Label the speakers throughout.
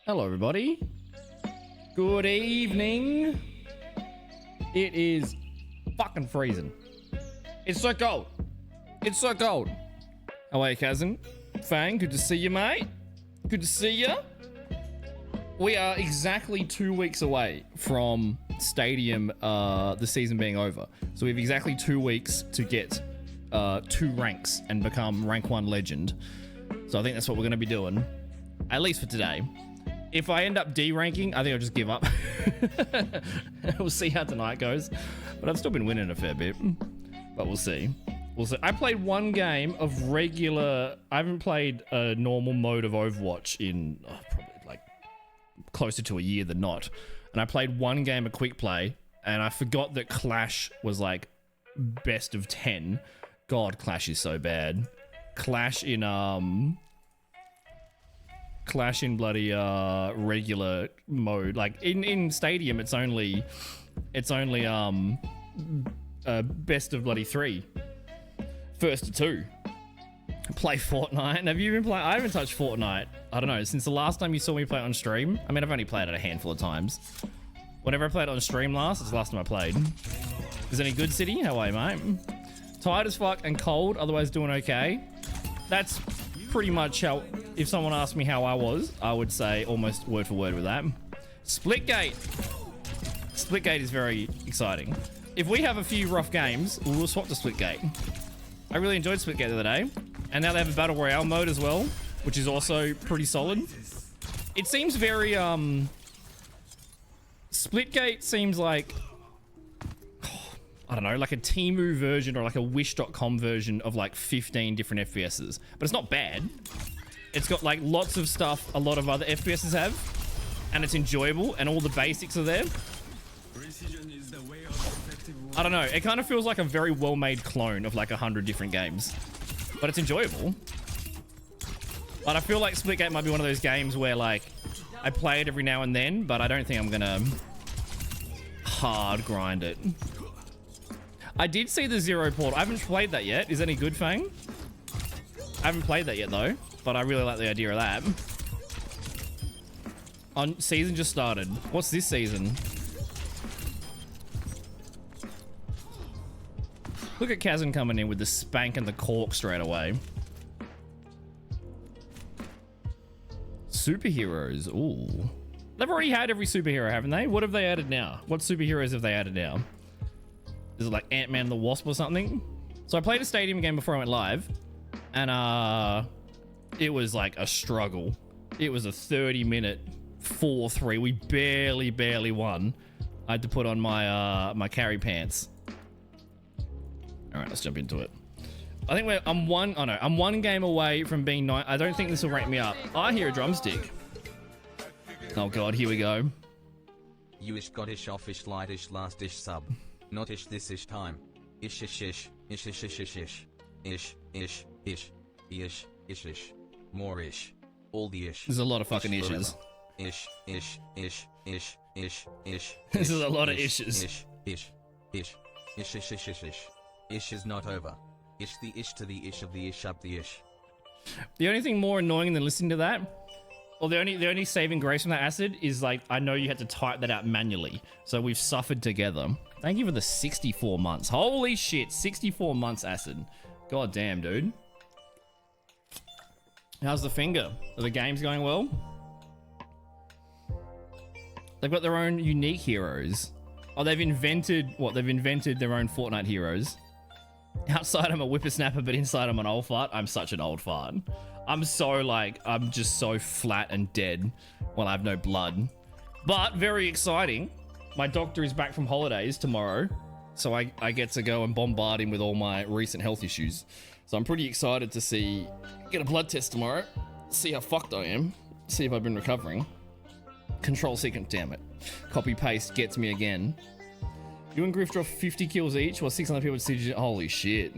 Speaker 1: Hello, everybody. Good evening. It is fucking freezing. It's so cold. It's so cold. How are you, cousin? Fang, good to see you, mate. Good to see you. We are exactly 2 weeks away from Stadium, the season being over. So we have exactly 2 weeks to get 2 ranks and become rank 1 legend. So I think that's what we're going to be doing, at least for today. If I end up D-ranking, I think I'll just give up. We'll see how tonight goes. But I've still been winning a fair bit. But we'll see. We'll see. I played one game of regular... I haven't played a normal mode of Overwatch in probably like closer to a year than not. And I played one game of quick play, and I forgot that Clash was like best of 10. God, Clash is so bad. Clash in bloody regular mode, like in Stadium it's only best of bloody 3, first to 2. Play Fortnite. Have you been playing? I haven't touched Fortnite, I don't know, since the last time you saw me play it on stream. I mean, I've only played it a handful of times. Whenever I played it on stream last, it's the last time I played. Is any good, City? How are you, mate? Tired as fuck and cold, otherwise doing okay. That's pretty much how, if someone asked me how I was, I would say almost word for word with that. Splitgate. Splitgate is very exciting. If we have a few rough games, we'll swap to Splitgate. I really enjoyed Splitgate the other day. And now they have a Battle Royale mode as well, which is also pretty solid. It seems very, Splitgate seems like, I don't know, like a Temu version or like a Wish.com version of like 15 different FPSs. But it's not bad. It's got like lots of stuff a lot of other FPSs have. And it's enjoyable and all the basics are there. I don't know, it kind of feels like a very well-made clone of like 100 different games. But it's enjoyable. But I feel like Splitgate might be one of those games where like, I play it every now and then, but I don't think I'm gonna hard grind it. I did see the Zero Portal. I haven't played that yet. Is that any good, Fang? I haven't played that yet though, but I really like the idea of that. Season just started. What's this season? Look at Kazan coming in with the spank and the cork straight away. Superheroes. Ooh. They've already had every superhero, haven't they? What have they added now? What superheroes have they added now? Is it like Ant-Man and the Wasp or something? So I played a Stadium game before I went live. And it was like a struggle. It was a 30-minute 4-3. We barely won. I had to put on my my carry pants. All right, let's jump into it. I think I'm one game away from being 9. I don't think this will rank me up. I hear a drumstick. Oh God, here we go.
Speaker 2: You ish got ish off ish light ish last ish sub. Not ish this ish time. Ish ish ish ish ish ish ish ish ish ish ish ish ish ish more ish. All the ish.
Speaker 1: There's a lot of fucking ishes.
Speaker 2: Ish ish ish ish ish ish.
Speaker 1: This is a lot of ishes.
Speaker 2: Ish ish ish ish ish ish ish ish. Ish is not over. Ish the ish to the ish of the ish up the ish.
Speaker 1: The only thing more annoying than listening to that, or the only saving grace from that acid is like, I know you had to type that out manually. So we've suffered together. Thank you for the 64 months. Holy shit, 64 months acid. God damn, dude. How's the finger? Are the games going well? They've got their own unique heroes. Oh, they've invented, what? They've invented their own Fortnite heroes. Outside I'm a whippersnapper, but inside I'm an old fart. I'm such an old fart. I'm so like, I'm just so flat and dead when I have no blood. But very exciting. My doctor is back from holidays tomorrow. So I get to go and bombard him with all my recent health issues. So I'm pretty excited to get a blood test tomorrow. See how fucked I am. See if I've been recovering. Control sequence, damn it. Copy paste gets me again. You and Griff drop 50 kills each while 600 people siege. Holy shit.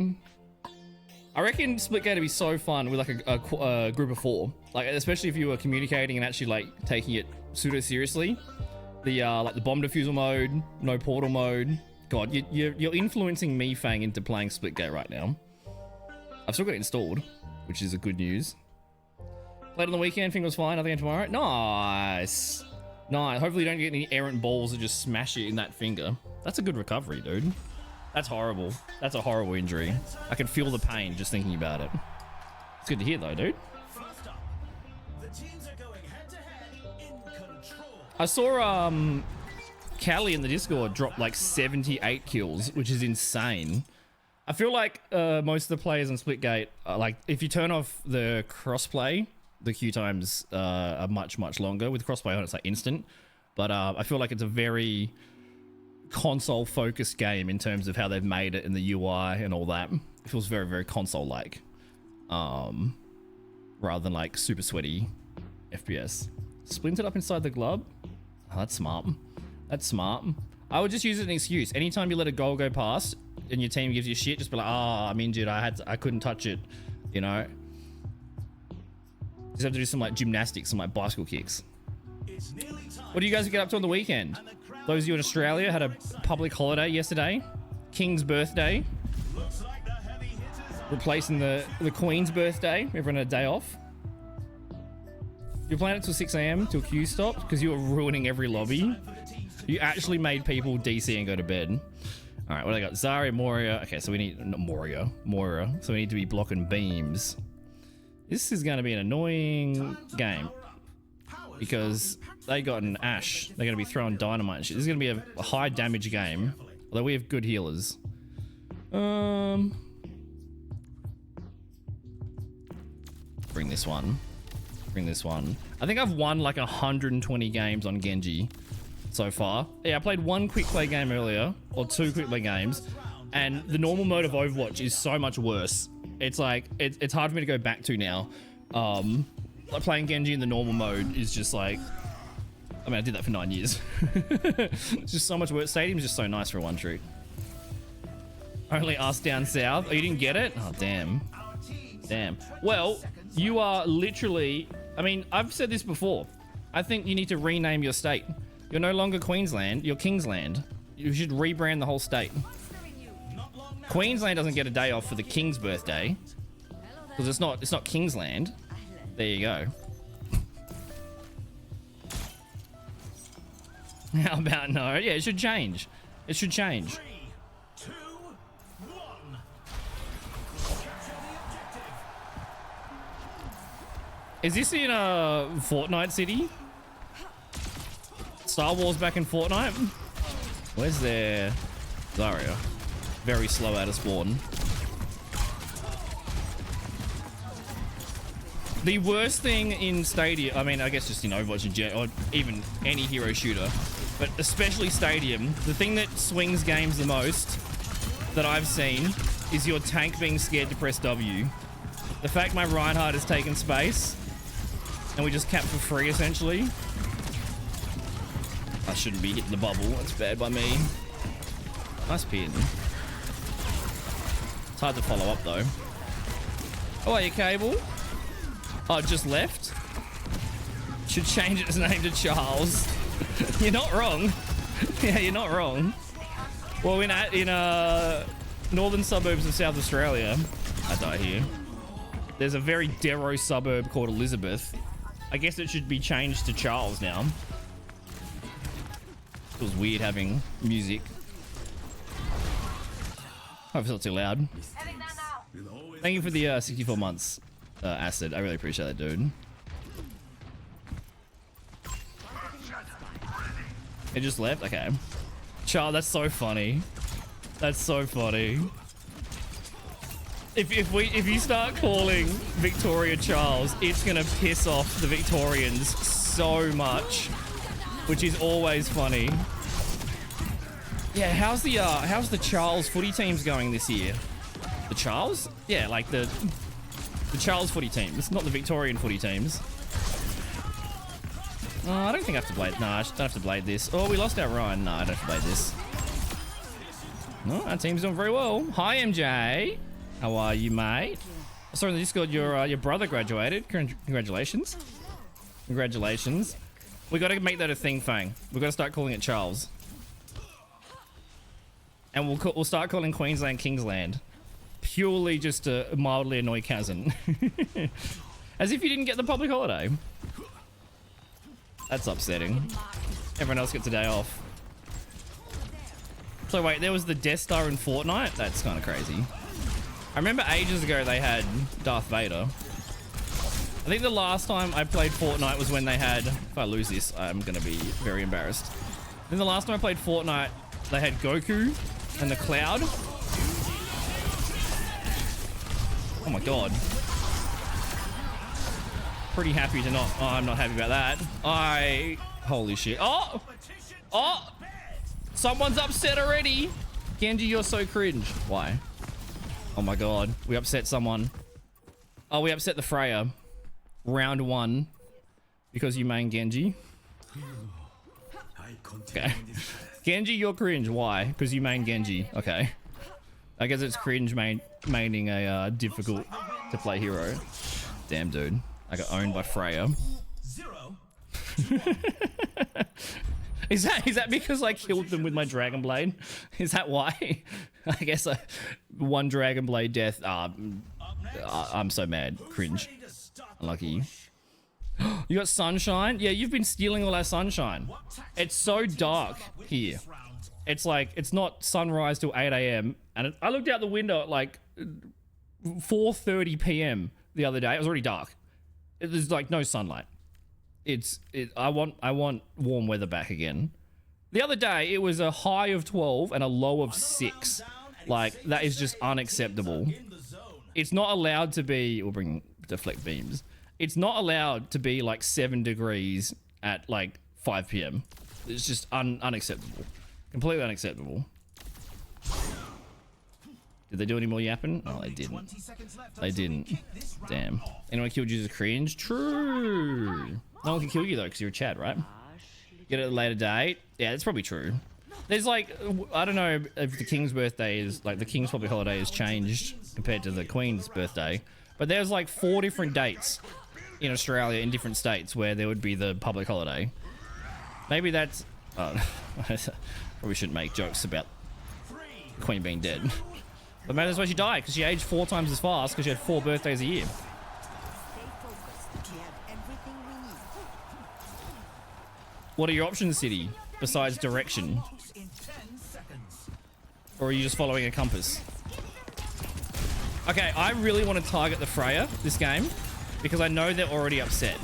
Speaker 1: I reckon Splitgate would be so fun with like a group of 4. Like, especially if you were communicating and actually like taking it pseudo seriously. The like the bomb defusal mode, no portal mode. God, you're influencing me, Fang, into playing Splitgate right now. I've still got it installed, which is a good news. Played on the weekend, thing was fine, nothing tomorrow. Nice. Nice. Hopefully you don't get any errant balls that just smash you in that finger. That's a good recovery, dude. That's horrible. That's a horrible injury. I can feel the pain just thinking about it. It's good to hear though, dude. I saw Callie in the Discord drop like 78 kills, which is insane. I feel like most of the players on Splitgate, like if you turn off the crossplay, the queue times are much longer. With crossplay on, it's like instant. But I feel like it's a very console-focused game in terms of how they've made it in the UI and all that. It feels very console-like, rather than like super sweaty FPS. Splintered up inside the glove. Oh, that's smart. That's smart. I would just use it as an excuse. Anytime you let a goal go past and your team gives you shit, just be like, "Oh, I'm injured. I couldn't touch it," you know. Just have to do some like gymnastics, some like bicycle kicks. What do you guys get up to on the weekend? Those of you in Australia had a public holiday yesterday. King's birthday. Replacing the Queen's birthday. Everyone had a day off. You're playing it till 6 AM till Q stopped because you were ruining every lobby. You actually made people DC and go to bed. All right, what do I got? Zarya, Moria. Okay, so we need not Moria. So we need to be blocking beams. This is going to be an annoying game because they got an Ashe. They're going to be throwing dynamite and shit. This is going to be a high damage game, although we have good healers. Bring this one. Bring this one. I think I've won like 120 games on Genji so far. Yeah, I played one quick play game earlier, or 2 quick play games, and the normal mode of Overwatch is so much worse. It's like, it's hard for me to go back to now. Like playing Genji in the normal mode is just like, I mean, I did that for 9 years. It's just so much worse. Stadium's just so nice for a one shoot. Only us down south. Oh, you didn't get it? Oh, damn. Damn. Well, you are literally, I mean, I've said this before. I think you need to rename your state. You're no longer Queensland, you're Kingsland. You should rebrand the whole state. Queensland doesn't get a day off for the King's birthday because it's not Kingsland. There you go. How about no? Yeah, it should change. It should change.
Speaker 3: 3, 2, 1.
Speaker 1: Is this in a Fortnite city? Star Wars back in Fortnite? Where's their Zarya? Very slow out of spawn. The worst thing in Stadium, I mean, I guess just in Overwatch in general, or even any hero shooter, but especially Stadium, the thing that swings games the most that I've seen is your tank being scared to press W. The fact my Reinhardt has taken space and we just cap for free essentially. I shouldn't be hitting the bubble. That's bad by me. Nice pin. It's hard to follow up though. Oh, are you Cable? Oh, it just left? Should change its name to Charles. You're not wrong. Yeah, you're not wrong. Well, in northern suburbs of South Australia, I die here. There's a very Darrow suburb called Elizabeth. I guess it should be changed to Charles now. It was weird having music. Hope it's not too loud. Thank you for the 64 months, Acid. I really appreciate that, dude. It just left? Okay. Charles, that's so funny. That's so funny. If you start calling Victoria Charles, it's gonna piss off the Victorians so much, which is always funny. Yeah, how's the Charles footy teams going this year? The Charles? Yeah, like the Charles footy team. It's not the Victorian footy teams. Oh, I don't think I have to blade. No, I don't have to blade this. Oh, we lost our Ryan. No, I don't have to blade this. No, our team's doing very well. Hi, MJ. How are you, mate? I saw in the Discord your brother graduated. Congratulations. Congratulations. We got to make that a thing, Fang. We got to start calling it Charles. And we'll start calling Queensland Kingsland. Purely just to mildly annoy Kazan. As if you didn't get the public holiday. That's upsetting. Everyone else gets a day off. So wait, there was the Death Star in Fortnite? That's kind of crazy. I remember ages ago they had Darth Vader. I think the last time I played Fortnite was when they had... If I lose this, I'm going to be very embarrassed. I think the last time I played Fortnite, they had Goku and the Cloud. Oh my god. Pretty happy to not... Oh, I'm not happy about that. Holy shit. Oh! Oh! Someone's upset already. Genji, you're so cringe. Why? Oh my god. We upset someone. Oh, we upset the Freya. Round 1. Because you main Genji. Okay. Genji, you're cringe. Why? Because you main Genji. Okay. I guess it's cringe maining a difficult to play hero. Damn, dude. I got owned by Freya.
Speaker 3: 0.
Speaker 1: Is that because I killed them with my Dragon Blade? Is that why? I guess one Dragon Blade death. I'm so mad. Cringe. Unlucky. You got sunshine? Yeah, you've been stealing all our sunshine. It's so dark here. It's like, it's not sunrise till 8 a.m. And I looked out the window at like 4:30 p.m. the other day. It was already dark. There's like no sunlight. I want warm weather back again. The other day, it was a high of 12 and a low of 6. Like, that is just unacceptable. It's not allowed to be... We'll bring deflect beams. It's not allowed to be like 7 degrees at like 5 p.m. It's just unacceptable. Completely unacceptable. Did they do any more yapping? No, they didn't. They didn't. Damn. Anyone killed you as a cringe? True. No one can kill you though, because you're a Chad, right? Get it at a later date? Yeah, that's probably true. There's like, I don't know if the King's birthday is, like the King's public holiday has changed compared to the Queen's birthday. But there's like 4 different dates in Australia in different states where there would be the public holiday. Maybe that's... probably shouldn't make jokes about the Queen being dead. But maybe that's why she died, because she aged 4 times as fast because she had 4 birthdays a year. What are your options, City, besides direction? Or are you just following a compass? Okay, I really want to target the Freya this game because I know they're already upset.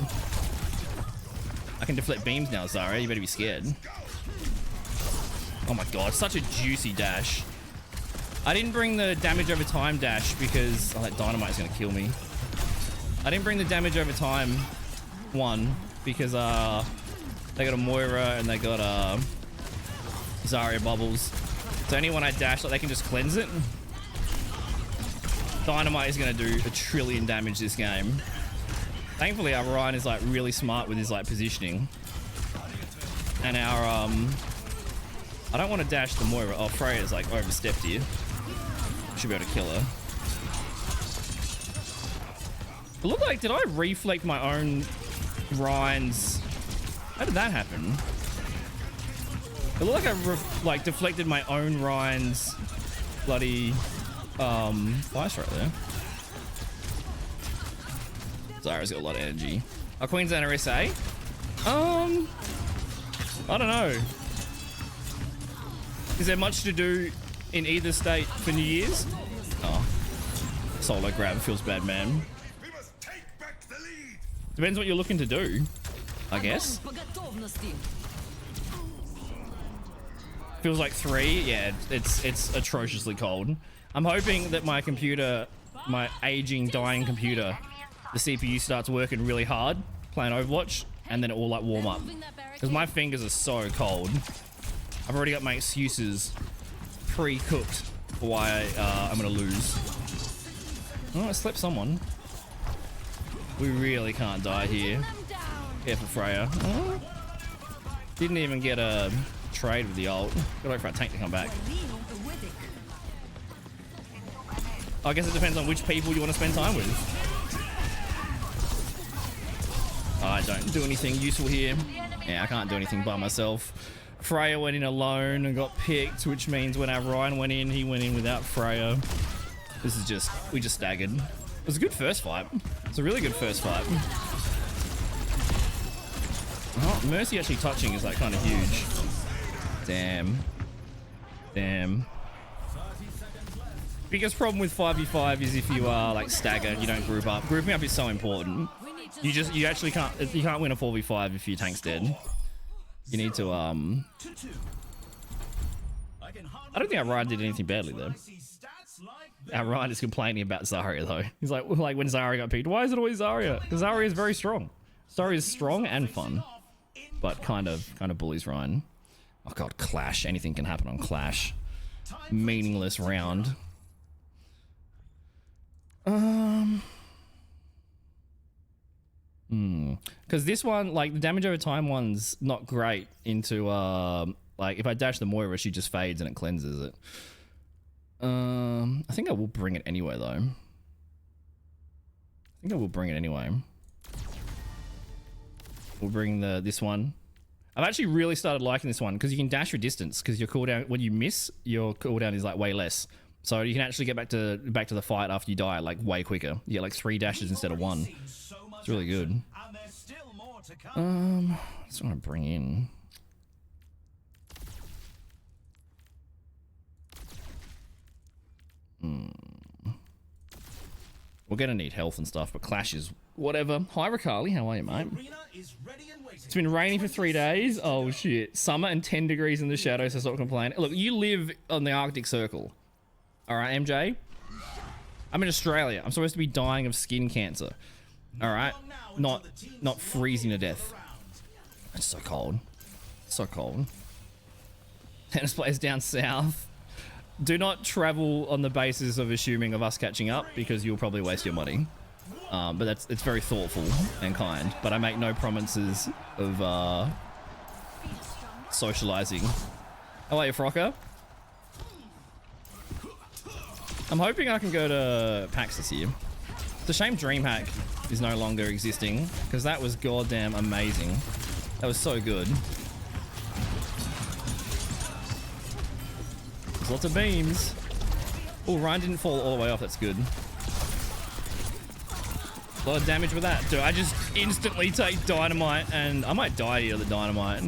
Speaker 1: I can deflect beams now, Zara. You better be scared. Oh my god, such a juicy dash. I didn't bring the damage over time dash because... Oh, that dynamite's going to kill me. I didn't bring the damage over time one because they got a Moira and they got Zarya bubbles. So anyone I dash, like, they can just cleanse it. Dynamite is going to do 1 trillion damage this game. Thankfully, our Ryan is like really smart with his like positioning. And our I don't want to dash the Moira. Oh, Freya's like overstepped here. Should be able to kill her. It looked like, did I reflect my own Ryan's? How did that happen? It looked like I deflected my own Ryan's bloody flash right there. Zara's got a lot of energy. Our Queensland RSA? I don't know. Is there much to do in either state for New Year's? Oh. Solo grab feels bad, man. Depends what you're looking to do, I guess. Feels like 3. Yeah, it's atrociously cold. I'm hoping that my computer, my aging, dying computer, the CPU starts working really hard, playing Overwatch, and then it will like warm up. Because my fingers are so cold. I've already got my excuses pre-cooked for why I'm gonna lose. Oh, I slept someone. We really can't die here. Careful, Freya. Oh. Didn't even get a trade with the ult. Gotta wait for our tank to come back. I guess it depends on which people you want to spend time with. I don't do anything useful here. Yeah, I can't do anything by myself. Freya went in alone and got picked, which means when our Ryan went in, he went in without Freya. This is just, we just staggered. It was a good first fight. It's a really good first fight. Oh, Mercy actually touching is like kind of huge. Damn. Damn. Biggest problem with 5v5 is if you are like staggered, you don't group up. Grouping up is so important. You actually can't win a 4v5 if your tank's dead. You need to I don't think our Ryan did anything badly though. Our Ryan is complaining about Zarya though. He's like when Zarya got picked, why is it always Zarya? Because Zarya is very strong. Zarya is strong and fun, but kind of bullies Ryan. Oh god, Clash. Anything can happen on Clash. Meaningless round. Because this one, like the damage over time one's not great into like if I dash the Moira, she just fades and it cleanses it. I think I will bring it anyway though. We'll bring this one. I've actually really started liking this one because you can dash your distance because your cooldown, when you miss, your cooldown is like way less. So you can actually get back to the fight after you die like way quicker. You get like 3 dashes instead of 1. It's really good. I just want to bring in. We're gonna need health and stuff, but Clash is whatever. Hi Rakali, how are you, mate? It's been raining for 3 days. Oh shit. Summer and 10 degrees in the shadows, so stop complaining. Look, you live on the Arctic Circle. Alright, MJ? I'm in Australia. I'm supposed to be dying of skin cancer. Alright? Not freezing to death. It's so cold. So cold. Tennis players down south. Do not travel on the basis of assuming of us catching up because you'll probably waste your money. But it's very thoughtful and kind. But I make no promises of socializing. How are you, Frocker? I'm hoping I can go to PAX this year. It's a shame DreamHack is no longer existing because that was goddamn amazing. That was so good. There's lots of beams. Oh, Ryan didn't fall all the way off. That's good. A lot of damage with that. Dude, I just instantly take dynamite and I might die here, the dynamite.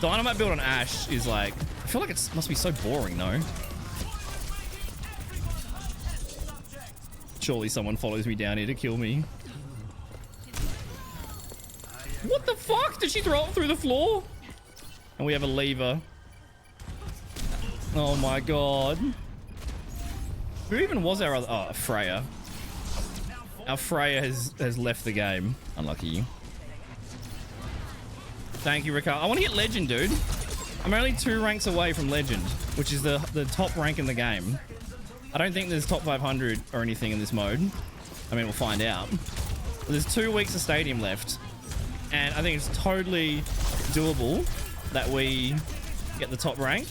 Speaker 1: Dynamite build on Ashe is like, I feel like it must be so boring, no? Surely someone follows me down here to kill me. What the fuck? Did she throw it through the floor? And we have a lever. Oh my god. Who even was our other... Oh, Freya. Our Freya has left the game. Unlucky. Thank you, Ricardo. I want to get Legend, dude. I'm only 2 ranks away from Legend, which is the top rank in the game. I don't think there's top 500 or anything in this mode. I mean, we'll find out. But there's 2 weeks of Stadium left. And I think it's totally doable that we get the top rank.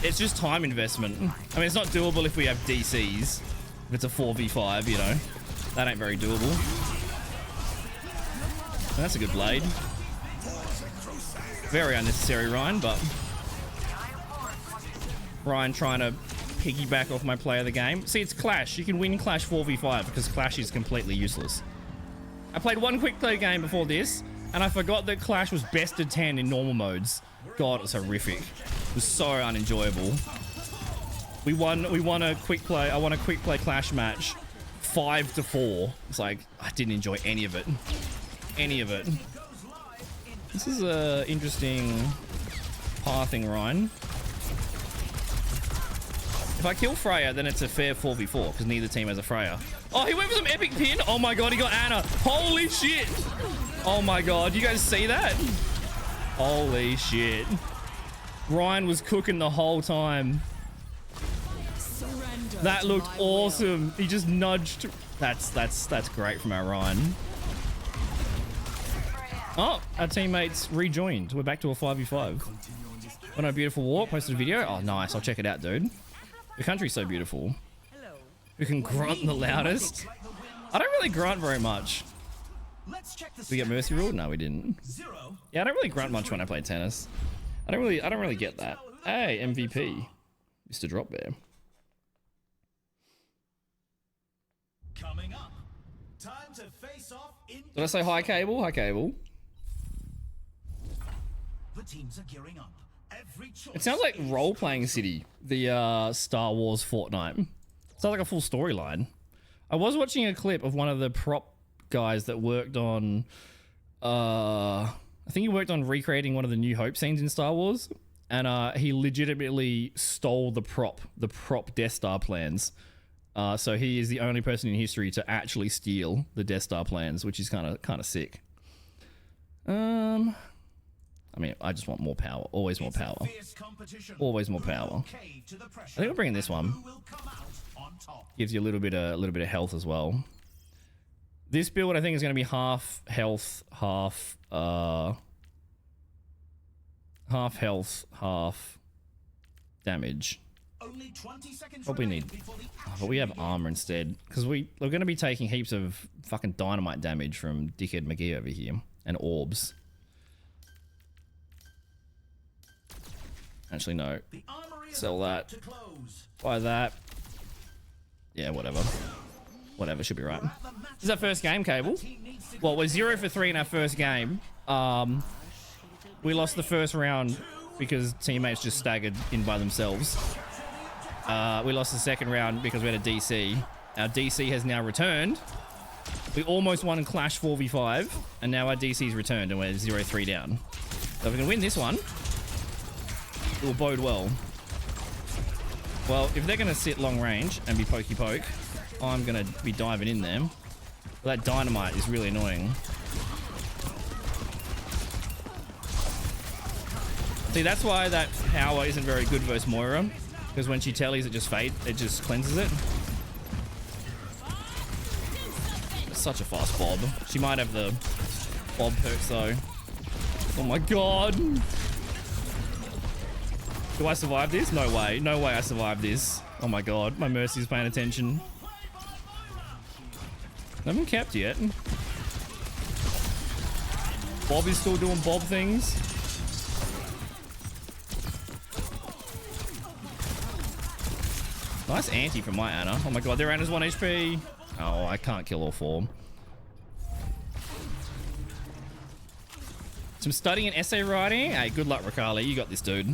Speaker 1: It's just time investment. I mean, it's not doable if we have DCs. If it's a 4v5, you know. That ain't very doable. And that's a good blade. Very unnecessary, Ryan, but... Ryan trying to piggyback off my play of the game. See, it's Clash. You can win Clash 4v5 because Clash is completely useless. I played one quick play game before this, and I forgot that Clash was best of 10 in normal modes. God, it was horrific. It was so unenjoyable. We won a quick play. I won a quick play Clash match 5-4. It's like, I didn't enjoy any of it. Any of it. This is a interesting pathing, Ryan. If I kill Freya, then it's a fair 4v4 because neither team has a Freya. Oh, he went for some epic pin. Oh my god, he got Anna. Holy shit. Oh my god, you guys see that? Holy shit. Ryan was cooking the whole time. That looked awesome. He just nudged. That's great from our Ryan. Oh, our teammates rejoined. We're back to a 5v5. On a beautiful walk, posted a video. Oh, nice. I'll check it out, dude. The country's so beautiful. Who can grunt the loudest? I don't really grunt very much. Did we get Mercy ruled? No, we didn't. Yeah, I don't really grunt much when I play tennis. I don't really get that. Hey, MVP. Mr. Drop Bear. Did I say hi, Cable? Hi, Cable.
Speaker 3: The teams are gearing up. Every choice
Speaker 1: It sounds like
Speaker 3: is
Speaker 1: role-playing city, the Star Wars Fortnite. Sounds like a full storyline. I was watching a clip of one of the prop guys that worked on, I think he worked on recreating one of the New Hope scenes in Star Wars, and he legitimately stole the prop Death Star plans. So he is the only person in history to actually steal the Death Star plans, which is kind of sick. I mean, I just want more power. Always more power. Always more power. I think we're bringing this one. Gives you a little bit of health as well. This build, I think, is going to be half health, half health, half damage. Probably need, but we have armor instead because we're going to be taking heaps of fucking dynamite damage from Dickhead McGee over here and orbs. Actually, no. Sell that. Buy that. Yeah, whatever. Whatever, should be right. This is our first game, Cable. Well, we're 0 for 3 in our first game. We lost the first round because teammates just staggered in by themselves. We lost the second round because we had a DC. Our DC has now returned. We almost won in Clash 4v5, and now our DC's returned, and we're 0-3 down. So if we can win this one, it will bode well. Well, if they're going to sit long range and be pokey poke, I'm going to be diving in them. But that dynamite is really annoying. See, that's why that power isn't very good versus Moira. Because when she tellies, it just cleanses it. It's such a fast Bob. She might have the Bob perks though. Oh my god. Do I survive this? No way. No way I survive this. Oh my god. My Mercy's paying attention. I haven't capped yet. Bob is still doing Bob things. Nice anti from my Ana. Oh my god, their Ana's 1 HP. Oh, I can't kill all four. Some studying and essay writing. Hey, good luck, Rakali. You got this, dude.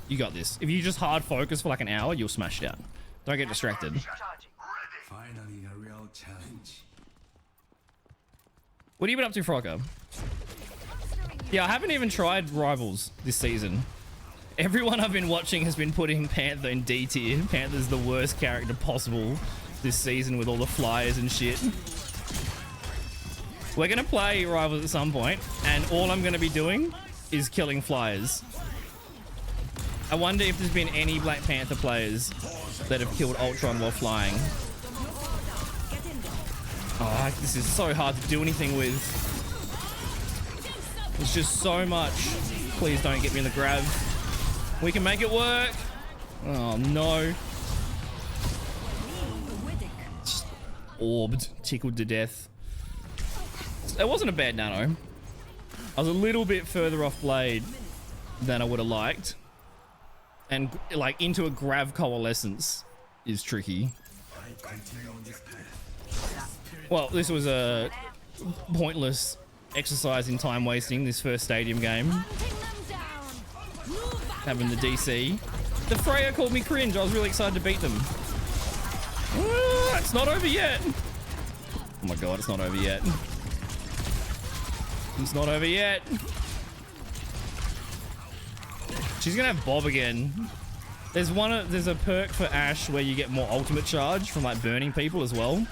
Speaker 1: You got this. If you just hard focus for like an hour, you'll smash it out. Don't get distracted.
Speaker 3: finally a real challenge.
Speaker 1: What have you been up to, Frocker? Yeah, I haven't even tried Rivals this season. Everyone I've been watching has been putting Panther in D tier. Panther's the worst character possible this season with all the flyers and shit. We're gonna play Rivals at some point, and all I'm gonna be doing is killing flyers. I wonder if there's been any Black Panther players that have killed Ultron while flying. Oh, this is so hard to do anything with. There's just so much. Please don't get me in the grab. We can make it work. Oh no. Just orbed, tickled to death. It wasn't a bad nano. I was a little bit further off blade than I would have liked. And like into a grav coalescence is tricky. Well, this was a pointless exercise in time wasting, this first stadium game. Having the DC. The Freya called me cringe. I was really excited to beat them. It's not over yet. Oh my god, it's not over yet. It's not over yet. She's gonna have Bob again. There's a perk for Ashe where you get more ultimate charge from like burning people as well.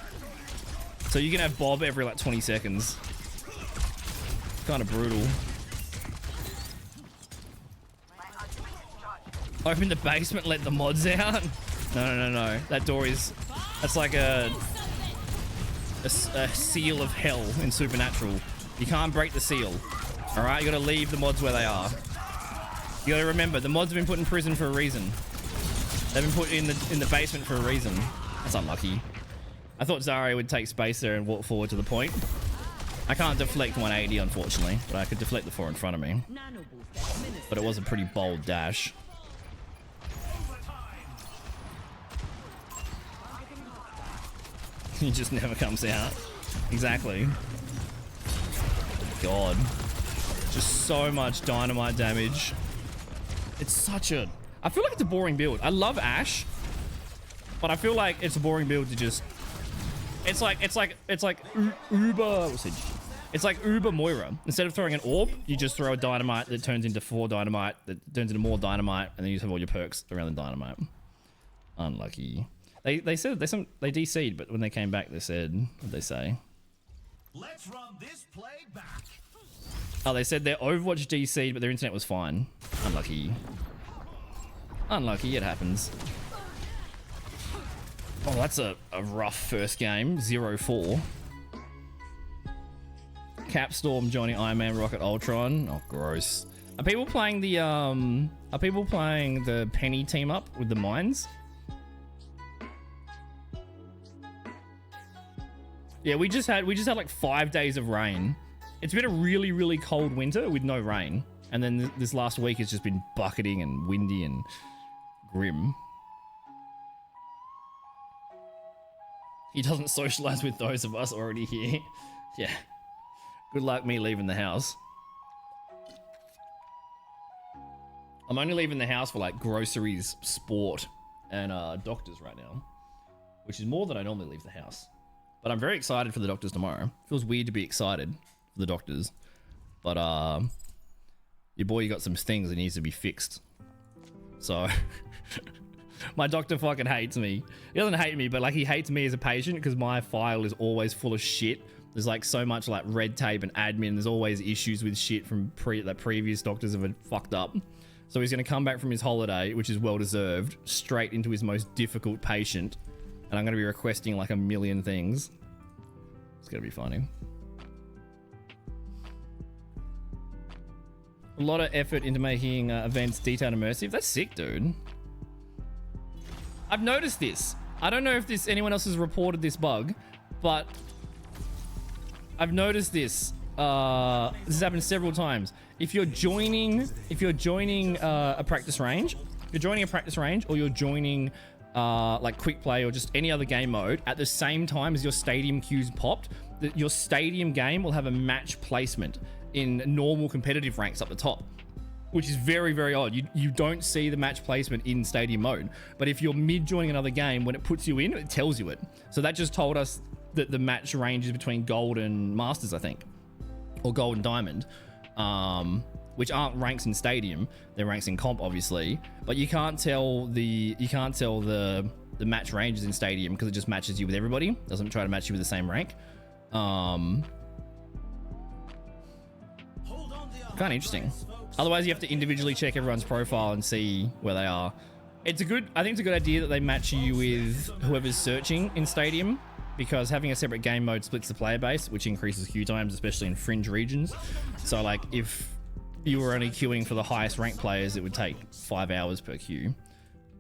Speaker 1: So you can have Bob every like 20 seconds. Kind of brutal. Open the basement, let the mods out. No. That door is, that's like a seal of hell in Supernatural. You can't break the seal. All right, you gotta leave the mods where they are. You gotta remember, the mods have been put in prison for a reason. They've been put in the basement for a reason. That's unlucky. I thought Zarya would take space there and walk forward to the point. I can't deflect 180, unfortunately, but I could deflect the 4 in front of me. But it was a pretty bold dash. He just never comes out. Exactly. god. Just so much dynamite damage. It's such a... I feel like it's a boring build. I love Ashe, but I feel like it's a boring build to just... It's like Uber... What's it? It's like Uber Moira. Instead of throwing an orb, you just throw a dynamite that turns into 4 dynamite, that turns into more dynamite, and then you just have all your perks around the dynamite. Unlucky. They said they DC'd, but when they came back, they said, what'd they say?
Speaker 3: Let's run this play back.
Speaker 1: Oh, they said their Overwatch DC'd, but their internet was fine. Unlucky. Unlucky, it happens. Oh, that's a rough first game. 0-4. Capstorm joining Iron Man Rocket Ultron. Oh, gross. Are people playing the Penny team up with the mines? Yeah, we just had like 5 days of rain. It's been a really, really cold winter with no rain. And then this last week has just been bucketing and windy and grim. He doesn't socialize with those of us already here. Yeah. Good luck me leaving the house. I'm only leaving the house for like groceries, sport, and doctors right now. Which is more than I normally leave the house. But I'm very excited for the doctors tomorrow. Feels weird to be excited for the doctors. But your boy got some things that needs to be fixed. So my doctor fucking hates me. He doesn't hate me, but like he hates me as a patient because my file is always full of shit. There's like so much like red tape and admin. There's always issues with shit from that previous doctors have fucked up. So he's going to come back from his holiday, which is well deserved, straight into his most difficult patient. And I'm going to be requesting like a million things. It's going to be funny. A lot of effort into making events detailed and immersive. That's sick, dude. I've noticed this. I don't know if anyone else has reported this bug, but I've noticed this. This has happened several times. If you're joining a practice range, or you're joining like quick play or just any other game mode at the same time as your stadium queues popped, your stadium game will have a match placement in normal competitive ranks up the top, which is very, very odd. You don't see the match placement in stadium mode, but if you're mid joining another game, when it puts you in, it tells you it. So that just told us that the match range is between gold and masters, I think, or gold and diamond, which aren't ranks in stadium. They're ranks in comp, obviously, but you can't tell the match ranges in stadium because it just matches you with everybody. It doesn't try to match you with the same rank. Kind of interesting. Otherwise, you have to individually check everyone's profile and see where they are. I think it's a good idea that they match you with whoever's searching in stadium, because having a separate game mode splits the player base, which increases queue times, especially in fringe regions. So like if you were only queuing for the highest ranked players, it would take 5 hours per queue.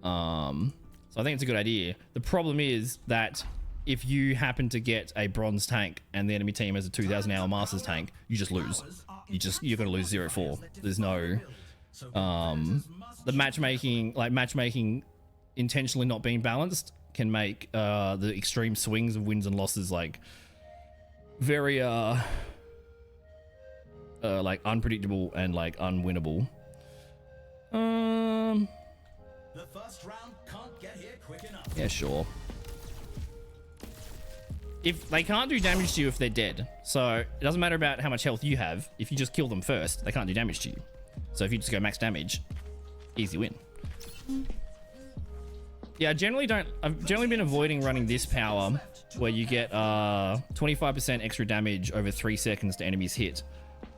Speaker 1: So I think it's a good idea. The problem is that if you happen to get a bronze tank and the enemy team has a 2,000 hour masters tank, you just lose. You're gonna lose 0-4. There's no the matchmaking intentionally not being balanced can make the extreme swings of wins and losses like very like unpredictable and like unwinnable.
Speaker 3: The first round can't get here quick enough.
Speaker 1: Yeah, sure. If they can't do damage to you if they're dead, so it doesn't matter about how much health you have. If you just kill them first, they can't do damage to you. So if you just go max damage, easy win. Yeah, I've generally been avoiding running this power where you get 25% extra damage over 3 seconds to enemies hit.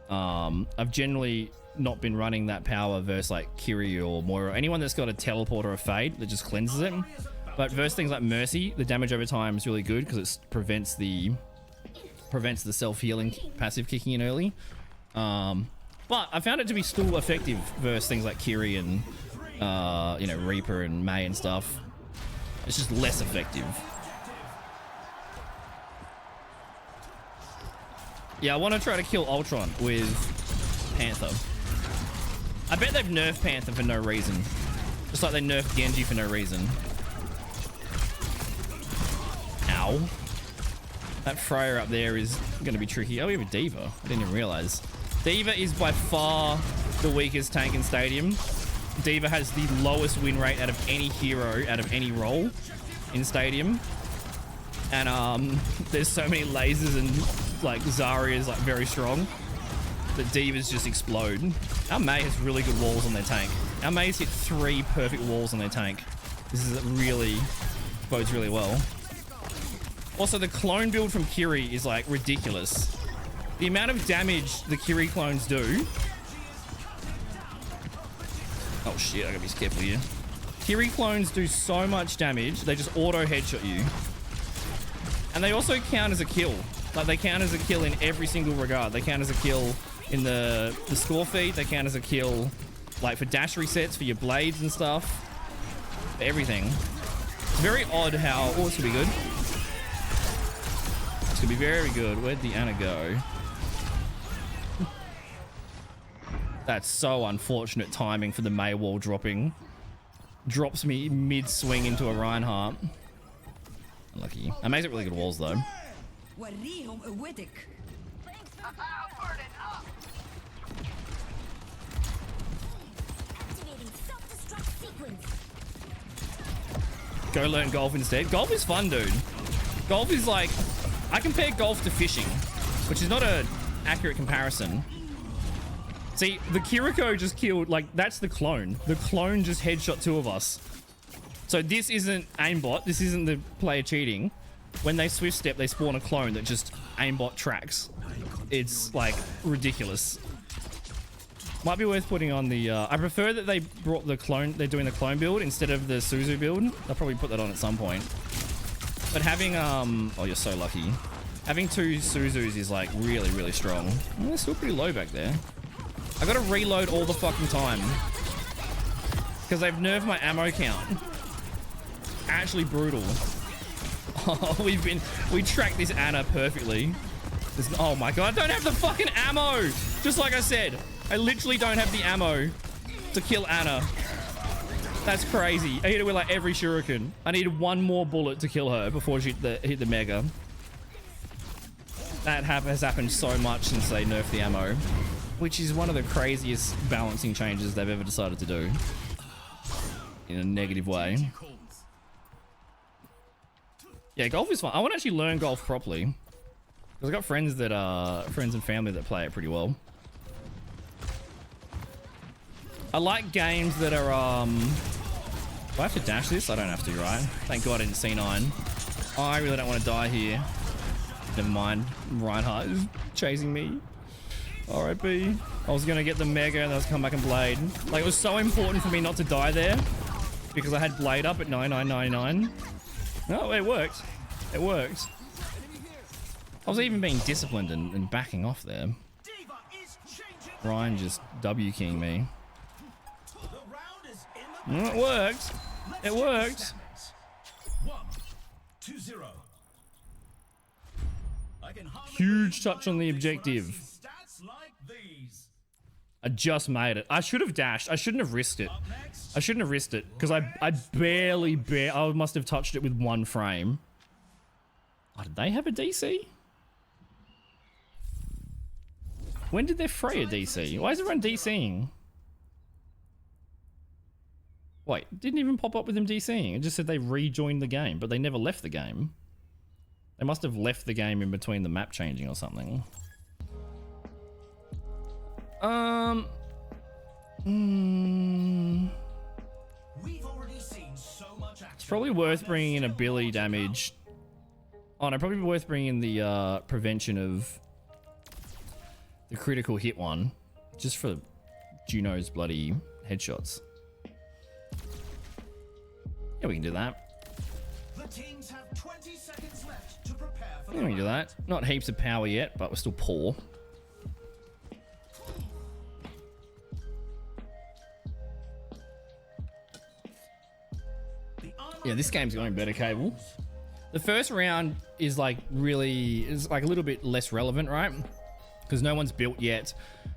Speaker 1: I've generally not been running that power versus like Kiri or Moira, anyone that's got a teleport or a fade that just cleanses it. But versus things like Mercy, the damage over time is really good because it prevents the self-healing passive kicking in early. But I found it to be still effective versus things like Kiri and Reaper and Mei and stuff. It's just less effective. Yeah, I want to try to kill Ultron with Panther. I bet they've nerfed Panther for no reason. Just like they nerfed Genji for no reason. Ow. That Freya up there is going to be tricky. Oh, we have a Diva. I didn't even realize. Diva is by far the weakest tank in Stadium. Diva has the lowest win rate out of any hero, out of any role in Stadium. And there's so many lasers and like Zarya is like very strong that Divas just explode. Our Mei has really good walls on their tank. Our Mei's hit 3 perfect walls on their tank. This is really bodes really well. Also, the clone build from Kiri is like ridiculous. The amount of damage the Kiri clones do. Oh shit, I gotta be careful here. Kiri clones do so much damage, they just auto headshot you. And they also count as a kill. Like, they count as a kill in every single regard. They count as a kill in the score feed. They count as a kill, like, for dash resets, for your blades and stuff. For everything. It's very odd how... Oh, this could be good. This could be very good. Where'd the Ana go? That's so unfortunate timing for the Mei wall dropping. Drops me mid-swing into a Reinhardt. Unlucky. I makes it really good walls, though. Go learn golf instead. Golf is fun, dude. Golf is like... I compare golf to fishing, which is not an accurate comparison. See, the Kiriko just killed... Like, that's the clone. The clone just headshot 2 of us. So this isn't aimbot. This isn't the player cheating. When they swift step, they spawn a clone that just aimbot tracks. It's like ridiculous. Might be worth putting on the... I prefer that they brought the clone... They're doing the clone build instead of the Suzu build. I'll probably put that on at some point. But having... Oh, you're so lucky. Having 2 Suzus is like really, really strong. Oh, they're still pretty low back there. I gotta reload all the fucking time. Because they've nerfed my ammo count. Actually brutal. Oh, we tracked this Ana perfectly. Oh my god, I don't have the fucking ammo! Just like I said, I literally don't have the ammo to kill Ana. That's crazy. I hit her with like every shuriken. I needed 1 more bullet to kill her before she hit the mega. That has happened so much since they nerfed the ammo. Which is one of the craziest balancing changes they've ever decided to do. In a negative way. Yeah, golf is fun. I want to actually learn golf properly. Because I've got friends that friends and family that play it pretty well. I like games that are do I have to dash this? I don't have to, right? Thank god I didn't C9. Oh, I really don't want to die here. Never mind. Reinhardt is chasing me. R.I.P. I was gonna get the mega and I was come back and blade. Like, it was so important for me not to die there. Because I had blade up at 9999. No, it worked. It worked. I was even being disciplined and backing off there. Ryan just W-keying me. It worked. It worked.
Speaker 3: 1-2-0.
Speaker 1: Huge touch on the objective. I just made it. I should have dashed. I shouldn't have risked it. I shouldn't have risked it because I barely I must have touched it with 1 frame. Oh, did they have a DC? When did their Freya DC? Why is everyone DCing? Wait, didn't even pop up with them DCing. It just said they rejoined the game, but they never left the game. They must have left the game in between the map changing or something.
Speaker 3: We've already seen so much action.
Speaker 1: It's probably worth bringing in ability damage. Oh no, probably worth bringing in the prevention of the critical hit one, just for Juno's bloody headshots. Yeah, we can do that.
Speaker 3: The teams have 20 seconds left to prepare for
Speaker 1: Yeah, we can do that. Not heaps of power yet, but we're still poor. Yeah, this game's going better, Cable. The first round is like is like a little bit less relevant, right? Because no one's built yet.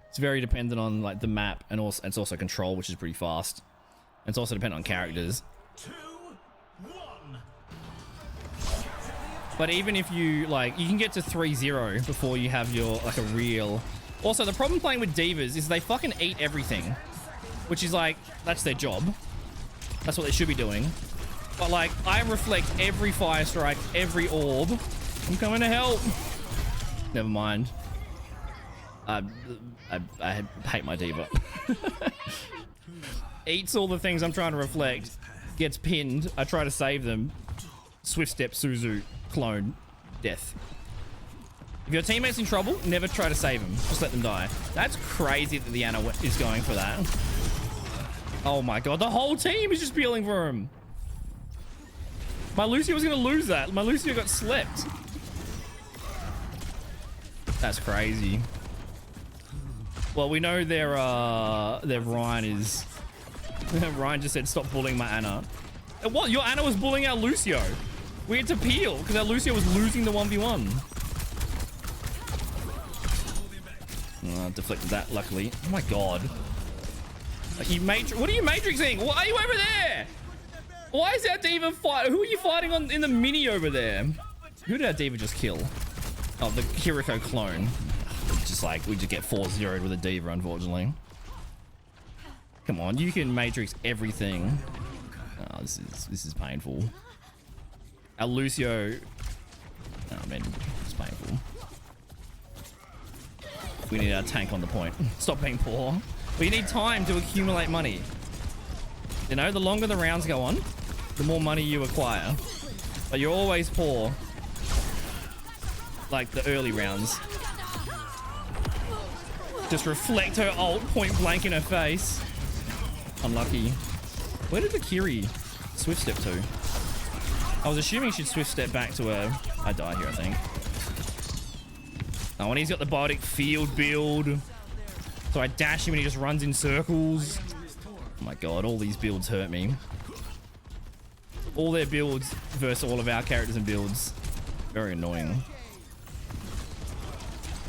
Speaker 1: It's very dependent on like the map, and also it's also control, which is pretty fast. And it's also dependent on characters.
Speaker 3: 2-1.
Speaker 1: But even if you like, you can get to 3-0 before you have your like a real. Also, the problem playing with divas is they fucking eat everything, which is like, that's their job. That's what they should be doing. But like, I reflect every fire strike, every orb. I'm coming to help. Never mind. I hate my diva. Eats all the things I'm trying to reflect. Gets pinned. I try to save them. Swift step, Suzu, clone, death. If your teammate's in trouble, never try to save them. Just let them die. That's crazy that the Ana is going for that. Oh my god, the whole team is just peeling for him. My Lucio was going to lose that. My Lucio got slept. That's crazy. Well, we know their Ryan is... Ryan just said, stop bullying my Ana. What? Your Ana was bullying our Lucio. We had to peel because our Lucio was losing the 1v1. Deflected that, luckily. Oh my god. What are you matrixing? Why are you over there? Why is our diva fight? Who are you fighting on in the mini over there? Who did our diva just kill? Oh, the Kiriko clone. Just like, we just get 4-0'd with a diva, unfortunately. Come on, you can matrix everything. Oh, this is painful. Our Lucio... Oh man, it's painful. We need our tank on the point. Stop being poor. We need time to accumulate money. You know, the longer the rounds go on, the more money you acquire. But you're always poor. Like the early rounds. Just reflect her ult point blank in her face. Unlucky. Where did the Kiri swift step to? I was assuming she'd swift step back to her. I die here, I think. Oh, and he's got the biotic field build. So I dash him and he just runs in circles. Oh my god, all these builds hurt me. All their builds versus all of our characters and builds. Very annoying.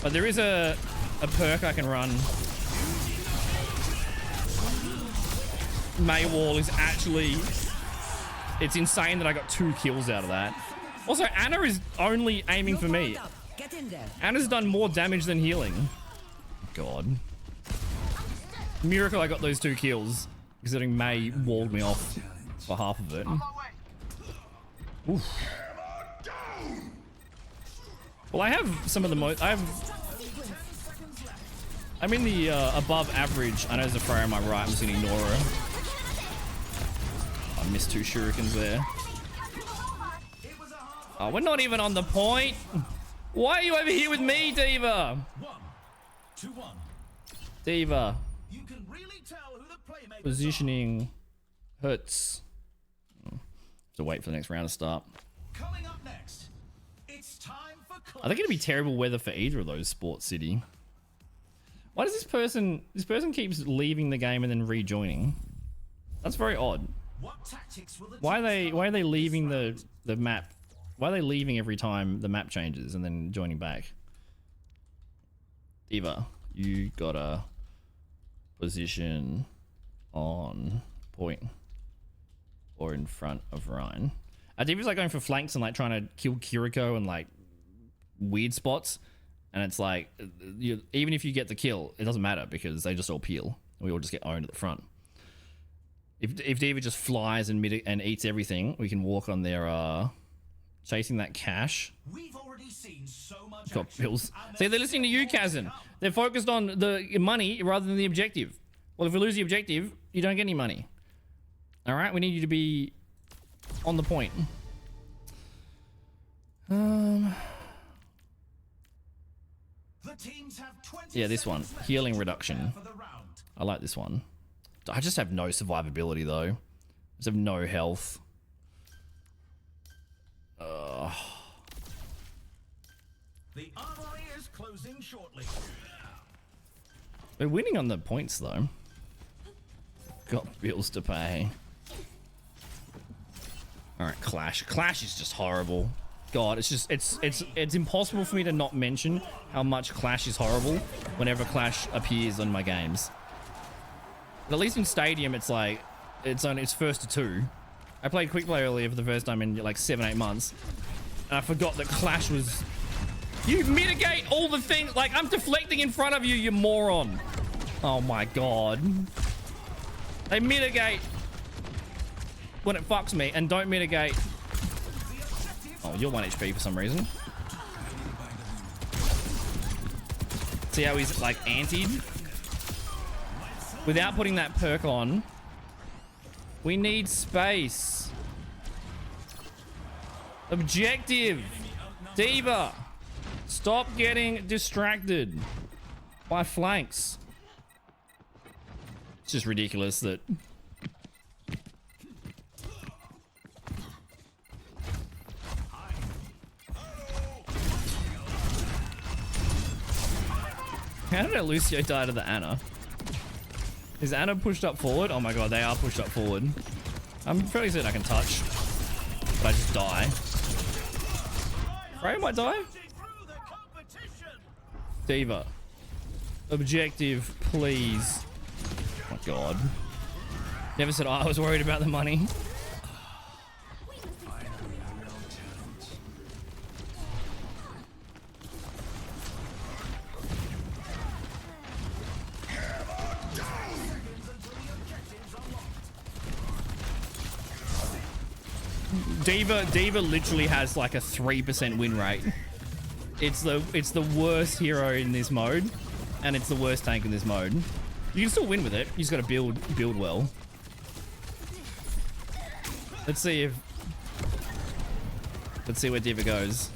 Speaker 1: But there is a perk I can run. Maywall is actually... It's insane that I got 2 kills out of that. Also, Ana is only aiming for me. Ana's done more damage than healing. God. Miracle I got those 2 kills. Considering May walled me off for half of it. Oof. Well, I have some of the most... I'm in the above average. I know there's a Freya on my right. I'm just going to ignore her. I missed 2 shurikens there. Oh, we're not even on the point. Why are you over here with me, Diva?
Speaker 3: 1-2-1.
Speaker 1: Diva.
Speaker 3: You can really tell who the playmakers
Speaker 1: Positioning hurts. Have to wait for the next round to start.
Speaker 3: Coming up next, it's time for
Speaker 1: I think it'd be terrible weather for either of those, Sports City. Why does this person keeps leaving the game and then rejoining? That's very odd.
Speaker 3: What tactics will the
Speaker 1: Why are they leaving the map? Why are they leaving every time the map changes and then joining back? Diva, you gotta position on point or in front of Ryan. Diva's like going for flanks and like trying to kill Kiriko and like weird spots. And it's like, even if you get the kill, it doesn't matter because they just all peel. And we all just get owned at the front. If Diva just flies and eats everything, we can walk on their chasing that cash.
Speaker 3: We've already seen so much
Speaker 1: Got
Speaker 3: action,
Speaker 1: bills.
Speaker 3: and
Speaker 1: See, they're
Speaker 3: there's
Speaker 1: listening to you,
Speaker 3: still more to
Speaker 1: Kazan.
Speaker 3: come.
Speaker 1: They're focused on the money rather than the objective. Well, if we lose the objective, you don't get any money. All right, we need you to be on the point.
Speaker 3: The teams have 20
Speaker 1: Yeah, this one.
Speaker 3: seconds left
Speaker 1: Healing
Speaker 3: to
Speaker 1: reduction.
Speaker 3: prepare for the round.
Speaker 1: I like this one. I just have no survivability, though. I just have no health.
Speaker 3: The armory is closing shortly.
Speaker 1: We're winning on the points, though. Got bills to pay. Alright, Clash. Clash is just horrible. God, it's just, it's impossible for me to not mention how much Clash is horrible whenever Clash appears on my games. But at least in Stadium, it's like, it's first to 2. I played Quick Play earlier for the first time in like 7-8 months. And I forgot that Clash was... You mitigate all the things. Like, I'm deflecting in front of you, you moron. Oh my god. They mitigate when it fucks me and don't mitigate. Oh, you're 1 HP for some reason. See how he's like antied? Without putting that perk on. We need space. Objective. Diva. Stop getting distracted by flanks. It's just ridiculous that... How did Lucio die to the Ana? Is Ana pushed up forward? Oh my god, they are pushed up forward. I'm fairly certain I can touch. But I just die. Ray might die? Diva. Objective, please. Oh my god. Never said I was worried about the money. Diva literally has like a 3% win rate. It's the worst hero in this mode, and it's the worst tank in this mode. You can still win with it. You just got to build well. Let's see where Diva goes.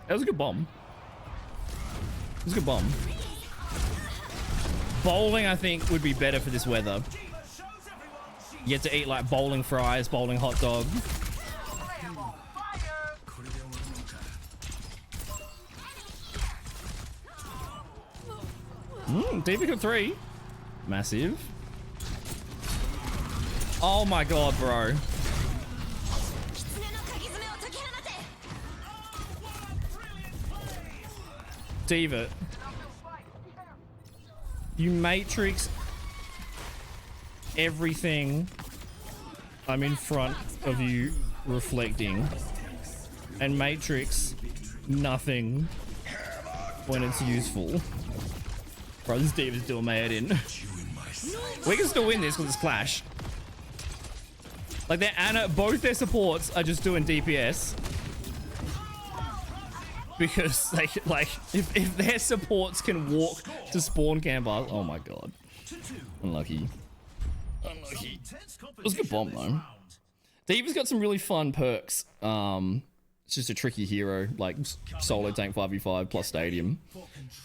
Speaker 1: That was a good bomb. It was a good bomb. Bowling, I think, would be better for this weather. You get to eat like bowling fries, bowling hot dog. Diva got 3. Massive. Oh my god, bro. Diva. You matrix everything I'm in front of you reflecting, and matrix nothing when it's useful. Bro, this Diva's doing my head in. We can still win this because it's Clash. Like, both their supports are just doing DPS. Because if their supports can walk to spawn camper, oh my god. Unlucky. Unlucky. It was a good bomb though. Diva's got some really fun perks. It's just a tricky hero, like solo tank 5v5 plus stadium.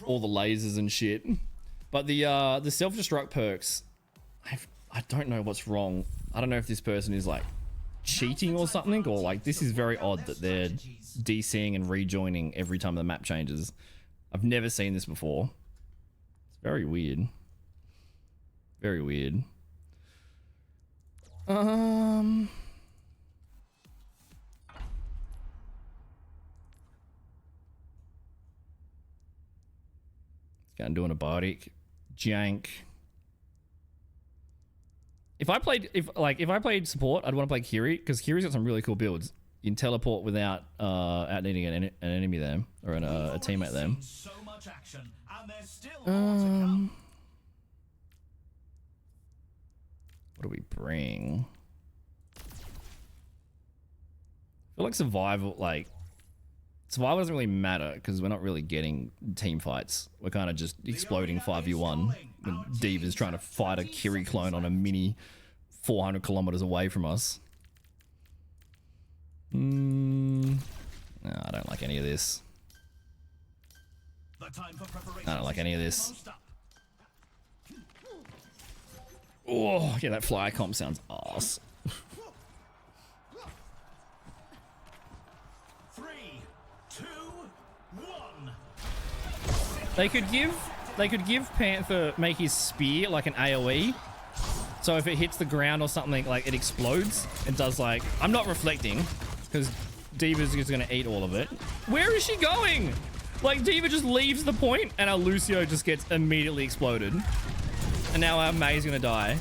Speaker 1: All the lasers and shit. But the self-destruct perks, I don't know what's wrong. I don't know if this person is like cheating or something, or like this is very odd that they're DCing and rejoining every time the map changes. I've never seen this before. It's very weird. Very weird. This guy doing a biotic jank. If I played support, I'd want to play Kiri, because Kiri's got some really cool builds. You can teleport without needing an enemy there, or a teammate there. What do we bring? I feel like survival doesn't really matter because we're not really getting team fights. We're kind of just exploding 5v1 when Diva's trying to fight a Kiri clone on a mini 400 kilometers away from us. No, I don't like any of this. I don't like any of this. Oh, yeah, that fly comp sounds ass.
Speaker 3: 3, 2, 1.
Speaker 1: They could give Panther, make his spear like an AoE. So if it hits the ground or something, like it explodes. It does like, I'm not reflecting because Diva's just gonna eat all of it. Where is she going? Like Diva just leaves the point and our Lucio just gets immediately exploded. And now our May's gonna die.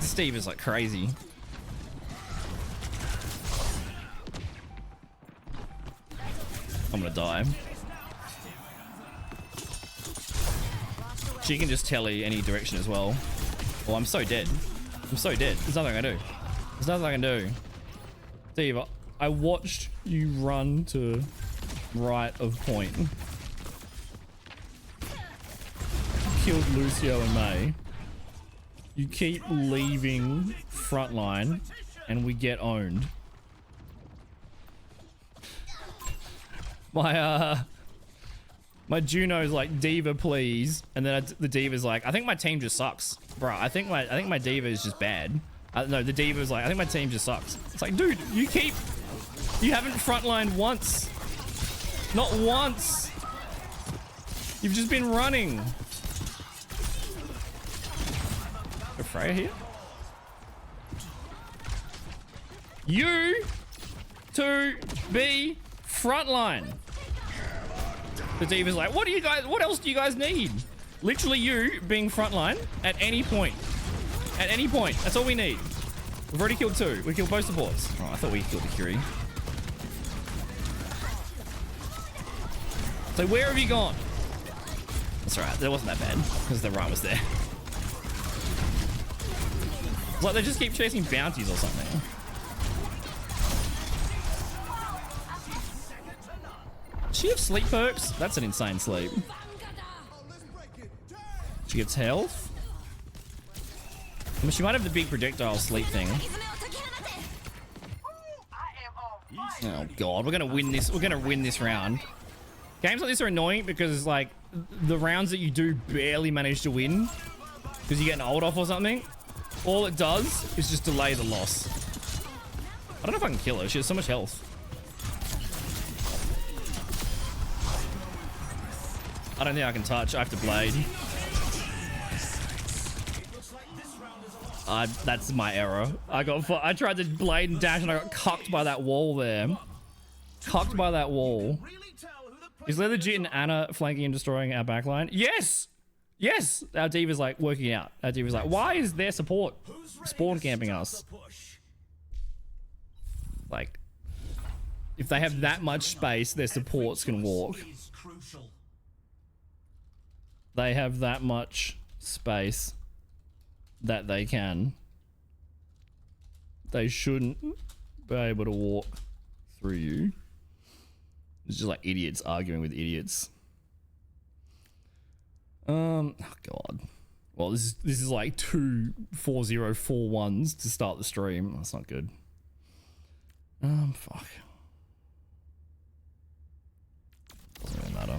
Speaker 1: Steve is like crazy. I'm gonna die. She can just tele any direction as well. Oh, I'm so dead. I'm so dead. There's nothing I can do. There's nothing I can do. Steve, I watched you run to right of point. Killed Lucio and May. You keep leaving frontline and we get owned. My Juno's like, Diva, please, and then the Diva's like, I think my team just sucks, bro. I think my Diva is just bad. No, the Diva's like, I think my team just sucks. It's like, dude, you haven't frontlined once, not once. You've just been running. Freya here. You to be frontline. The Diva's like, what else do you guys need? Literally you being frontline at any point. At any point. That's all we need. We've already killed 2. We killed both supports. Oh, I thought we killed the Curie. So where have you gone? That's alright. That wasn't that bad because the run was there. It's like they just keep chasing bounties or something. Does she have sleep perks? That's an insane sleep. She gets health. I mean, she might have the big projectile sleep thing. Oh god, we're gonna win this. We're gonna win this round. Games like this are annoying because like the rounds that you do barely manage to win because you get an ult off or something. All it does is just delay the loss. I don't know if I can kill her. She has so much health. I don't think I can touch. I have to blade. That's my error. I tried to blade and dash and I got cucked by that wall there. Cucked by that wall. Is Leather Jit and Anna flanking and destroying our backline? Yes! Yes! Our Diva's like working out. Our Diva's like, why is their support spawn camping us? Like, if they have that much space, their supports can walk. They have that much space that they can. They shouldn't be able to walk through you. It's just like idiots arguing with idiots. Oh god. Well, this is like 2 4-0-4-1s to start the stream. That's not good. Fuck. Doesn't really matter.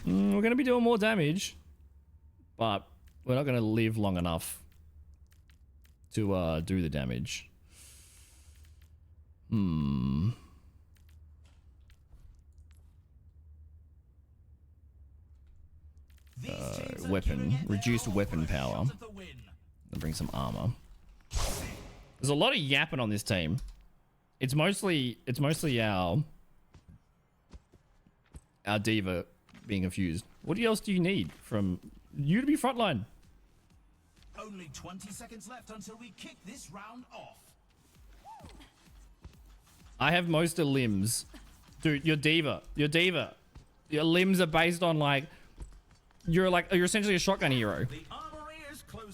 Speaker 1: We're going to be doing more damage, but we're not going to live long enough to do the damage. Weapon. Reduced weapon power. And bring some armor. There's a lot of yapping on this team. It's mostly our Diva being confused. What else do you need from you to be frontline?
Speaker 3: Only 20 seconds left until we kick this round off.
Speaker 1: I have most of limbs. Dude, you're Diva. You're Diva. Your limbs are based on like you're essentially a shotgun hero.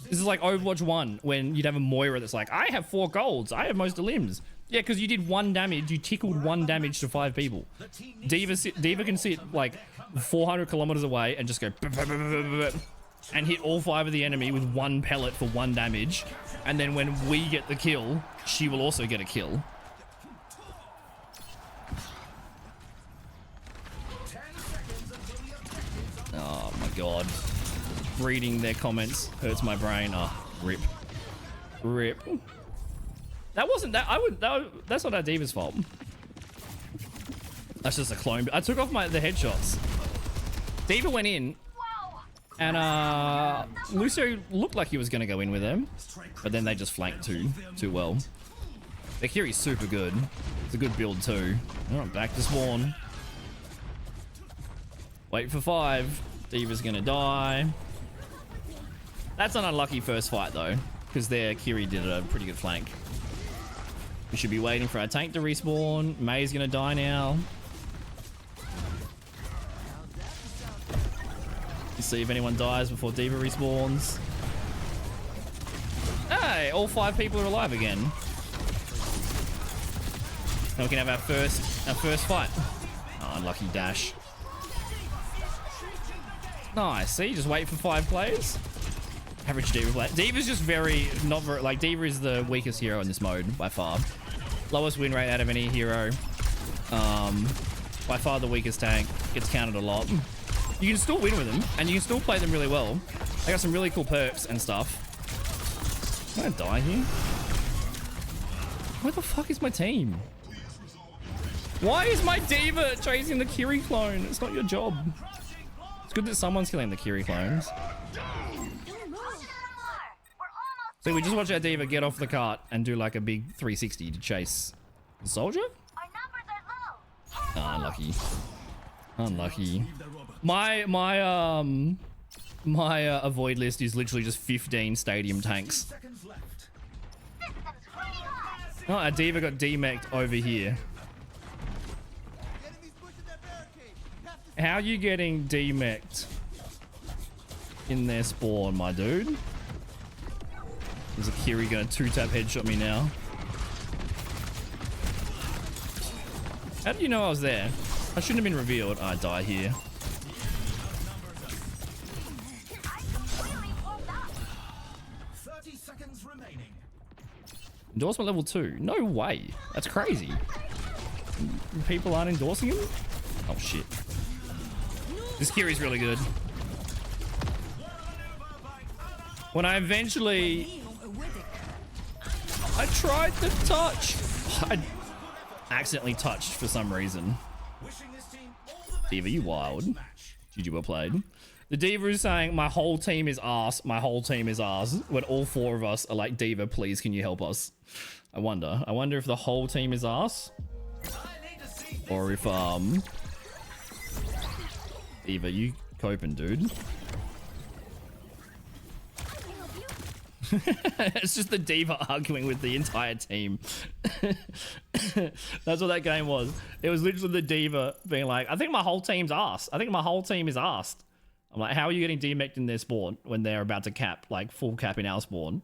Speaker 1: This is like Overwatch 1 when you'd have a Moira that's like, I have 4 golds. I have most of limbs. Yeah, because you did 1 damage. You tickled 1 damage to 5 people. Diva can sit like 400 kilometers away and just go and hit all 5 of the enemy with 1 pellet for 1 damage. And then when we get the kill, she will also get a kill. Oh my god. Reading their comments hurts my brain. Oh, rip. Rip. That wasn't that. That's not our Diva's fault. That's just a clone. I took off the headshots. Diva went in, and Lucio looked like he was gonna go in with them, but then they just flanked too well. The Kiri's super good. It's a good build too. All right, back to spawn. Wait for 5. D.Va's gonna die. That's an unlucky first fight though, because their Kiri did a pretty good flank. We should be waiting for our tank to respawn. May's gonna die now. Let's see if anyone dies before D.Va respawns. Hey, all 5 people are alive again. Now we can have our first fight. Oh, unlucky dash. Nice. See, just wait for 5 players. Average D.Va play. D.Va's just not very, like, D.Va is the weakest hero in this mode by far. Lowest win rate out of any hero. By far the weakest tank. Gets counted a lot. You can still win with them, and you can still play them really well. They got some really cool perks and stuff. Am I gonna die here? Where the fuck is my team? Why is my D.Va chasing the Kiri clone? It's not your job. It's good that someone's killing the Kiri clones. So we just watch our D.Va get off the cart and do like a big 360 to chase the soldier? Oh, unlucky. Unlucky. My avoid list is literally just 15 stadium tanks. Oh, our D.Va got D-mech'd over here. How are you getting D-mech'd in their spawn, my dude? There's a Kiri gonna 2-tap headshot me now. How did you know I was there? I shouldn't have been revealed. I die here. Endorsement level 2. No way. That's crazy. People aren't endorsing him? Oh shit. This Kiri's really good. When I eventually... I tried to touch. I accidentally touched for some reason. D.Va, you wild. GG, well played. The D.Va is saying, my whole team is ass. My whole team is ass. When all 4 of us are like, D.Va, please, can you help us? I wonder if the whole team is ass. Or if, D.Va, you coping, dude. It's just the D.Va arguing with the entire team. That's what that game was. It was literally the D.Va being like, I think my whole team's ass. I think my whole team is asked. I'm like, how are you getting D-mech'd in their spawn when they're about to cap, like full cap in our spawn?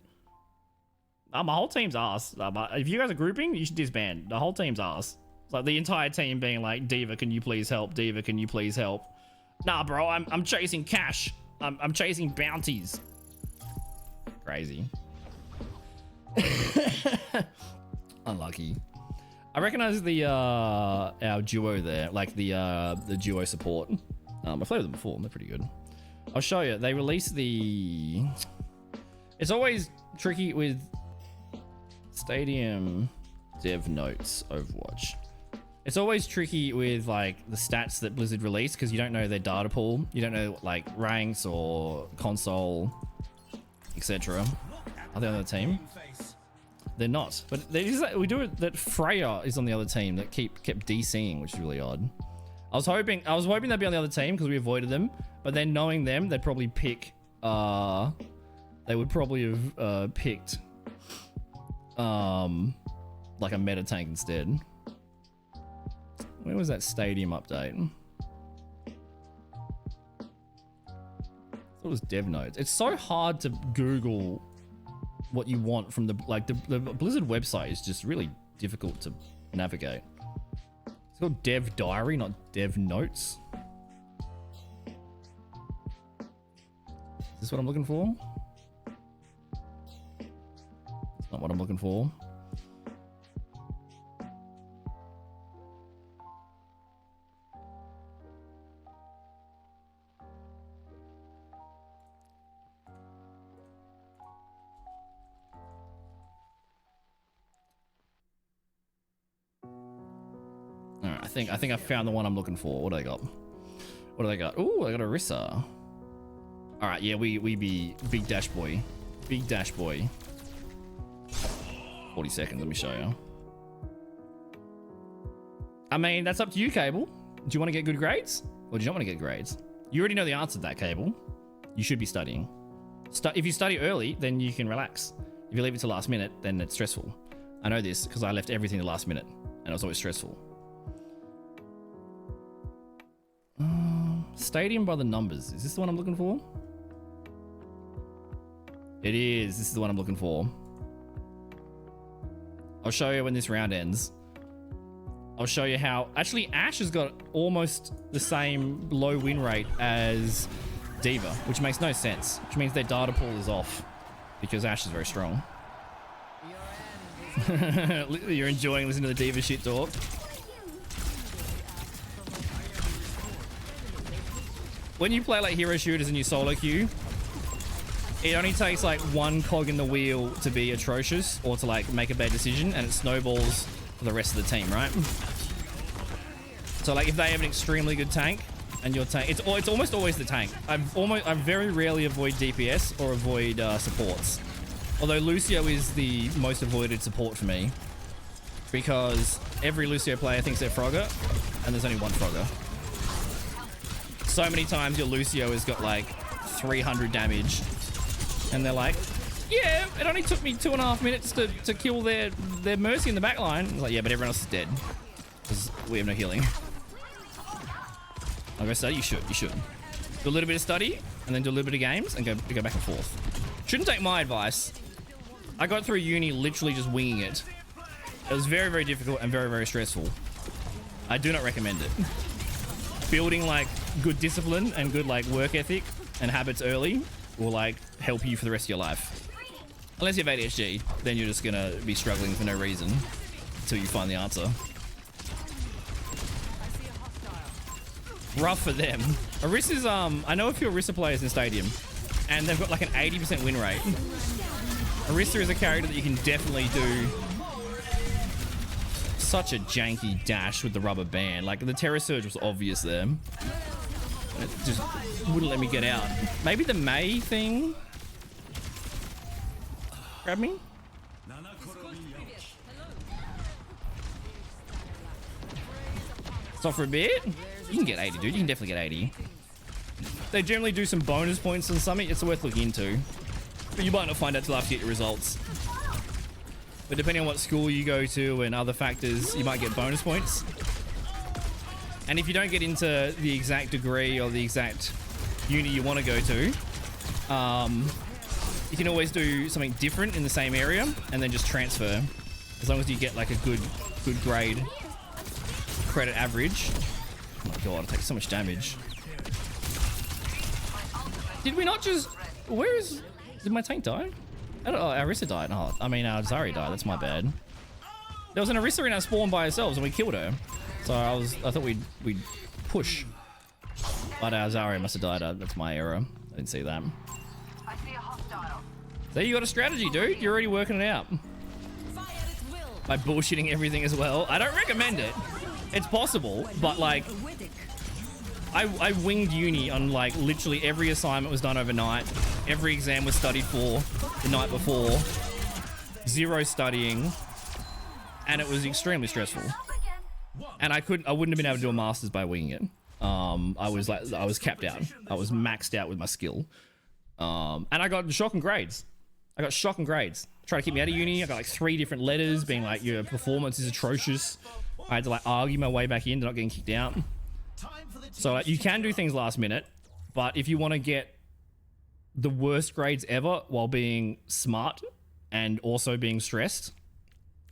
Speaker 1: My whole team's ass. If you guys are grouping, you should disband. The whole team's ass. It's like the entire team being like, D.Va, can you please help? D.Va, can you please help? Nah, bro, I'm chasing cash. I'm chasing bounties. Crazy. Unlucky. I recognize the our duo there, like the duo support. I've played with them before. They're pretty good. I'll show you. They released the. It's always tricky with Stadium Dev Notes Overwatch. It's always tricky with like the stats that Blizzard release because you don't know their data pool. You don't know like ranks or console, etc. Are they on the team? They're not. But we do it that Freya is on the other team that kept DCing, which is really odd. I was hoping they'd be on the other team because we avoided them. But then knowing them, they'd probably pick. They would probably have picked like a meta tank instead. Where was that stadium update? I thought it was dev notes. It's so hard to Google what you want from the Blizzard website is just really difficult to navigate. It's called Dev Diary, not Dev Notes. Is this what I'm looking for? It's not what I'm looking for. I think I found the one I'm looking for. What do they got? What do they got? Ooh, I got Orisa. All right, yeah, we be big dash boy. Big dash boy. 40 seconds, let me show you. I mean, that's up to you, Cable. Do you want to get good grades? Or do you not want to get grades? You already know the answer to that, Cable. You should be studying. If you study early, then you can relax. If you leave it to last minute, then it's stressful. I know this because I left everything to last minute and it was always stressful. Stadium by the numbers. Is this the one I'm looking for? It is. This is the one I'm looking for. I'll show you when this round ends. I'll show you how... Actually, Ashe has got almost the same low win rate as D.Va, which makes no sense. Which means their data pool is off because Ashe is very strong. You're enjoying listening to the D.Va shit talk. When you play like hero shooters and you solo queue, it only takes like one cog in the wheel to be atrocious or to like make a bad decision, and it snowballs for the rest of the team, right? So like if they have an extremely good tank and your tank, it's almost always the tank. I very rarely avoid DPS or avoid supports. Although Lucio is the most avoided support for me because every Lucio player thinks they're Frogger and there's only one Frogger. So many times your Lucio has got like 300 damage and they're like, yeah, it only took me 2.5 minutes to kill their Mercy in the back line. It's like, yeah, but everyone else is dead because we have no healing. I'll go study. You should. Do a little bit of study and then do a little bit of games and go back and forth. Shouldn't take my advice. I got through uni literally just winging it. It was very, very difficult and very, very stressful. I do not recommend it. Building like good discipline and good like work ethic and habits early will like help you for the rest of your life. Unless you have ADHD, then you're just gonna be struggling for no reason until you find the answer. Rough for them. Orisa's I know a few Orisa players in Stadium and they've got like an 80% win rate. Orisa is a character that you can definitely do such a janky dash with the rubber band. Like the Terror Surge was obvious there. It just wouldn't let me get out. Maybe the Mei thing grabbed me? Stop for a bit? You can get 80, dude. You can definitely get 80. They generally do some bonus points on something. It's worth looking into. But you might not find out till after you get your results. But depending on what school you go to and other factors, you might get bonus points. And if you don't get into the exact degree or the exact uni you want to go to, you can always do something different in the same area and then just transfer. As long as you get like a good grade credit average. Oh my god, it takes so much damage. Did we not just... Where is... Did my tank die? Oh, Orisa died. Oh, I mean, Zari died. That's my bad. There was an Orisa in our spawn by ourselves and we killed her. So I thought we'd push. But Zari must have died. That's my error. I didn't see that. So you got a strategy, dude. You're already working it out. By bullshitting everything as well. I don't recommend it. It's possible, but like... I winged uni on like literally every assignment was done overnight. Every exam was studied for the night before. Zero studying. And it was extremely stressful. And I wouldn't have been able to do a master's by winging it. I was capped out. I was maxed out with my skill. And I got shocking grades. Tried to keep me out of uni. I got like 3 different letters being like, your performance is atrocious. I had to like argue my way back into not getting kicked out. So like, you can do things last minute, but if you want to get the worst grades ever while being smart and also being stressed,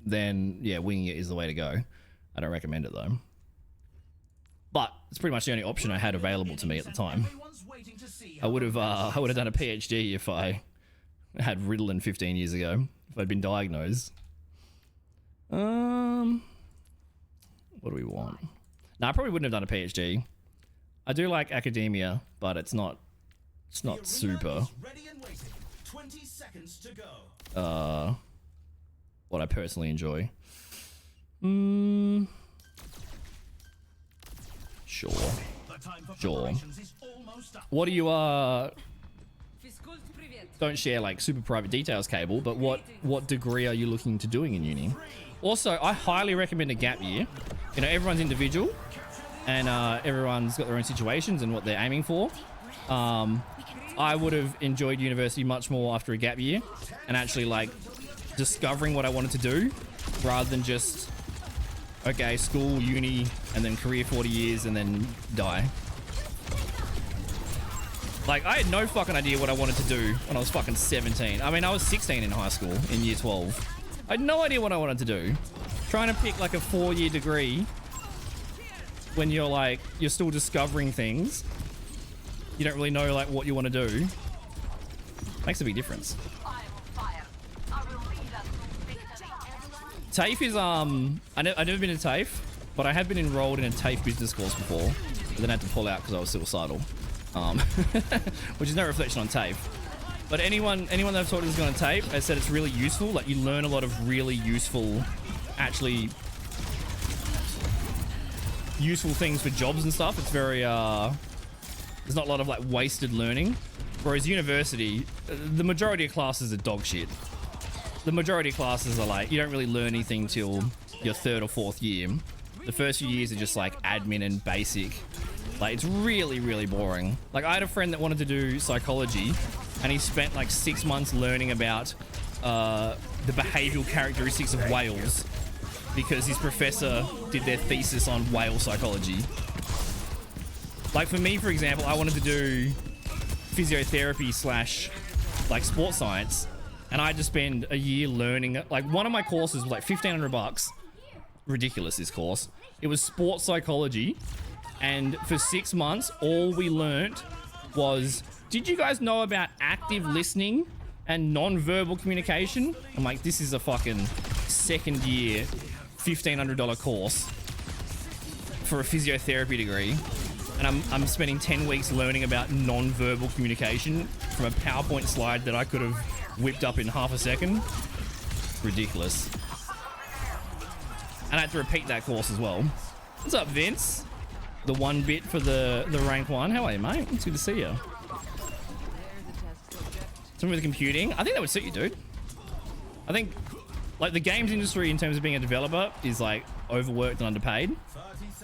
Speaker 1: then yeah, winging it is the way to go. I don't recommend it though. But it's pretty much the only option I had available to me at the time. I would have done a PhD if I had Ritalin 15 years ago, if I'd been diagnosed. What do we want? No, I probably wouldn't have done a PhD. I do like academia, but it's not super. What I personally enjoy. Sure. What do you don't share like super private details, Cable, but what degree are you looking to doing in uni? Also, I highly recommend a gap year. You know, everyone's individual, and everyone's got their own situations and what they're aiming for. I would have enjoyed university much more after a gap year and actually like discovering what I wanted to do rather than just, okay, school, uni, and then career 40 years and then die. Like, I had no fucking idea what I wanted to do when I was fucking 17. I mean, I was 16 in high school in year 12. I had no idea what I wanted to do. Trying to pick like a 4-year degree when you're like, you're still discovering things. You don't really know like what you want to do. Makes a big difference. TAFE is, I've never been to TAFE, but I have been enrolled in a TAFE business course before, but then I had to pull out because I was suicidal. Which is no reflection on TAFE. But anyone that I've taught is going to TAFE has said it's really useful. Like, you learn a lot of really useful, actually useful things for jobs and stuff. It's very, there's not a lot of like wasted learning. Whereas university, the majority of classes are dog shit. The majority of classes are like, you don't really learn anything till your 3rd or 4th year. The first few years are just like admin and basic. Like, it's really, really boring. Like, I had a friend that wanted to do psychology, and he spent like 6 months learning about the behavioral characteristics of whales because his professor did their thesis on whale psychology. Like, for me, for example, I wanted to do physiotherapy / like sports science, and I had to spend a year learning. Like, one of my courses was like $1,500. Ridiculous, this course. It was sports psychology. And for 6 months, all we learnt was, did you guys know about active listening and non-verbal communication? I'm like, this is a fucking 2nd year, $1,500 course for a physiotherapy degree. And I'm spending 10 weeks learning about non-verbal communication from a PowerPoint slide that I could have whipped up in half a second. Ridiculous. And I had to repeat that course as well. What's up, Vince? The 1 bit for the rank 1. How are you, mate? It's good to see you. Something with computing. I think that would suit you, dude. I think, like, the games industry in terms of being a developer is, like, overworked and underpaid.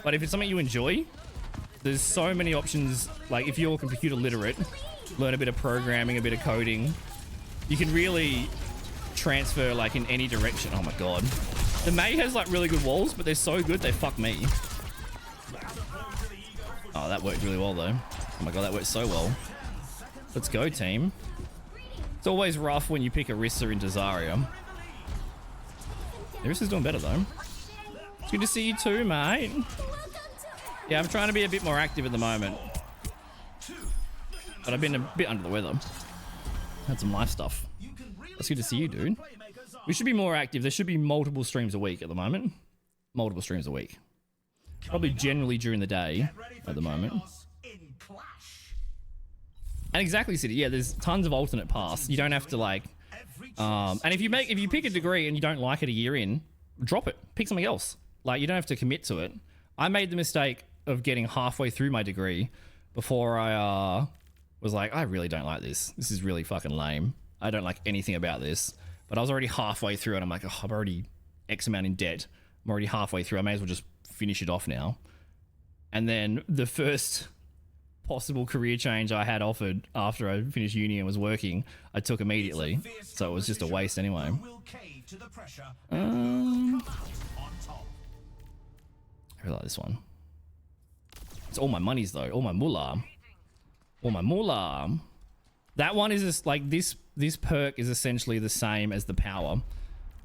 Speaker 1: But if it's something you enjoy, there's so many options. Like, if you're computer literate, learn a bit of programming, a bit of coding, you can really transfer, like, in any direction. Oh, my God. The May has, like, really good walls, but they're so good, they fuck me. Oh, that worked really well, though. Oh my God, that worked so well. Let's go, team. It's always rough when you pick Orisa into Zarya. Orisa's doing better, though. It's good to see you too, mate. Yeah, I'm trying to be a bit more active at the moment. But I've been a bit under the weather. Had some life stuff. It's good to see you, dude. We should be more active. There should be multiple streams a week at the moment. Multiple streams a week. Probably generally during the day at the moment. And exactly, City. Yeah, there's tons of alternate paths. You don't have to like, and if you pick a degree and you don't like it a year in, drop it. Pick something else. Like, you don't have to commit to it. I made the mistake of getting halfway through my degree before I was like, I really don't like this. This is really fucking lame. I don't like anything about this. But I was already halfway through and I'm like, oh, I'm already X amount in debt. I'm already halfway through. I may as well just finish it off now. And then the first possible career change I had offered after I finished uni and was working, I took immediately. So it was just a waste anyway. I really like this one. It's all my monies though. All my moolah. All my moolah. That one is just like this perk is essentially the same as the power.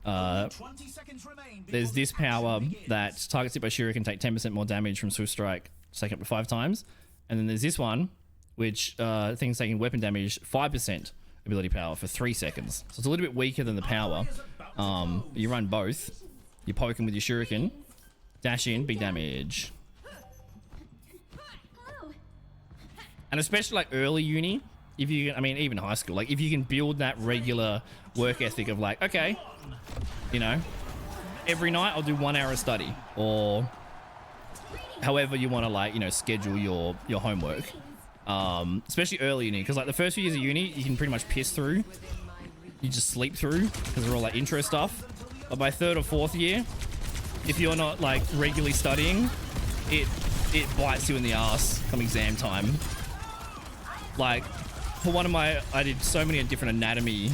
Speaker 1: There's this power that targets hit by Shuriken take 10% more damage from Swift Strike, taken up to 5 times. And then there's this one, which things taking weapon damage 5% ability power for 3 seconds. So it's a little bit weaker than the power. You run both. You poke him with your Shuriken, dash in, big damage. And especially like early uni, if you, I mean, even high school, like if you can build that regular work ethic of like, okay, you know, every night I'll do 1 hour of study, or however you want to like, you know, schedule your homework. Especially early uni, because like the first few years of uni, you can pretty much piss through. You just sleep through because they're all like intro stuff. But by 3rd or 4th year, if you're not like regularly studying, it it bites you in the ass come exam time. Like, for one of my, I did so many different anatomy.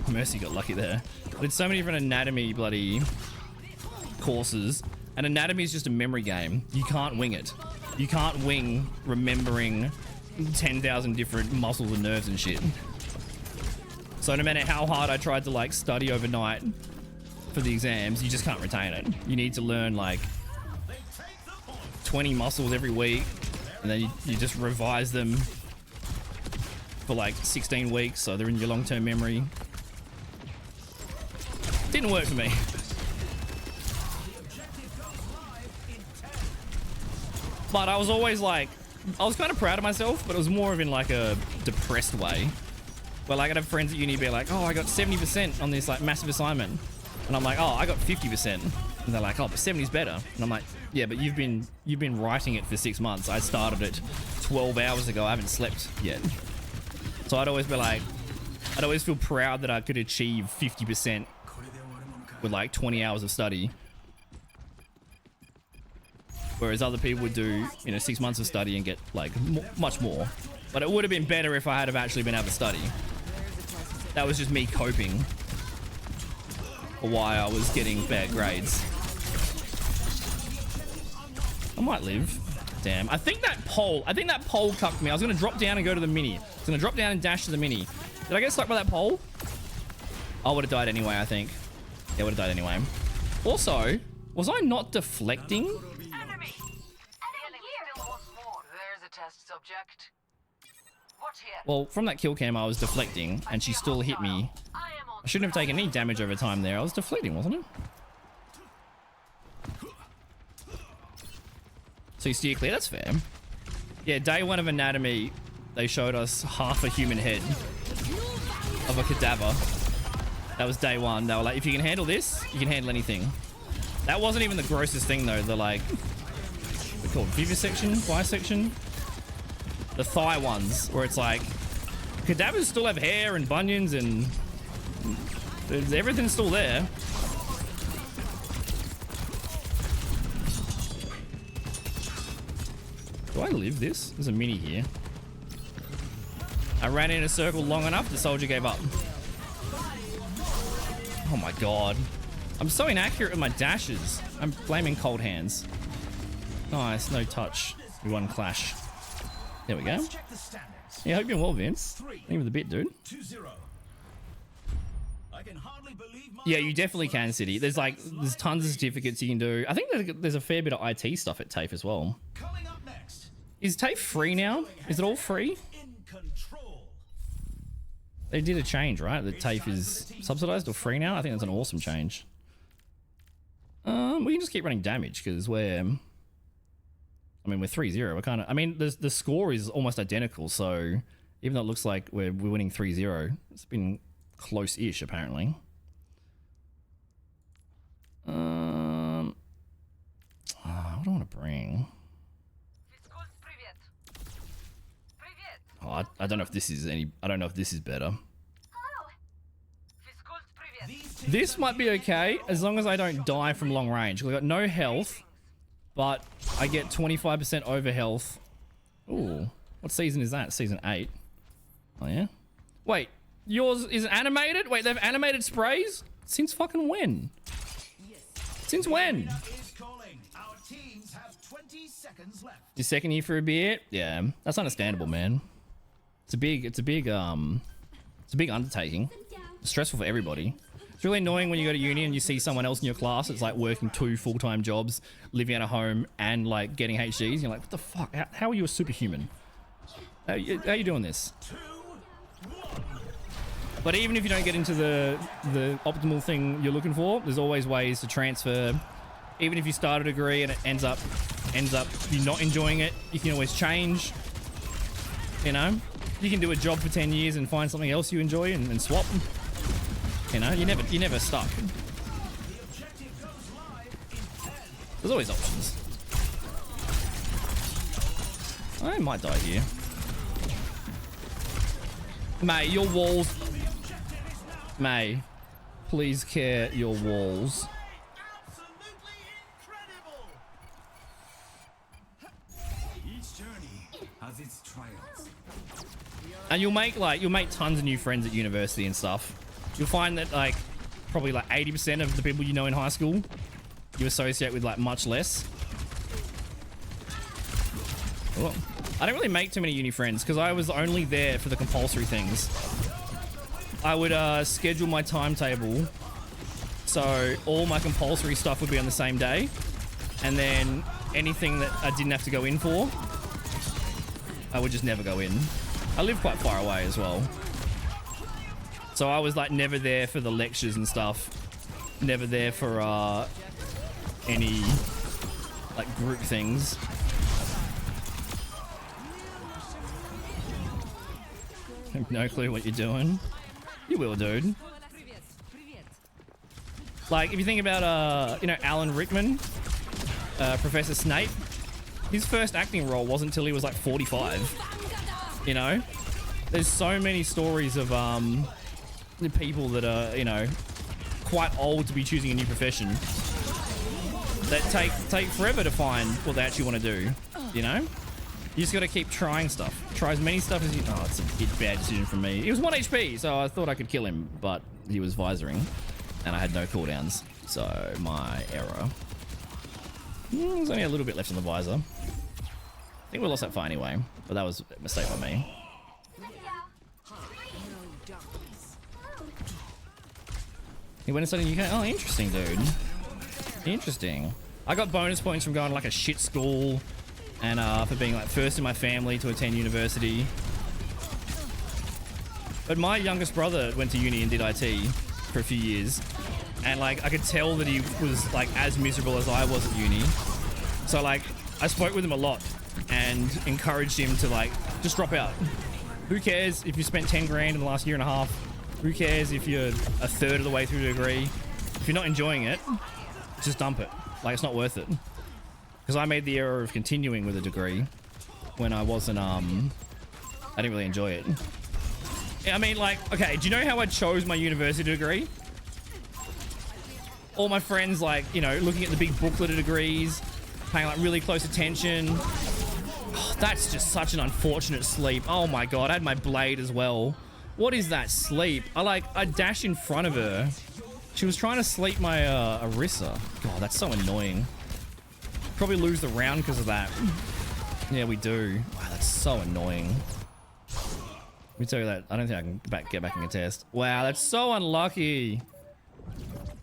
Speaker 1: Mercy got lucky there. I did so many different anatomy bloody courses, and anatomy is just a memory game. You can't wing it. You can't wing remembering 10,000 different muscles and nerves and shit. So no matter how hard I tried to like study overnight for the exams, you just can't retain it. You need to learn like 20 muscles every week, and then you just revise them for like 16 weeks, so they're in your long-term memory. Didn't work for me. But I was always like, I was kind of proud of myself, but it was more of in like a depressed way. Where like I'd have friends at uni be like, oh, I got 70% on this like massive assignment. And I'm like, oh, I got 50%. And they're like, oh, but 70's better. And I'm like, yeah, but you've been writing it for 6 months. I started it 12 hours ago. I haven't slept yet. So I'd always be like, I'd always feel proud that I could achieve 50% with like 20 hours of study. Whereas other people would do, 6 months of study and get like much more. But it would have been better if I had have actually been able to study. That was just me coping for why I was getting bad grades. I might live. Damn. I think that pole cucked me. I was going to drop down and go to the mini. I was going to drop down and dash to the mini. Did I get stuck by that pole? I would have died anyway, I think. Yeah, I would have died anyway. Also, was I not deflecting?
Speaker 4: Enemy! Still wants more. There's a test subject. Watch here.
Speaker 1: Well, from that kill cam, I was deflecting, and she still hit me. I shouldn't have taken any damage over time there. I was deflecting, wasn't it? So you steer clear, that's fair. Yeah, day 1 of anatomy, they showed us half a human head of a cadaver. That was day 1. They were like, if you can handle this, you can handle anything. That wasn't even the grossest thing though. The like, what's it called? Vivisection? Bisection? The thigh ones, where it's like, cadavers still have hair and bunions and everything's still there. Do I live this? There's a mini here. I ran in a circle long enough, the soldier gave up. Oh my god. I'm so inaccurate with my dashes. I'm blaming cold hands. Nice, no touch. We won clash. There we go. Yeah, I hope you're well, Vince. Thank you for the bit, dude. Yeah, you definitely can, City. There's tons of certificates you can do. I think there's a fair bit of IT stuff at TAFE as well. Is TAFE free now? Is it all free? They did a change, right? That TAFE is subsidized or free now? I think that's an awesome change. We can just keep running damage because we're 3-0. We're kind of, the score is almost identical. So even though it looks like we're winning 3-0, it's been close-ish apparently. What do I want to bring? Oh, I don't know if this is I don't know if this is better. This might be okay as long as I don't die from long range. I've got no health, but I get 25% over health. Ooh, what season is that? Season 8. Oh yeah. Wait, yours is animated? Wait, they've animated sprays? Since fucking when? Since when? Your second year for a beer? Yeah, that's understandable, man. It's a big undertaking. It's stressful for everybody. It's really annoying when you go to uni and you see someone else in your class that's like working 2 full-time jobs, living at a home, and like getting HGs. You're like, what the fuck? How are you a superhuman? How are you doing this? But even if you don't get into the optimal thing you're looking for, there's always ways to transfer. Even if you start a degree and it ends up you're not enjoying it, you can always change. You can do a job for 10 years and find something else you enjoy and swap. You're never stuck. There's always options. I might die here. Mate, your walls. May, please care your walls.
Speaker 3: its trials.
Speaker 1: And you'll make tons of new friends at university and stuff. You'll find that like probably like 80% of the people you know in high school you associate with like much less. Well, I don't really make too many uni friends because I was only there for the compulsory things. I would schedule my timetable so all my compulsory stuff would be on the same day, and then anything that I didn't have to go in for, I would just never go in. I live quite far away as well, so I was like never there for the lectures and stuff, never there for any like group things. I have no clue what you're doing. You will, dude. Like, if you think about, you know, Alan Rickman, Professor Snape, his first acting role wasn't until he was like 45. You know? There's so many stories of, the people that are, you know, quite old to be choosing a new profession that take forever to find what they actually want to do, you know? You just got to keep trying stuff. Try as many stuff as you... Oh, it's a bad decision from me. He was 1 HP, so I thought I could kill him, but he was visoring, and I had no cooldowns, so my error. There's only a little bit left in the visor. I think we lost that fight anyway, but that was a mistake by me. He went and studied UK. Oh, interesting, dude. Interesting. I got bonus points from going to like a shit school, and for being like first in my family to attend university. But my youngest brother went to uni and did IT for a few years, and like I could tell that he was like as miserable as I was at uni. So like I spoke with him a lot and encouraged him to like just drop out. Who cares if you spent 10 grand in the last year and a half? Who cares if you're a third of the way through the degree? If you're not enjoying it, just dump it. Like, it's not worth it. Because I made the error of continuing with a degree when I wasn't, I didn't really enjoy it. I mean, like, okay, do you know how I chose my university degree? All my friends, like, you know, looking at the big booklet of degrees, paying, like, really close attention. Oh, that's just such an unfortunate sleep. Oh, my God, I had my blade as well. What is that sleep? I dashed in front of her. She was trying to sleep my, Arissa. God, that's so annoying. Probably lose the round because of that. Yeah, we do. Wow, that's so annoying. Let me tell you that. I don't think I can get back in a test. Wow, that's so unlucky.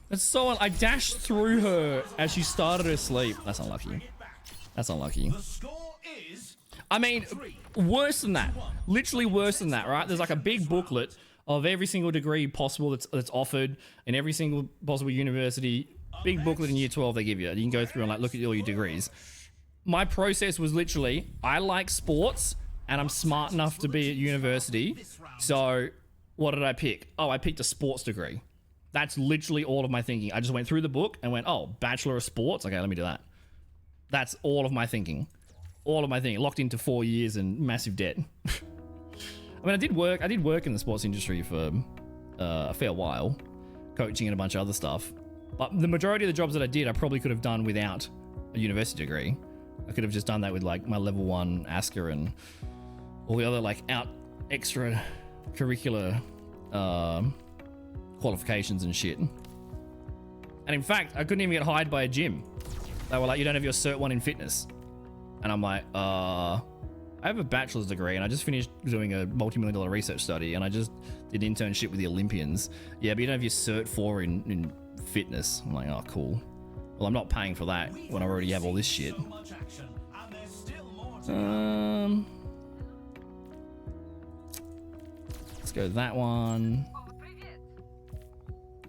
Speaker 1: That's so I dashed through her as she started her sleep. That's unlucky. That's unlucky.
Speaker 3: The score is
Speaker 1: I mean, worse than that. Literally worse than that, right? There's like a big booklet of every single degree possible that's offered in every single possible university. Big booklet in year 12 they give you. You can go through and like look at all your degrees. My process was literally, I like sports and I'm smart enough to be at university. So what did I pick? Oh, I picked a sports degree. That's literally all of my thinking. I just went through the book and went, oh, Bachelor of Sports. Okay, let me do that. That's all of my thinking. All of my thinking. Locked into 4 years and massive debt. I mean, I did work in the sports industry for a fair while, coaching and a bunch of other stuff. But the majority of the jobs that I did, I probably could have done without a university degree. I could have just done that with like my level 1 ASCA and all the other like extra curricular qualifications and shit. And in fact, I couldn't even get hired by a gym. They were like, you don't have your Cert 1 in fitness. And I'm like, I have a bachelor's degree and I just finished doing a multi-million-dollar research study and I just did an internship with the Olympians. Yeah, but you don't have your Cert 4 in fitness. I'm like, oh, cool. Well, I'm not paying for that when I already have all this shit. Let's go that one.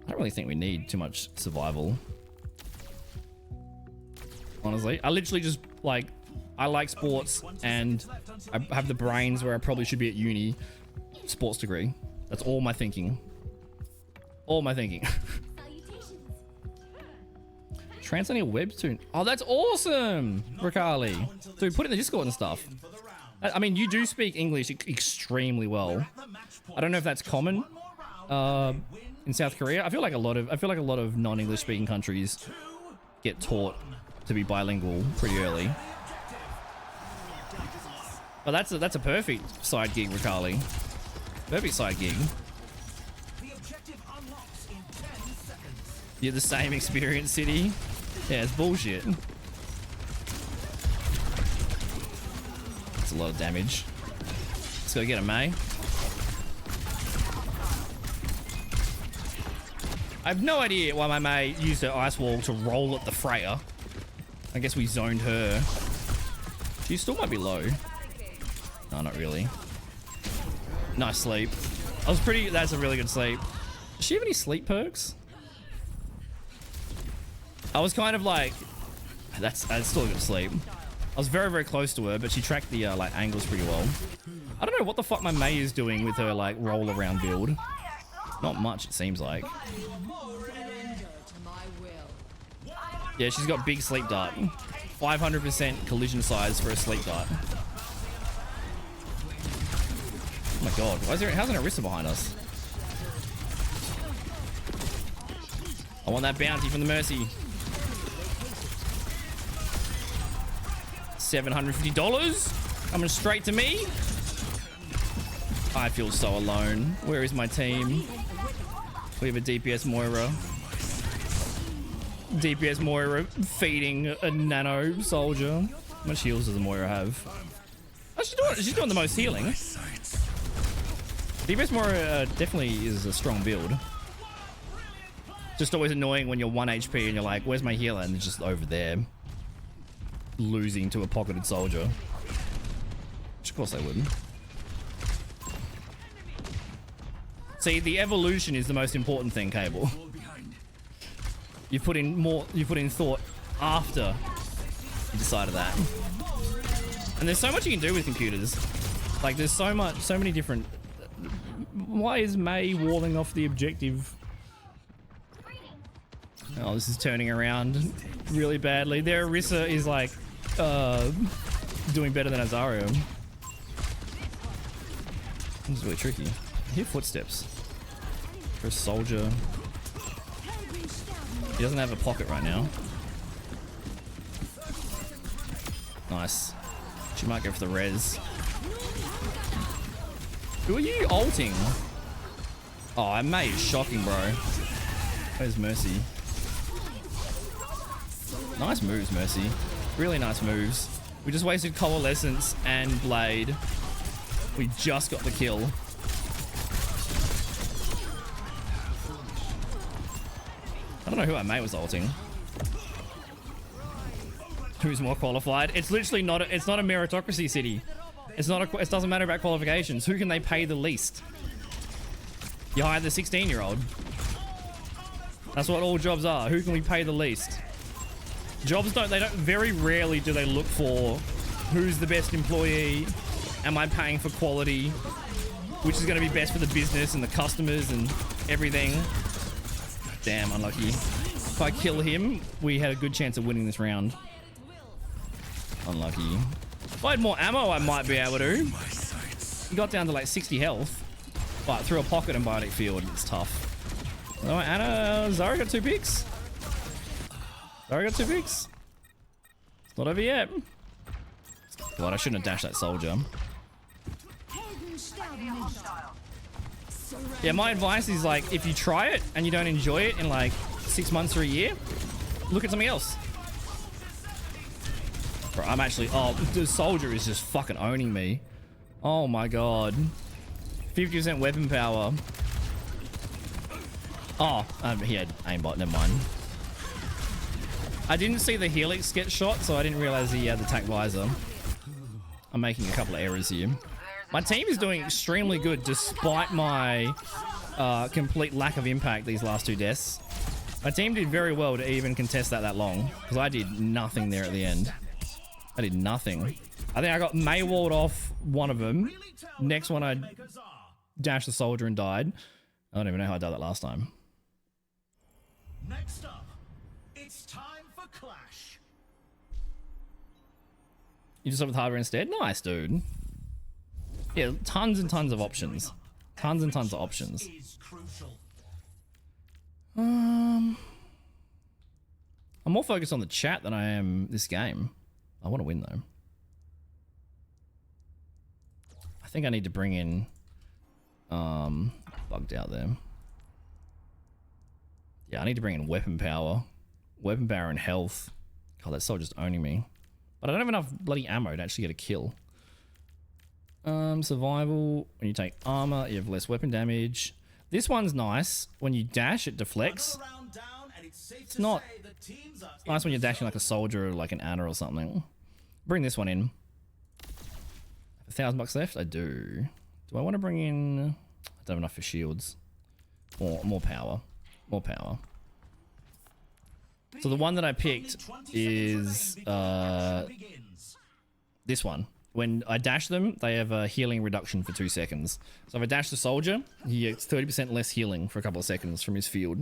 Speaker 1: I don't really think we need too much survival. Honestly, I literally just like, I like sports and I have the brains where I probably should be at uni. Sports degree. That's all my thinking. All my thinking. Translating a webtoon. Oh, that's awesome, Ricali. Dude, put it in the Discord and stuff. I mean, you do speak English extremely well. I don't know if that's common in South Korea. I feel like a lot of non-English speaking countries get taught to be bilingual pretty early. But that's a perfect side gig, Ricali. Perfect side gig.
Speaker 3: The objective unlocks in 10 seconds.
Speaker 1: You're the same experience, City. Yeah, it's bullshit. That's a lot of damage. Let's go get him, May. I have no idea why my May used her ice wall to roll at the Freya. I guess we zoned her. She still might be low. No, not really. Nice sleep. That's a really good sleep. Does she have any sleep perks? I was kind of like, that's still a good sleep. I was very, very close to her, but she tracked the like angles pretty well. I don't know what the fuck my May is doing with her like roll around build. Not much, it seems like. Yeah, she's got big sleep dart. 500% collision size for a sleep dart. Oh my god, how's an Orisa behind us? I want that bounty from the Mercy. $750 coming straight to me. I feel so alone. Where is my team? We have a DPS Moira. DPS Moira feeding a nano soldier. How much heals does the Moira have? Oh, she's doing the most healing. DPS Moira definitely is a strong build. Just always annoying when you're 1 HP and you're like, where's my healer? And it's just over there. Losing to a pocketed soldier. Which of course they wouldn't. See, the evolution is the most important thing, Cable. You put in thought after you decided that. And there's so much you can do with computers. Like there's so many different. Why is May walling off the objective? Oh, this is turning around really badly. Their Orisa is like doing better than Azario. This is really tricky. I hear footsteps. For a soldier. He doesn't have a pocket right now. Nice. She might go for the res. Who are you ulting? Oh, May is shocking, bro. Where's Mercy? Nice moves, Mercy. Really nice moves. We just wasted Coalescence and Blade. We just got the kill. I don't know who our mate was ulting. Who's more qualified? It's literally not. It's not a meritocracy city. It's not. It doesn't matter about qualifications. Who can they pay the least? You hire the 16-year-old. That's what all jobs are. Who can we pay the least? Jobs don't. They don't. Very rarely do they look for who's the best employee. Am I paying for quality? Which is going to be best for the business and the customers and everything. Damn, unlucky. If I kill him, we had a good chance of winning this round. Unlucky. If I had more ammo, I might be able to. He got down to like 60 health. But through a pocket and biotic field, it's tough. Oh, Anna, Zara got 2 picks. Zara got 2 picks. It's not over yet. God, I shouldn't have dashed that soldier. Yeah, my advice is like, if you try it and you don't enjoy it in like 6 months or a year, look at something else. Bro, I'm actually, oh, the soldier is just fucking owning me. Oh my god. 50% weapon power. Oh, he had aimbot, never mind. I didn't see the Helix get shot, so I didn't realize he had the attack visor. I'm making a couple of errors here. My team is doing extremely good despite my complete lack of impact these last 2 deaths. My team did very well to even contest that long, because I did nothing there at the end. I did nothing. I think I got May walled off one of them. Next one I dashed the soldier and died. I don't even know how I did that last time.
Speaker 3: Next up, it's time for Clash.
Speaker 1: You just went with hardware instead? Nice, dude. Yeah, tons and tons of options. Tons and tons of options. I'm more focused on the chat than I am this game. I want to win though. think I need to bring in bugged out there. Yeah, I need to bring in weapon power and health. God, that soldier's owning me. But I don't have enough bloody ammo to actually get a kill. Survival. When you take armor, you have less weapon damage. This one's nice. When you dash, it deflects. It's not nice when you're dashing like a soldier or like an Ana or something. Bring this one in. $1,000 left? I do. Do I want to bring in... I don't have enough for shields. More power. More power. So the one that I picked is this one. When I dash them, they have a healing reduction for 2 seconds. So if I dash the soldier, he gets 30% less healing for a couple of seconds from his field.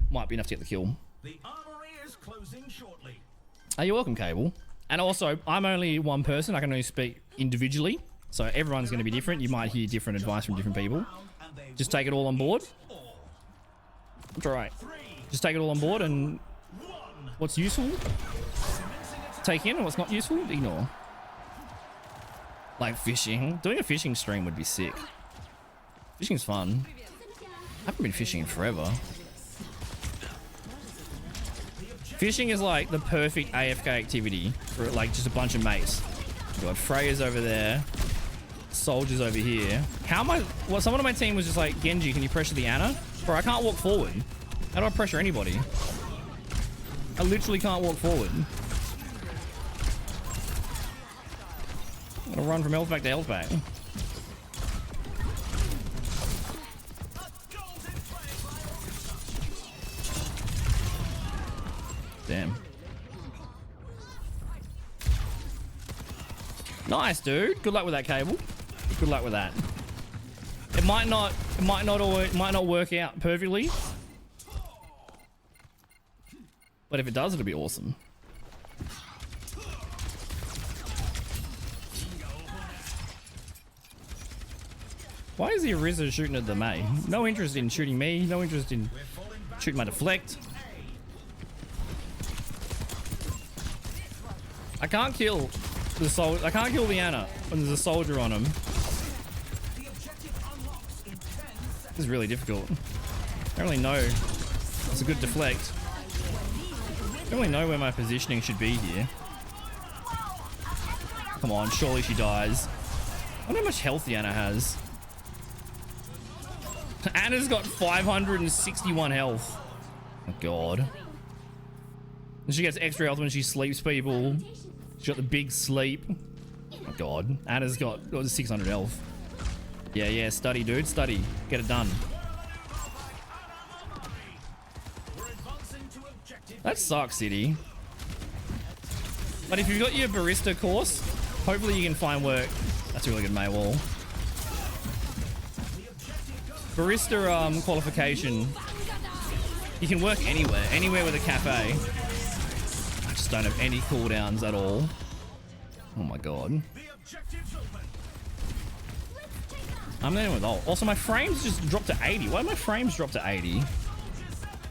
Speaker 1: Might be enough to get the kill.
Speaker 3: The armory is closing shortly.
Speaker 1: You're welcome, Cable. And also, I'm only one person. I can only speak individually. So everyone's going to be different. You might hear different advice from different people. Just take it all on board. It's alright. Just take it all on board and what's useful, take in, and what's not useful, ignore. Like fishing. Doing a fishing stream would be sick. Fishing's fun. I haven't been fishing in forever. Fishing is like the perfect AFK activity for like just a bunch of mates. We've got Freya's over there. Soldiers over here. How am I... Well, someone on my team was just like, Genji, can you pressure the Ana? Bro, I can't walk forward. How do I pressure anybody? I literally can't walk forward. I'm gonna run from health back to health back. Damn. Nice, dude. Good luck with that, Cable. Good luck with that. It might not work out perfectly. But if it does, it'll be awesome. Why is the Ariza shooting at the Mei? No interest in shooting me. No interest in shooting my deflect. I can't kill the soldier. I can't kill the Ana when there's a soldier on him. This is really difficult. I don't really know. It's a good deflect. I don't really know where my positioning should be here. Come on, surely she dies. I wonder how much health the Ana has. Ana's got 561 health. Oh god. And she gets extra health when she sleeps people. She's got the big sleep. Oh god. Ana's got 600 health. Yeah, study, dude. Study. Get it done. That sucks, City. But if you've got your barista course, hopefully you can find work. That's a really good Mei wall. Barista qualification. You can work anywhere with a cafe. I just don't have any cooldowns at all. Oh my god. I'm there with ult. Also, my frames just dropped to 80. Why did my frames drop to 80?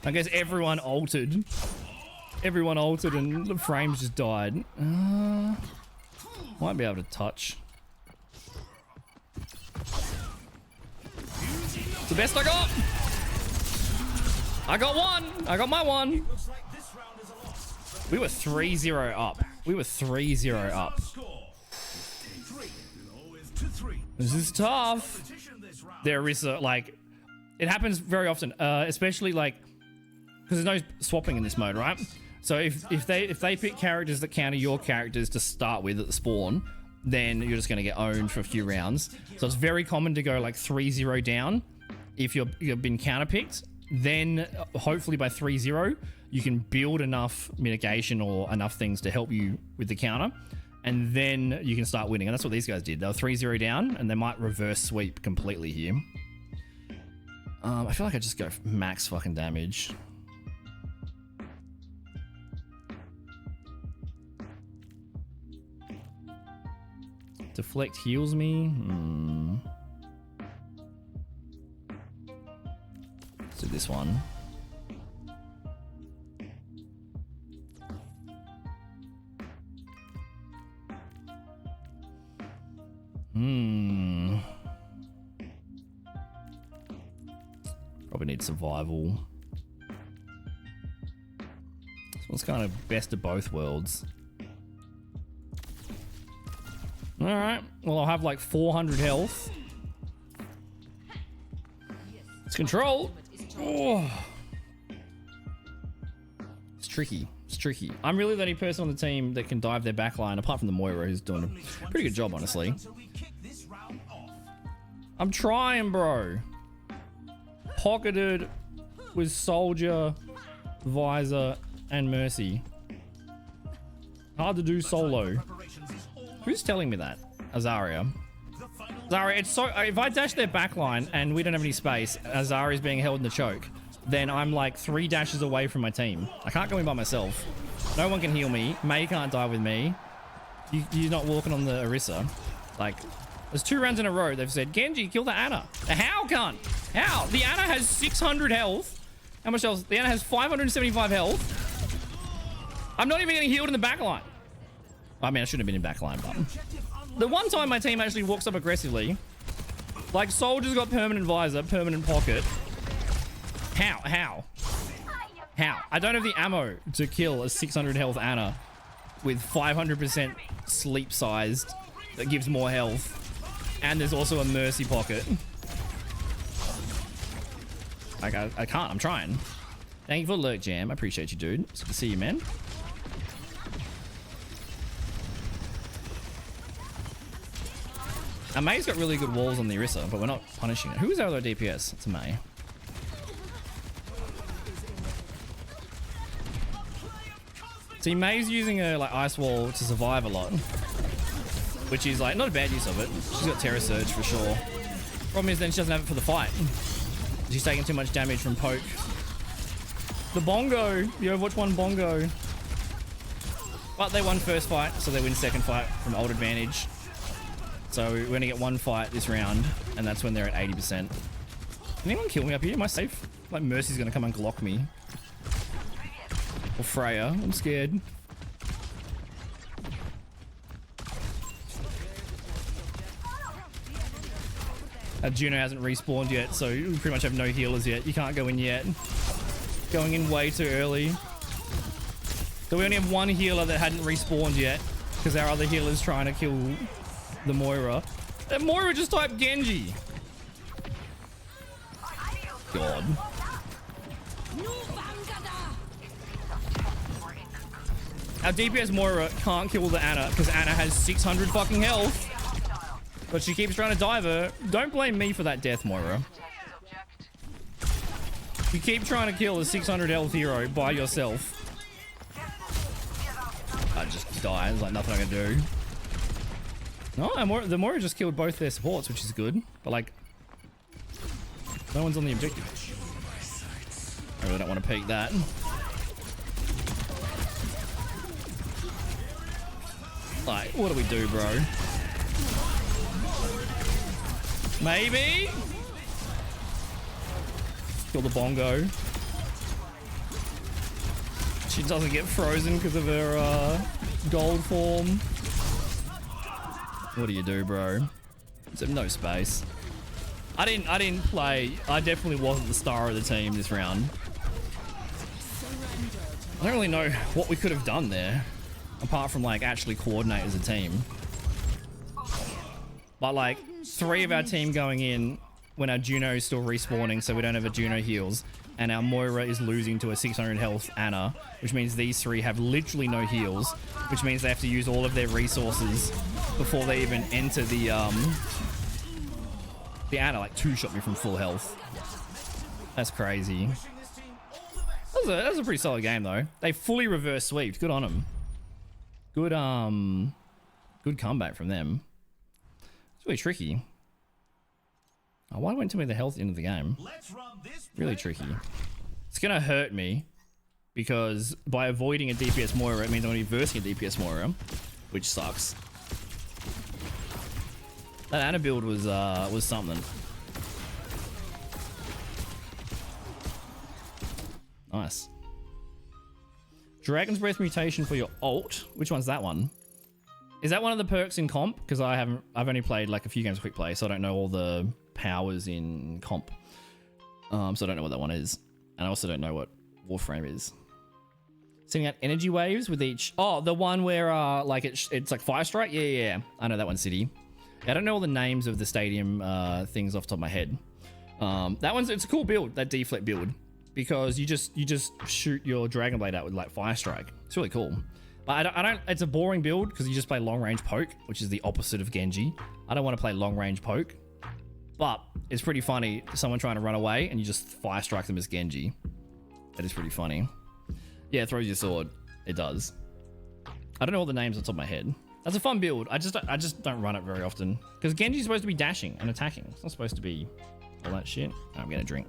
Speaker 1: I guess everyone altered. Everyone altered and the frames just died. Might be able to touch. It's the best I got. I got one. I got my one. We were 3-0 up. We were 3-0 up. This is tough. There is like, it happens very often, especially like, because there's no swapping in this mode, right? So if they pick characters that counter your characters to start with at the spawn, then you're just going to get owned for a few rounds. So it's very common to go like 3-0 down if you've been counterpicked. Then hopefully by 3-0 you can build enough mitigation or enough things to help you with the counter, and then you can start winning. And that's what these guys did. They were 3-0 down, and they might reverse sweep completely here. I feel like I just go max fucking damage. Deflect heals me. Let's do this one. probably need survival. This one's kind of best of both worlds. Alright, well I'll have like 400 health. It's control. Oh. It's tricky. It's tricky. I'm really the only person on the team that can dive their backline, apart from the Moira, who's doing a pretty good job, honestly. I'm trying, bro. Pocketed with Soldier, Visor, and Mercy. Hard to do solo. Who's telling me that? Azaria. Azaria, it's so... If I dash their backline and we don't have any space, Azaria's being held in the choke, then I'm like 3 dashes away from my team. I can't go in by myself. No one can heal me. Mei can't die with me. You're not walking on the Orisa. Like, there's 2 rounds in a row. They've said, Genji, kill the Ana. How, cunt? How? The Ana has 600 health. How much else? The Ana has 575 health. I'm not even getting healed in the backline. I mean, I shouldn't have been in backline, but... The one time my team actually walks up aggressively, like Soldier's got permanent visor, permanent pocket. How? How? How? I don't have the ammo to kill a 600 health Ana with 500% sleep sized that gives more health. And there's also a mercy pocket. Like, I can't. I'm trying. Thank you for the lurk, Jam. I appreciate you, dude. It's good to see you, man. May's got really good walls on the Orisa, but we're not punishing it. Who is our other DPS? It's Mei. See, Mei's using her like ice wall to survive a lot, which is like not a bad use of it. She's got Terror Surge for sure. Problem is then she doesn't have it for the fight. She's taking too much damage from poke. The Bongo, the Overwatch 1 Bongo. But they won first fight, so they win second fight from old advantage. So we're going to get 1 fight this round, and that's when they're at 80%. Can anyone kill me up here? Am I safe? Like Mercy's going to come and Glock me. Or Freya. I'm scared. Juno hasn't respawned yet, so you pretty much have no healers yet. You can't go in yet. Going in way too early. So we only have 1 healer that hadn't respawned yet, because our other healer's trying to kill the Moira. And Moira just typed Genji. God. Our DPS Moira can't kill the Ana because Ana has 600 fucking health. But she keeps trying to dive her. Don't blame me for that death, Moira. You keep trying to kill a 600 health hero by yourself. I just die. There's like nothing I can do. No, the Moira just killed both their supports, which is good. But like, no one's on the objective. I really don't want to peek that. Like, what do we do, bro? Maybe? Kill the Bongo. She doesn't get frozen because of her gold form. What do you do, bro? There's no space. I didn't play. I definitely wasn't the star of the team this round. I don't really know what we could have done there, apart from like actually coordinate as a team. But like 3 of our team going in when our Juno is still respawning, so we don't have a Juno heals, and our Moira is losing to a 600 health Ana, which means these 3 have literally no heals, which means they have to use all of their resources before they even enter the Ana like 2-shot me from full health. That's crazy. That was a pretty solid game though. They fully reverse sweeped. Good on them. Good comeback from them. It's really tricky. Oh, why went to me the health end of the game? Really tricky. It's gonna hurt me because by avoiding a DPS Moira, it means I'm reversing a DPS Moira, which sucks. That Ana build was something. Nice. Dragon's Breath mutation for your ult. Which one's that one? Is that one of the perks in comp? Because I've only played like a few games of quick play, so I don't know all the powers in comp. So I don't know what that one is. And I also don't know what Warframe is. Sending out energy waves with each... Oh, the one where like it's like Fire Strike? Yeah. I know that one, City. I don't know all the names of the stadium things off the top of my head. That one's... It's a cool build, that deflect build. Because you just shoot your Dragon Blade out with like Fire Strike. It's really cool. But I don't it's a boring build because you just play long range poke, which is the opposite of Genji. I don't want to play long range poke. But it's pretty funny, someone trying to run away and you just Fire Strike them as Genji. That is pretty funny. Yeah, it throws your sword. It does. I don't know all the names off the top of my head. That's a fun build. I just don't run it very often. Because Genji's supposed to be dashing and attacking. It's not supposed to be all that shit. I'm getting a drink.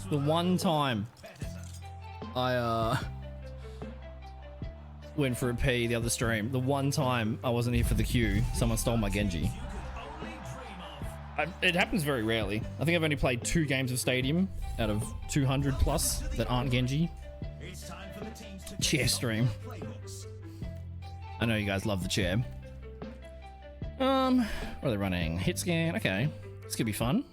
Speaker 1: The one time I went for a pee the other stream, the one time I wasn't here for the queue, someone stole my Genji. It happens very rarely. I think I've only played 2 games of Stadium out of 200 plus that aren't Genji. Chair stream. I know you guys love the chair. What are they running? Hit scan. Okay, this could be fun.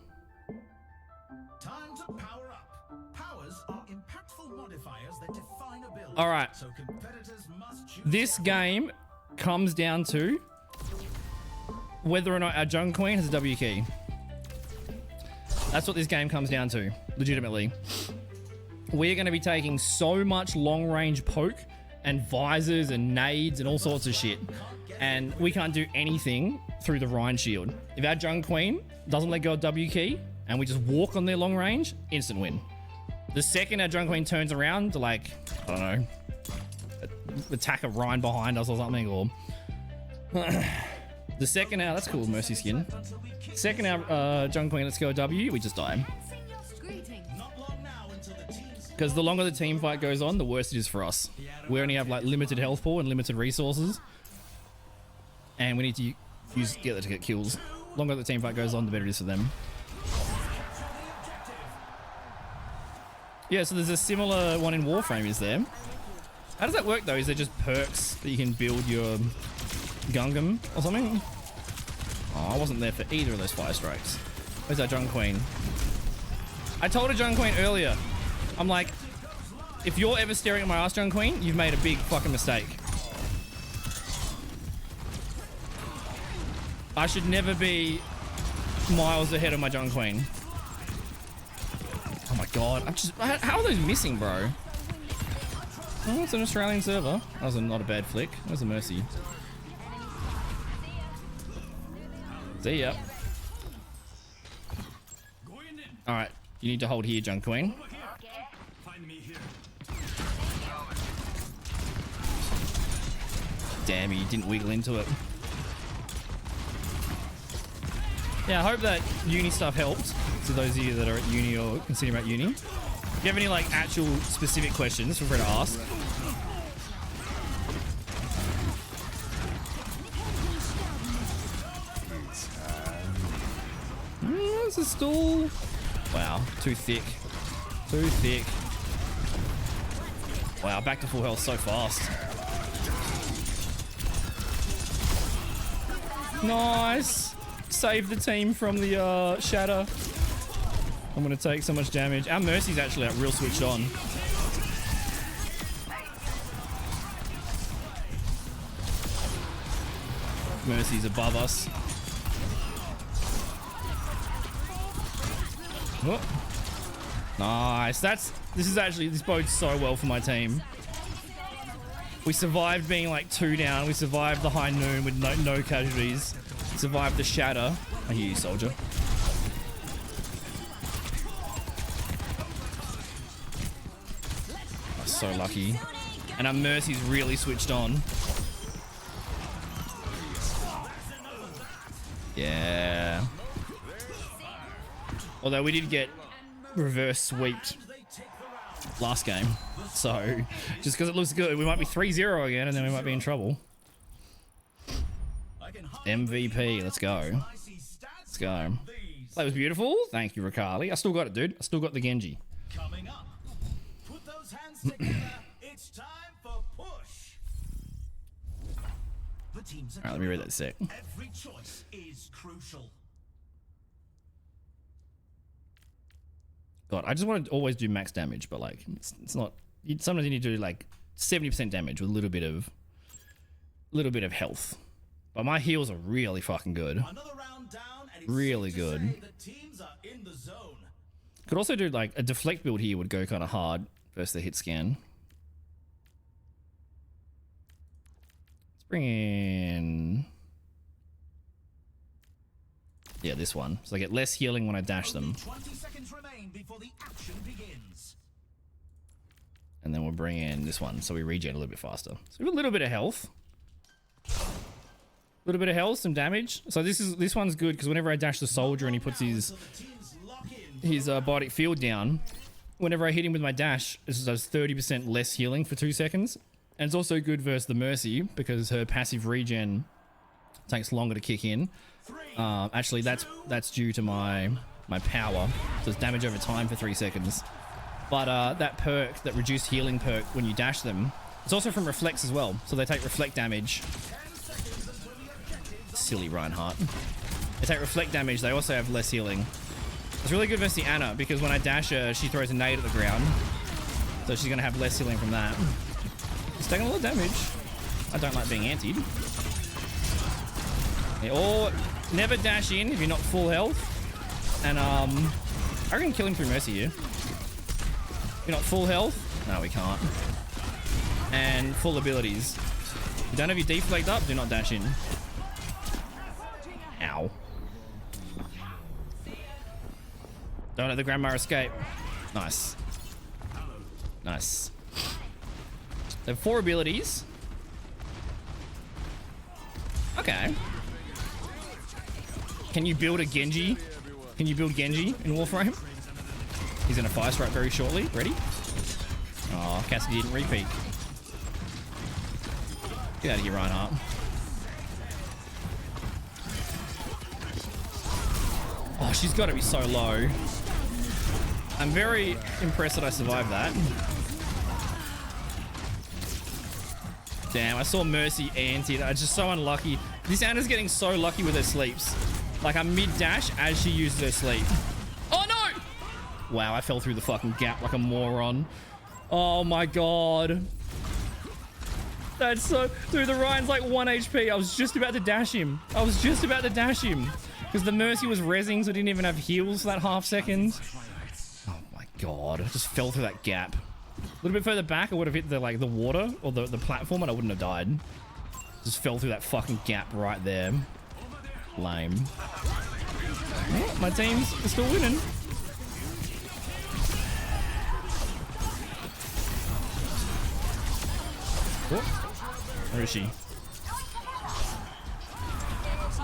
Speaker 1: All right. This game comes down to whether or not our Jung Queen has a W key. That's what this game comes down to, legitimately. We're going to be taking so much long-range poke and visors and nades and all sorts of shit. And we can't do anything through the Rhine shield. If our Jung Queen doesn't let go of W key and we just walk on their long range, instant win. The second our Jung Queen turns around to, like, I don't know, attack a Rhine behind us or something, or the second our, that's cool, Mercy skin. Second our Jung Queen lets go of W, we just die. Because the longer the team fight goes on, the worse it is for us. We only have like limited health pool and limited resources, and we need to get that to get kills. The longer the team fight goes on, the better it is for them. Yeah, so there's a similar one in Warframe, is there? How does that work, though? Is there just perks that you can build your Gungam or something? Oh, I wasn't there for either of those fire strikes. Where's our Jung Queen? I told a Jung Queen earlier. I'm like, if you're ever staring at my ass, Jung Queen, you've made a big fucking mistake. I should never be miles ahead of my Jung Queen. Oh my god, how are those missing, bro? Oh, it's an Australian server. That was not a bad flick. That was a Mercy. See ya. Alright, you need to hold here, Jung Queen. Damn, he didn't wiggle into it. Yeah, I hope that uni stuff helped to those of you that are at uni or considering about uni. If you have any like actual specific questions, feel free to ask. This is still... Wow, too thick. Too thick. Wow, back to full health so fast. Nice. Save the team from the shatter. I'm gonna take so much damage. Our Mercy's actually like real switched on. Mercy's above us. Oh. Nice. This bodes so well for my team. We survived being like 2 down. We survived the high noon with no casualties. Survived the shatter. I hear you, soldier. I'm so lucky. And our Mercy's really switched on. Yeah. Although we did get reverse sweeped last game. So, just because it looks good, we might be 3-0 again and then we might be in trouble. MVP, let's go. Let's go. That was beautiful. Thank you, Ricali. I still got it, dude. I still got the Genji.
Speaker 3: Coming up. Put those hands together. It's time for push. The teams are
Speaker 1: Alright, let me read that sec.
Speaker 3: Every choice is crucial.
Speaker 1: God, I just want to always do max damage, but like, it's not... Sometimes you need to do like 70% damage with a little bit of health. But my heals are really fucking good.
Speaker 3: Another round down, and it's
Speaker 1: Really
Speaker 3: safe to
Speaker 1: good.
Speaker 3: say the teams are in the zone.
Speaker 1: Could also do like a deflect build here would go kind of hard versus the hit scan. Let's bring in... Yeah, this one. So I get less healing when I dash them.
Speaker 3: 20 seconds remain before the action begins.
Speaker 1: And then we'll bring in this one so we regen a little bit faster. So we have a little bit of health. A little bit of health, some damage. So this one's good because whenever I dash the soldier and he puts his biotic field down, whenever I hit him with my dash, it does 30% less healing for 2 seconds. And it's also good versus the Mercy because her passive regen takes longer to kick in. Actually, that's due to my power. So it's damage over time for 3 seconds. But that perk, that reduced healing perk when you dash them, it's also from reflex as well. So they take reflect damage. Silly Reinhardt. They take reflect damage. They also have less healing. It's really good versus the Anna because when I dash her, she throws a nade at the ground. So she's going to have less healing from that. It's taking a lot of damage. I don't like being antied. Yeah, or never dash in if you're not full health. And I can kill him through Mercy here. You're not full health? No, we can't. And full abilities. You don't have your deflect up, do not dash in. Ow. Don't let the Grandma escape. Nice. Nice. They have 4 abilities. Okay. Can you build a Genji? Can you build Genji in Warframe? He's gonna fire strike very shortly. Ready? Oh, Cassidy didn't repeat. Get out of here, Reinhardt. Oh, she's got to be so low. I'm very impressed that I survived that. Damn, I saw Mercy anti. I'm just so unlucky. This Anna's getting so lucky with her sleeps. Like, I'm mid-dash as she uses her sleep. Oh, no! Wow, I fell through the fucking gap like a moron. Oh, my God. That's so... Dude, the Ryan's like 1 HP. I was just about to dash him. Because the Mercy was rezzing, so I didn't even have heals for that half second. Oh, my God. I just fell through that gap. A little bit further back, I would have hit the water or the platform and I wouldn't have died. Just fell through that fucking gap right there. Lame. Oh, my team's still winning. Oh, where is she?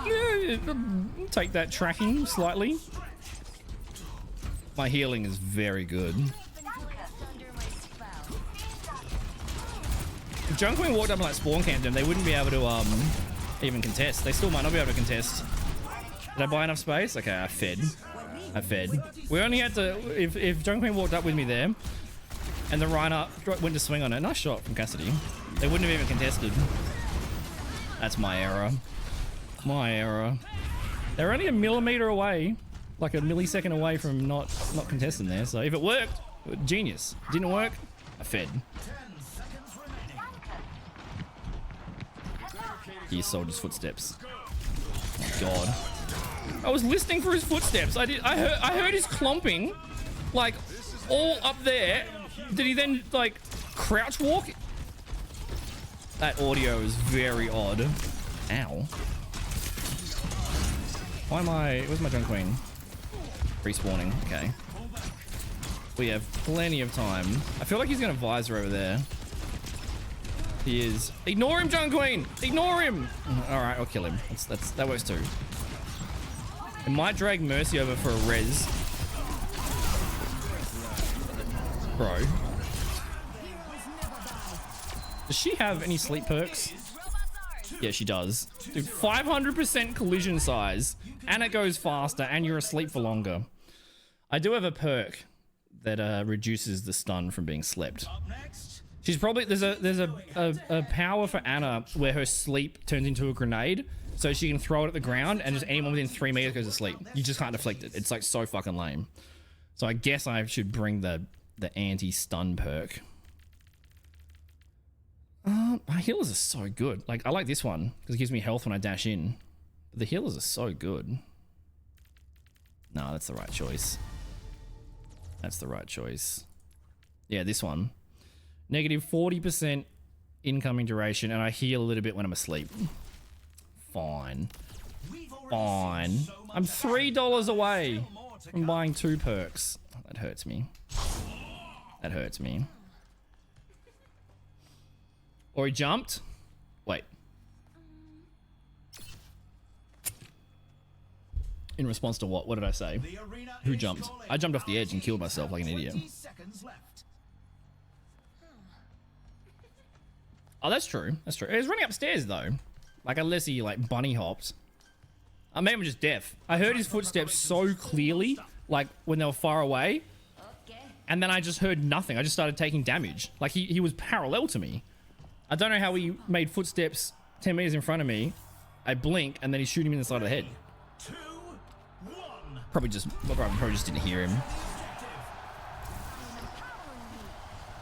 Speaker 1: Yeah, take that tracking slightly. My healing is very good. If Junk Queen walked up and like spawn camped them, they wouldn't be able to even contest. They still might not be able to contest. Did I buy enough space? Okay, I fed. We only had to, if Junk Queen walked up with me there, and the Rhino went to swing on it. Nice shot from Cassidy. They wouldn't have even contested. That's my error. My error. They're only a millimeter away, like a millisecond away from not contesting there. So if it worked, genius. Didn't work, I fed. He soldier's footsteps. Oh God. I was listening for his footsteps. I heard his clomping, like all up there. Did he then like crouch walk? That audio is very odd. Ow. Why am I... Where's my Junk Queen? Respawning. Okay. We have plenty of time. I feel like he's going to visor over there. He is. Ignore him, Junk Queen! Ignore him! Alright, I'll kill him. That works too. It might drag Mercy over for a res. Bro. Does she have any sleep perks? Yeah, she does. Dude, 500% collision size, and it goes faster, and you're asleep for longer. I do have a perk that reduces the stun from being slept. She's probably there's a power for Anna where her sleep turns into a grenade, so she can throw it at the ground, and just anyone within 3 meters goes to sleep. You just can't deflect it. It's like so fucking lame. So I guess I should bring the anti-stun perk. My healers are so good. Like, I like this one because it gives me health when I dash in. But the healers are so good. No, that's the right choice. That's the right choice. Yeah, this one. Negative 40% incoming duration, and I heal a little bit when I'm asleep. Fine. Fine. I'm $3 away from buying 2 perks. That hurts me. That hurts me. Or he jumped. Wait. In response to what? What did I say? Who jumped? I jumped off the edge and killed myself like an idiot. Oh, that's true. That's true. He was running upstairs though. Like unless he like bunny hopped. I maybe I'm just deaf. I heard his footsteps so clearly, like when they were far away. And then I just heard nothing. I just started taking damage. Like he was parallel to me. I don't know how he made footsteps 10 meters in front of me. I blink and then he's shooting me in the side of the head. Probably just didn't hear him.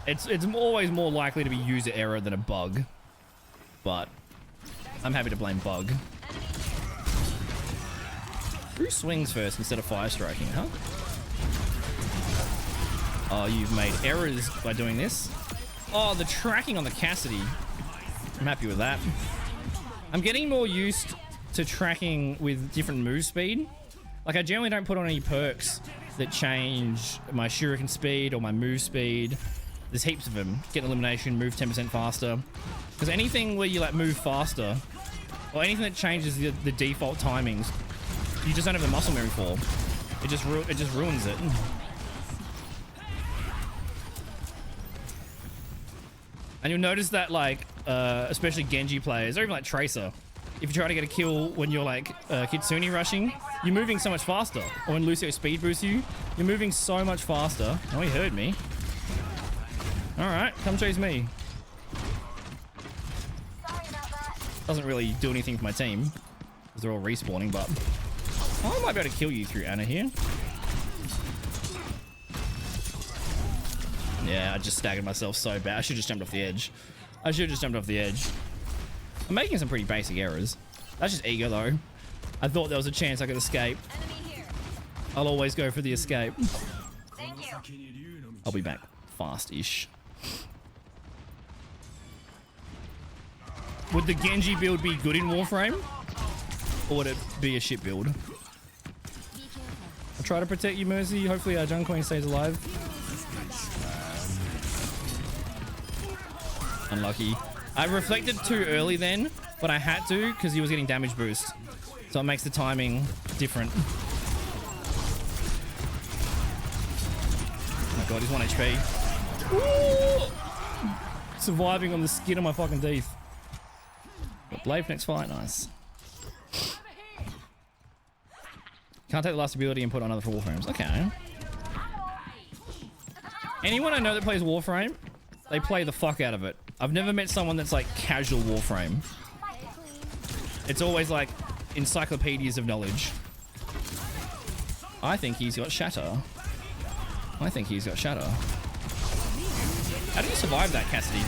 Speaker 1: It's always more likely to be user error than a bug. But I'm happy to blame bug. Who swings first instead of fire striking, huh? Oh, you've made errors by doing this. Oh, the tracking on the Cassidy. I'm happy with that. I'm getting more used to tracking with different move speed. Like, I generally don't put on any perks that change my shuriken speed or my move speed. There's heaps of them. Get elimination, move 10% faster. Because anything where you, like, move faster, or anything that changes the default timings, you just don't have the muscle memory for. It just ruins it. And you'll notice that, like, especially Genji players, or even like Tracer, if you try to get a kill when you're like Kitsune rushing, you're moving so much faster. Or when Lucio speed boosts you, you're moving so much faster. Oh, he heard me. Alright, come chase me. Doesn't really do anything for my team, because they're all respawning, but I might be able to kill you through Anna here. Yeah, I just staggered myself so bad. I should have just jumped off the edge. I'm making some pretty basic errors. That's just ego, though. I thought there was a chance I could escape. I'll always go for the escape.
Speaker 4: Thank you.
Speaker 1: I'll be back fast-ish. Would the Genji build be good in Warframe? Or would it be a shit build? I'll try to protect you, Mercy. Hopefully our Junk Queen stays alive. Unlucky. I reflected too early then, but I had to because he was getting damage boost. So it makes the timing different. Oh my god, he's 1 HP. Ooh! Surviving on the skin of my fucking teeth. Got Blade next fight, nice. Can't take the last ability and put on another for Warframes. Okay. Anyone I know that plays Warframe, they play the fuck out of it. I've never met someone that's like casual Warframe. It's always like encyclopedias of knowledge. I think he's got Shatter. I think he's got Shatter. How did you survive that, Cassidy?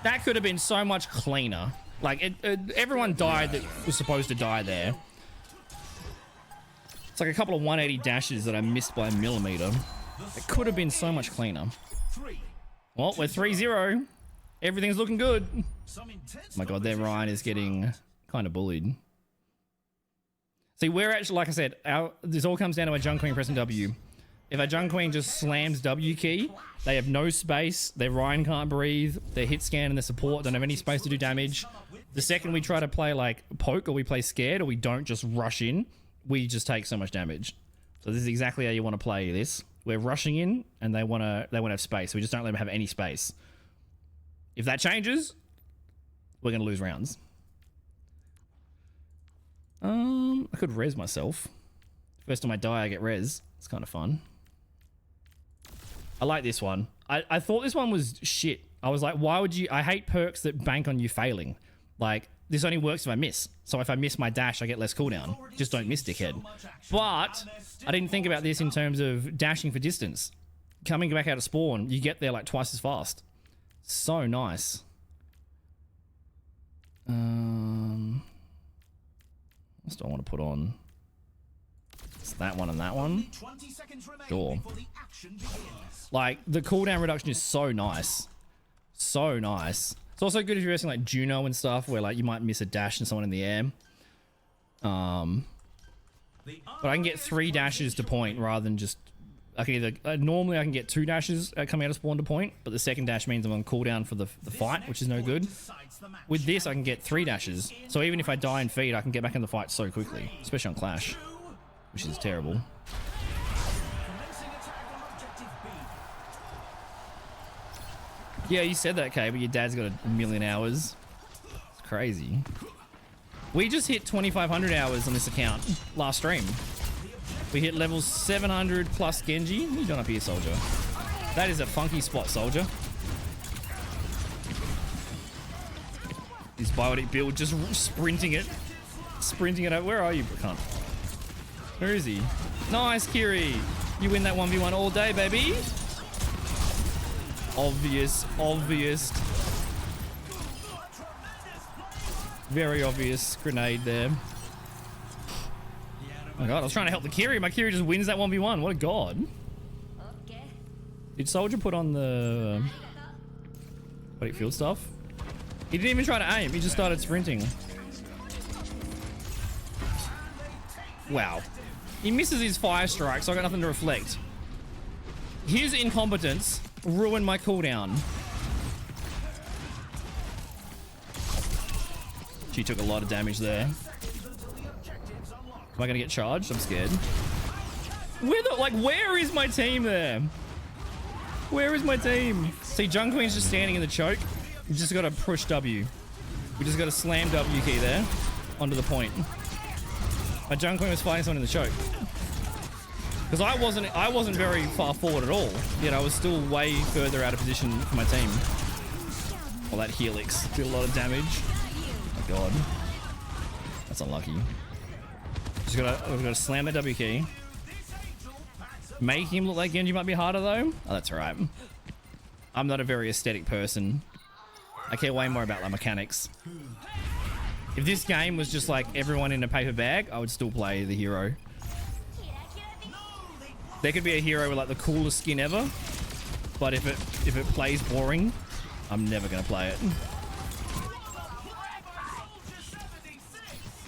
Speaker 1: That could have been so much cleaner. Like, everyone died that was supposed to die there. It's like a couple of 180 dashes that I missed by a millimeter. It could have been so much cleaner. Well, we're 3-0. Everything's looking good. Oh my god, their Ryan is getting kind of bullied. See, we're actually, like I said, this all comes down to our Junk Queen pressing W. If our Junk Queen just slams W key, they have no space, their Ryan can't breathe, their hit scan and their support don't have any space to do damage. The second we try to play like poke or we play scared or we don't just rush in, we just take so much damage. So this is exactly how you want to play this. We're rushing in and they want to have space. So we just don't let them have any space. If that changes, we're going to lose rounds. I could res myself. First time I die, I get res. It's kind of fun. I like this one. I thought this one was shit. I was like, why would you... I hate perks that bank on you failing. Like, this only works if I miss. So if I miss my dash, I get less cooldown. Just don't miss, dickhead. But I didn't think about this in terms of dashing for distance. Coming back out of spawn, you get there like twice as fast. So nice. What else do I want to put on? It's that one and that one. Sure. Like, the cooldown reduction is so nice. So nice. It's also good if you're using like Juno and stuff, where like you might miss a dash and someone in the air. But I can get 3 dashes to point rather than just... I can either... normally I can get 2 dashes coming out of spawn to point, but the second dash means I'm on cooldown for the fight, which is no good. With this, I can get 3 dashes. So even if I die in feed, I can get back in the fight so quickly. Especially on Clash, which is terrible. Yeah, you said that, Kay, but your dad's got a million hours. It's crazy. We just hit 2,500 hours on this account last stream. We hit levels 700 plus Genji. What are you doing up here, Soldier? That is a funky spot, Soldier. This biotic build just sprinting it. Sprinting it out. Where are you, cunt? Where is he? Nice, Kiri. You win that 1v1 all day, baby. Obvious. Very obvious grenade there. Oh my god, I was trying to help the Kiri. My Kiri just wins that 1v1. What a god. Did Soldier put on the biotic field stuff? He didn't even try to aim. He just started sprinting. Wow. He misses his fire strike, so I got nothing to reflect. His incompetence ruined my cooldown. She took a lot of damage there. Am I gonna get charged? I'm scared. Where is my team there? Where is my team? See, Junk Queen's just standing in the choke. We just gotta push W. We just gotta slam W key there onto the point. My Junk Queen was fighting someone in the choke. Because I wasn't very far forward at all. Yet I was still way further out of position for my team. Well, that Helix did a lot of damage. Oh my god. That's unlucky. We've gotta slam that W key. Make him look like Genji might be harder though. Oh, that's alright. I'm not a very aesthetic person. I care way more about like mechanics. If this game was just like everyone in a paper bag, I would still play the hero. There could be a hero with like the coolest skin ever, but if it plays boring, I'm never gonna play it.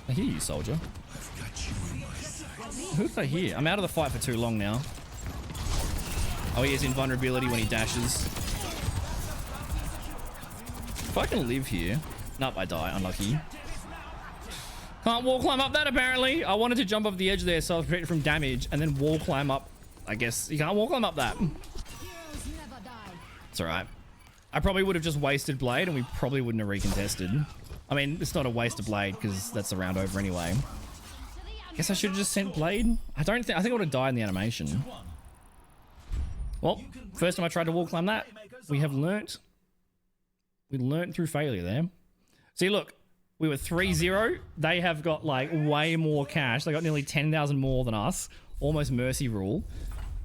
Speaker 1: I hear you, Soldier. Who did I hear? I'm out of the fight for too long now. Oh, he has invulnerability when he dashes. If I can live here. Nope, I die. Unlucky. Can't wall climb up that apparently. I wanted to jump off the edge there so I was protected from damage and then wall climb up. I guess you can't wall climb up that. It's alright. I probably would have just wasted blade and we probably wouldn't have recontested. I mean, it's not a waste of blade because that's the round over anyway. Guess I should have just sent blade. I think I would have died in the animation. Well, first time I tried to wall climb that, we have learnt. We learnt through failure there. See, look, we were 3-0. They have got like way more cash. They got nearly 10,000 more than us. Almost mercy rule.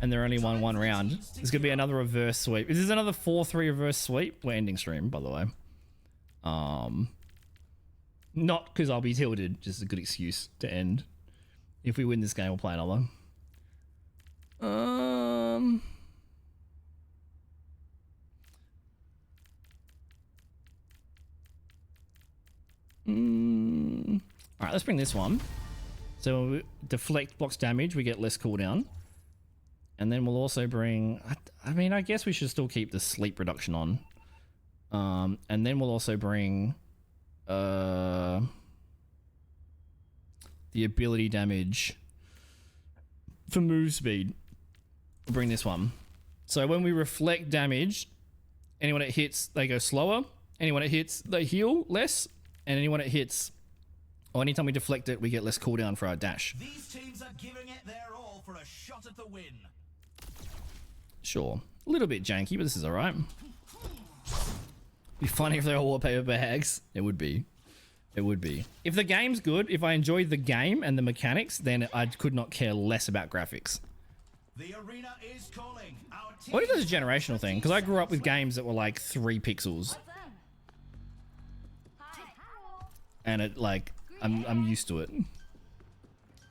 Speaker 1: And they're only won one round. There's going to be another reverse sweep. This is another 4-3 reverse sweep. We're ending stream, by the way. Not because I'll be tilted. Just a good excuse to end. If we win this game, we'll play another. Alright, let's bring this one. So we deflect blocks damage, we get less cooldown. And then we'll also bring... I mean, I guess we should still keep the sleep reduction on. And then we'll also bring... the ability damage for move speed. We'll bring this one. So when we reflect damage, anyone it hits, they go slower. Anyone it hits, they heal less. And anyone it hits, or anytime we deflect it, we get less cooldown for our dash.
Speaker 3: These teams are giving it their all for a shot at the win.
Speaker 1: Sure. A little bit janky, but this is alright. Be funny if they all wore paper bags. It would be. It would be. If the game's good, if I enjoy the game and the mechanics, then I could not care less about graphics.
Speaker 3: The arena is calling. Our team
Speaker 1: What if that's a generational thing? Because I grew up with games that were like 3 pixels. And it like, I'm used to it.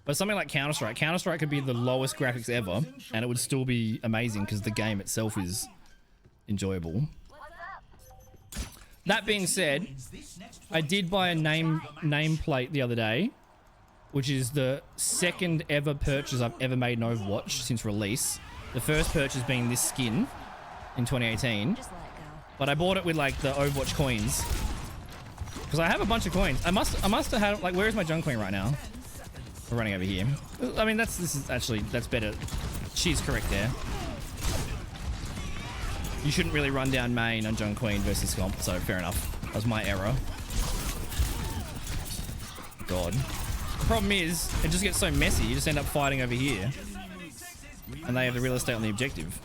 Speaker 1: But something like Counter-Strike. Counter-Strike could be the lowest graphics ever, and it would still be amazing because the game itself is enjoyable. That being said, I did buy a nameplate the other day, which is the second ever purchase I've ever made in Overwatch since release. The first purchase being this skin in 2018. But I bought it with like the Overwatch coins. Because I have a bunch of coins. I must have had, like, where is my junk queen right now? We're running over here. I mean, that's better. She's correct there. You shouldn't really run down main on junk queen versus comp, so fair enough. That was my error. God. The problem is, it just gets so messy, you just end up fighting over here. And they have the real estate on the objective.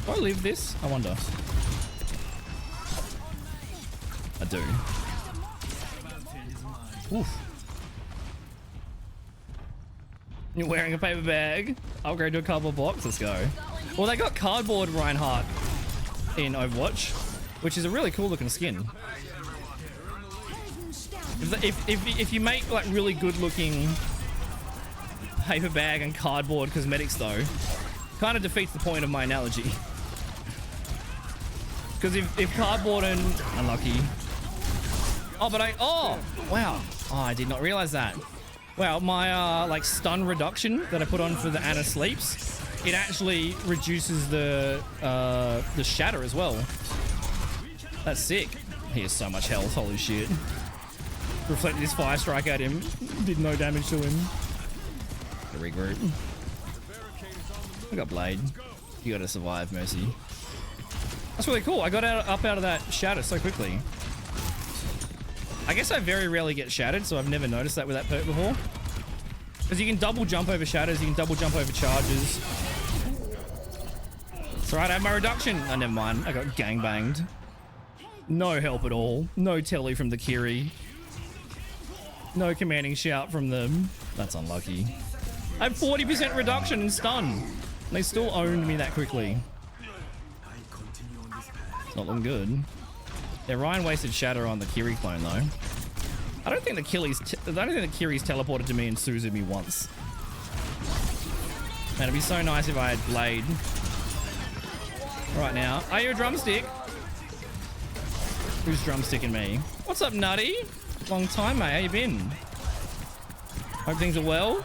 Speaker 1: Do I live this? I wonder. I do. Oof. You're wearing a paper bag. Upgrade to a cardboard box. Let's go. Well, they got cardboard Reinhardt in Overwatch, which is a really cool looking skin. If you make like really good looking paper bag and cardboard cosmetics though, kind of defeats the point of my analogy. Because if cardboard and... Unlucky. Oh, but oh, wow. Oh, I did not realize that. Wow, my like stun reduction that I put on for the Ana sleeps, it actually reduces the shatter as well. That's sick. He has so much health, holy shit. Reflected his fire strike at him, did no damage to him. To regroup. I got blade. You gotta survive, Mercy. That's really cool. I got up out of that shatter so quickly. I guess I very rarely get shattered, so I've never noticed that with that perk before. Because you can double jump over shatters, you can double jump over charges. It's alright, I have my reduction. Oh, never mind. I got gangbanged. No help at all. No telly from the Kiri. No commanding shout from them. That's unlucky. I have 40% reduction in stun. They still owned me that quickly. It's not looking good. Yeah, Ryan wasted shatter on the Kiri clone though. I don't think the Kiri's teleported to me and Suzu me once. Man, it'd be so nice if I had blade. Right now. Are you a drumstick? Who's drumsticking me? What's up, Nutty? Long time, mate. How you been? Hope things are well.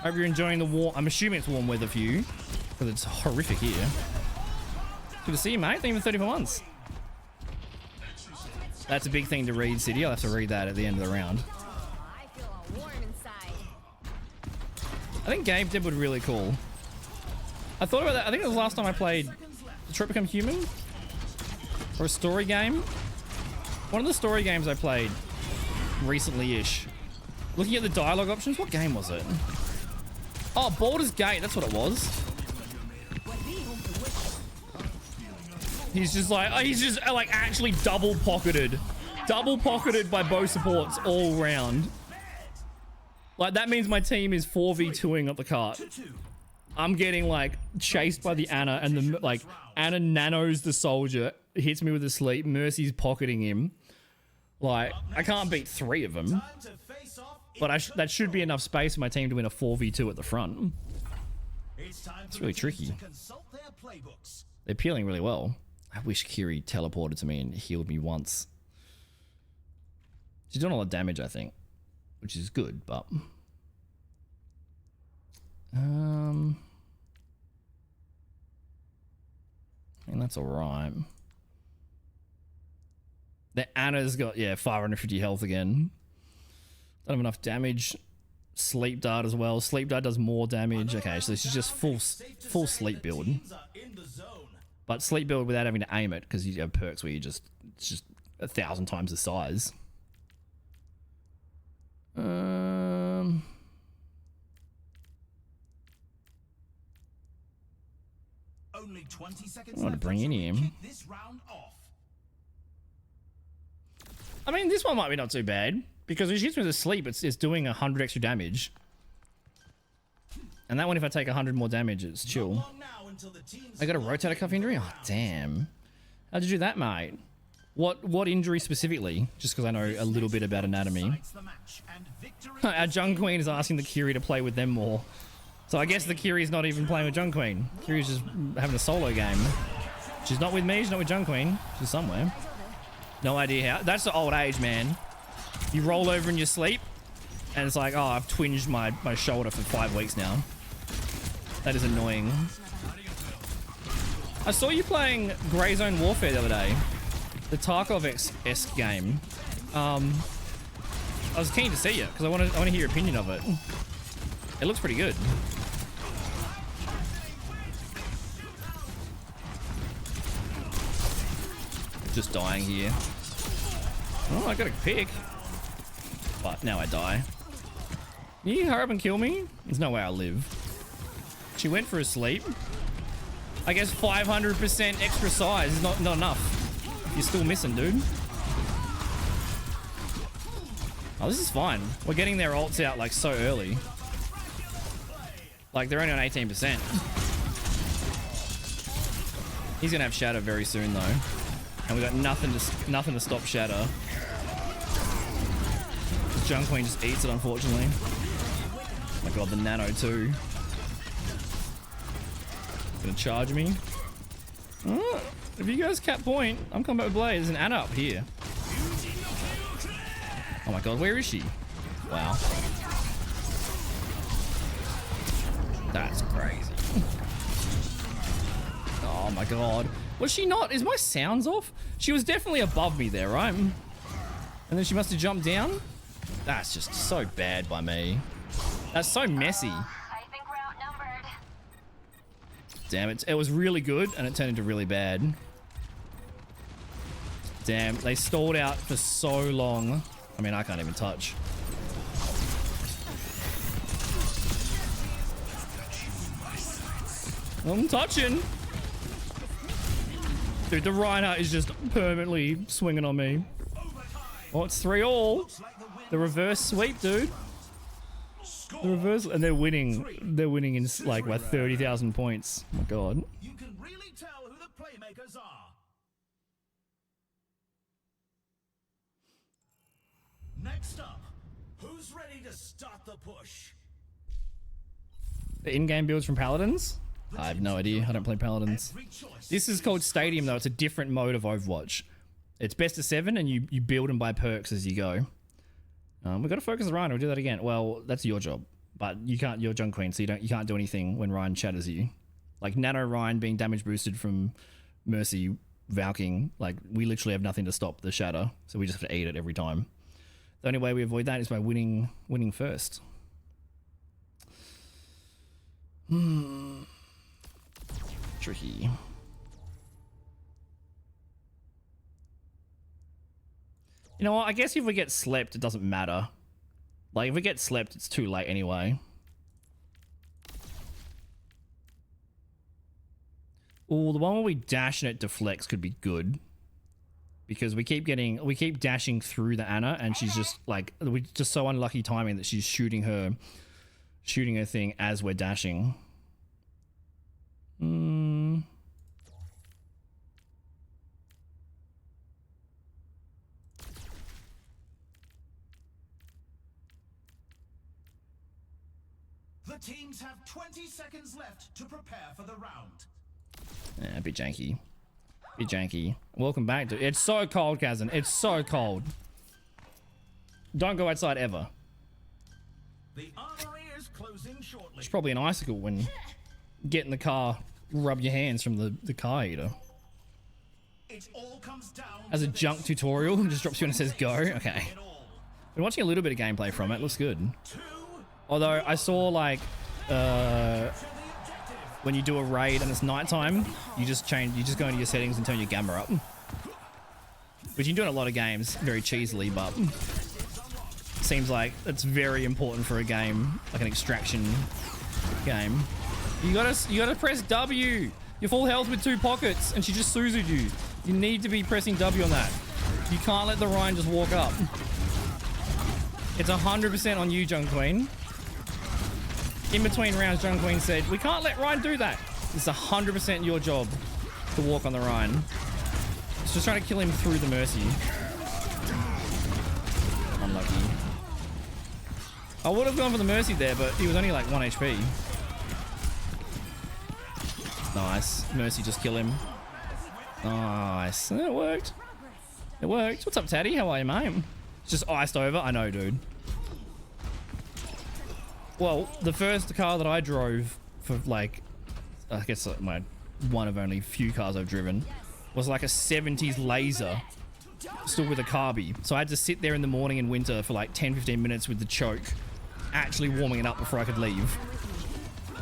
Speaker 1: Hope you're enjoying the warm... I'm assuming it's warm weather for you. Because it's horrific here. Good to see you, mate. Thank you for 34 months. That's a big thing to read, City. I'll have to read that at the end of the round.
Speaker 5: I feel all warm inside.
Speaker 1: I think Game Dev would be really cool. I thought about that. I think it was the last time I played Detroit Become Human. Or a story game. One of the story games I played recently-ish. Looking at the dialogue options, what game was it? Oh, Baldur's Gate, that's what it was. He's just like actually double-pocketed. Double-pocketed by bow supports all round. Like, that means my team is 4v2ing up the cart. I'm getting, like, chased by the Ana, and the, like, Ana nanos the soldier, hits me with a sleep, Mercy's pocketing him. Like, I can't beat 3 of them. But that should be enough space for my team to win a 4v2 at the front. It's really tricky. They're peeling really well. I wish Kiri teleported to me and healed me once. She's doing a lot of damage, I think. Which is good, but... and that's alright. The Ana's got, yeah, 550 health again. Don't have enough damage. Sleep Dart as well. Sleep Dart does more damage. Okay, so this is just full sleep build. But sleep build without having to aim it, because you have perks where it's just 1,000 times the size. Only
Speaker 3: 20 seconds
Speaker 1: I want to bring in him.
Speaker 3: this round off.
Speaker 1: I mean, this one might be not too bad, because when she hits me with a sleep, it's doing 100 extra damage. And that one, if I take 100 more damage, it's chill. I got a rotator cuff injury? Oh, damn. How'd you do that, mate? What injury specifically? Just because I know a little bit about anatomy. Our Jung Queen is asking the Kiri to play with them more. So I guess the Kiri's not even playing with Jung Queen. Kiri's just having a solo game. She's not with me, she's not with Jung Queen. She's somewhere. No idea how. That's the old age, man. You roll over in your sleep, and it's like, oh, I've twinged my shoulder for 5 weeks now. That is annoying. I saw you playing Grey Zone Warfare the other day. The Tarkov-esque game. I was keen to see you, because I want to hear your opinion of it. It looks pretty good. Just dying here. Oh, I got a pick. But now I die. Can you hurry up and kill me? There's no way I'll live. She went for a sleep. I guess 500% extra size is not enough. You're still missing, dude. Oh, this is fine. We're getting their ults out like so early. Like, they're only on 18%. He's gonna have Shatter very soon though. And we got nothing to stop Shatter. Jung Queen just eats it, unfortunately. Oh my god, the Nano too. Gonna charge me. Oh, if you guys cap point, I'm coming back with Blade. There's an Ana up here. Oh my god, where is she? Wow. That's crazy. Oh my god. Was she not? Is my sounds off? She was definitely above me there, right? And then she must have jumped down? That's just so bad by me. That's so messy.
Speaker 4: I think we're outnumbered.
Speaker 1: Damn it. It was really good and it turned into really bad. Damn, they stalled out for so long. I mean, I can't even touch. I'm touching. Dude, the Reinhardt is just permanently swinging on me. Oh, it's 3-all. The reverse sweep, dude. The reverse, and they're winning. They're winning in like by 30,000 points. Oh my god.
Speaker 3: You can really tell who the playmakers are. Next up, who's ready to start the push?
Speaker 1: The in-game builds from Paladins? I have no idea. I don't play Paladins. This is called Stadium, though. It's a different mode of Overwatch. It's best of 7, and you build them by perks as you go. We've got to focus on Ryan. We'll do that again. Well, that's your job. But you can't. You're Jung Queen, so you can't do anything when Ryan shatters you. Like Nano Ryan being damage boosted from Mercy Valking. Like, we literally have nothing to stop the shatter, so we just have to eat it every time. The only way we avoid that is by winning first. Tricky. You know what? I guess if we get slept, it doesn't matter. Like, if we get slept, it's too late anyway. Oh, the one where we dash and it deflects could be good. Because we keep dashing through the Ana, and she's just like, we're just so unlucky timing that she's shooting her thing as we're dashing.
Speaker 3: The teams have 20 seconds left to prepare for the round.
Speaker 1: Yeah, a bit janky. Bit janky. Welcome back, dude. It's so cold, Kazan. It's so cold. Don't go outside ever.
Speaker 3: The armory is closing shortly.
Speaker 1: It's probably an icicle when get in the car, rub your hands from the car heater.
Speaker 3: It all comes down
Speaker 1: As a
Speaker 3: to
Speaker 1: junk
Speaker 3: this.
Speaker 1: tutorial, just drops you and says go. Okay.
Speaker 3: It all.
Speaker 1: Been watching a little bit of gameplay from it. Looks good.
Speaker 3: 2
Speaker 1: Although I saw like
Speaker 3: to the objective.
Speaker 1: when you do a raid and it's nighttime, you just go into your settings and turn your gamma up. Which you can do in a lot of games, very cheesily, but seems like it's very important for a game, like an extraction game. You gotta press W. You're full health with 2 pockets, and she just Suzu'd you. You need to be pressing W on that. You can't let the Ryan just walk up. It's 100% on you, Jung Queen. In between rounds, Jung Queen said, we can't let Ryan do that. It's 100% your job to walk on the Ryan. It's just trying to kill him through the Mercy. Unlucky. I would have gone for the Mercy there, but he was only like 1 HP. Nice. Mercy just kill him. Nice. It worked. It worked. What's up, Taddy? How are you, mate? It's just iced over. I know, dude. Well, the first car that I drove for like, I guess my one of only few cars I've driven, was like a 70s laser, still with a carby. So I had to sit there in the morning in winter for like 10-15 minutes with the choke, actually warming it up before I could leave.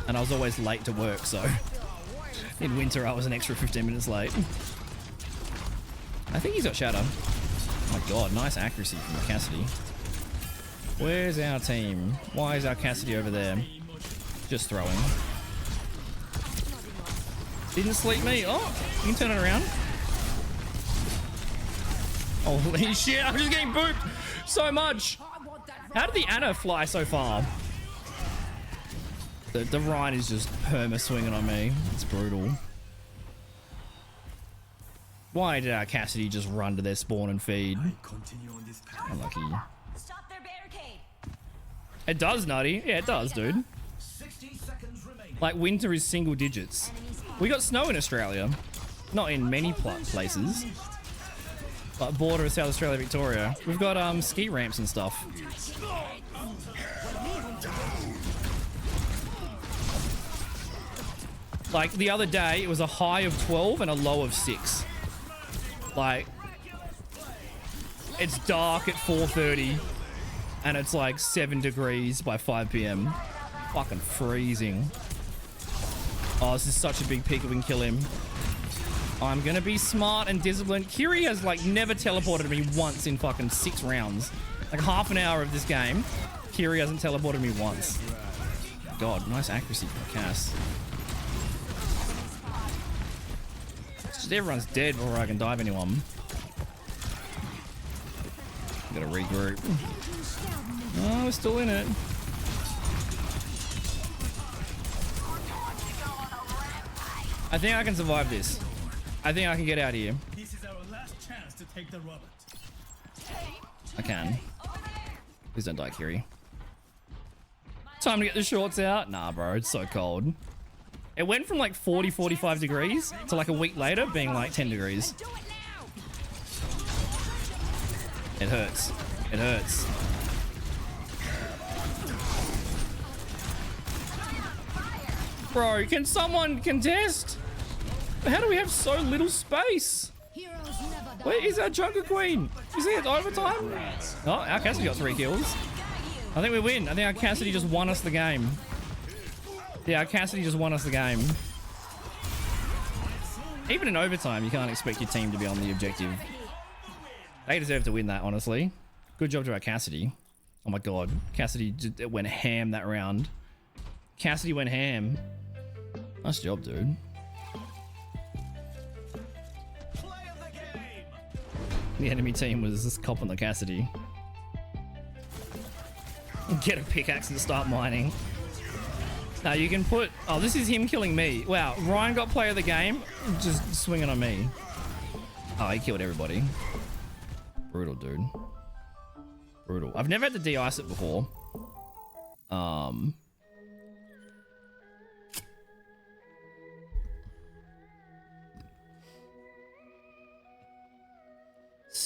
Speaker 1: And I was always late to work, so in winter I was an extra 15 minutes late. I think he's got shatter. Oh my god, nice accuracy from Cassidy. Where's our team? Why is our Cassidy over there? Just throwing. Didn't sleep me. Oh, you can turn it around. Holy shit, I'm just getting booped so much. How did the Ana fly so far? The Ryan is just perma swinging on me. It's brutal. Why did our Cassidy just run to their spawn and feed? Unlucky.
Speaker 5: Stop their barricade.
Speaker 1: It does, Nutty. Yeah, it does, dude.
Speaker 3: 60 seconds remaining.
Speaker 1: Like, winter is single digits. We got snow in Australia. Not in many places. But border of South Australia, Victoria. We've got ski ramps and stuff. Like, the other day, it was a high of 12 and a low of 6. Like, it's dark at 4:30 and it's like 7 degrees by 5 p.m. Fucking freezing. Oh, this is such a big peak if we can kill him. I'm gonna be smart and disciplined. Kiri has like never teleported me once in fucking 6 rounds. Like half an hour of this game, Kiri hasn't teleported me once. God, nice accuracy from Cass. Just everyone's dead before I can dive anyone. Gotta regroup. Oh, we're still in it. I think I can survive this. I think I can get out of here.
Speaker 3: This is our last chance to take the robot.
Speaker 1: I can. Please don't die, Kiri. Time to get the shorts out. Nah, bro, it's so cold. It went from like 40, 45 degrees to like a week later being like 10 degrees.
Speaker 5: Do it now.
Speaker 1: It hurts. It hurts. Bro, can someone contest? How do we have so little space?
Speaker 5: Heroes never die.
Speaker 1: Where is our Jungle Queen? You see it's overtime? Oh, our Cassidy got 3 kills. I think we win. I think our Cassidy just won us the game. Yeah, our Cassidy just won us the game. Even in overtime, you can't expect your team to be on the objective. They deserve to win that, honestly. Good job to our Cassidy. Oh my god. Cassidy just went ham that round. Cassidy went ham. Nice job, dude. The enemy team was just copping the Cassidy. Get a pickaxe and start mining. Now you can put... Oh, this is him killing me. Wow, Ryan got player of the game, just swinging on me. Oh, he killed everybody. Brutal, dude. Brutal. I've never had to de-ice it before.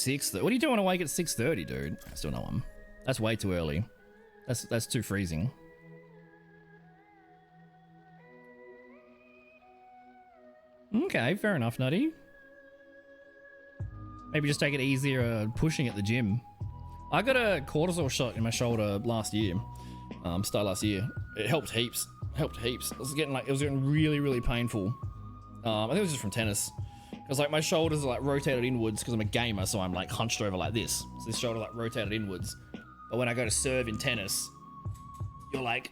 Speaker 1: What are you doing awake at 6:30, dude? Still no one. That's way too early. That's too freezing. Okay, fair enough, Nutty. Maybe just take it easier pushing at the gym. I got a cortisol shot in my shoulder last year. Start last year. It helped heaps. Helped heaps. It was getting really, really painful. I think it was just from tennis. Because like my shoulders are like rotated inwards because I'm a gamer, so I'm like hunched over like this. So this shoulder like rotated inwards. But when I go to serve in tennis, you're like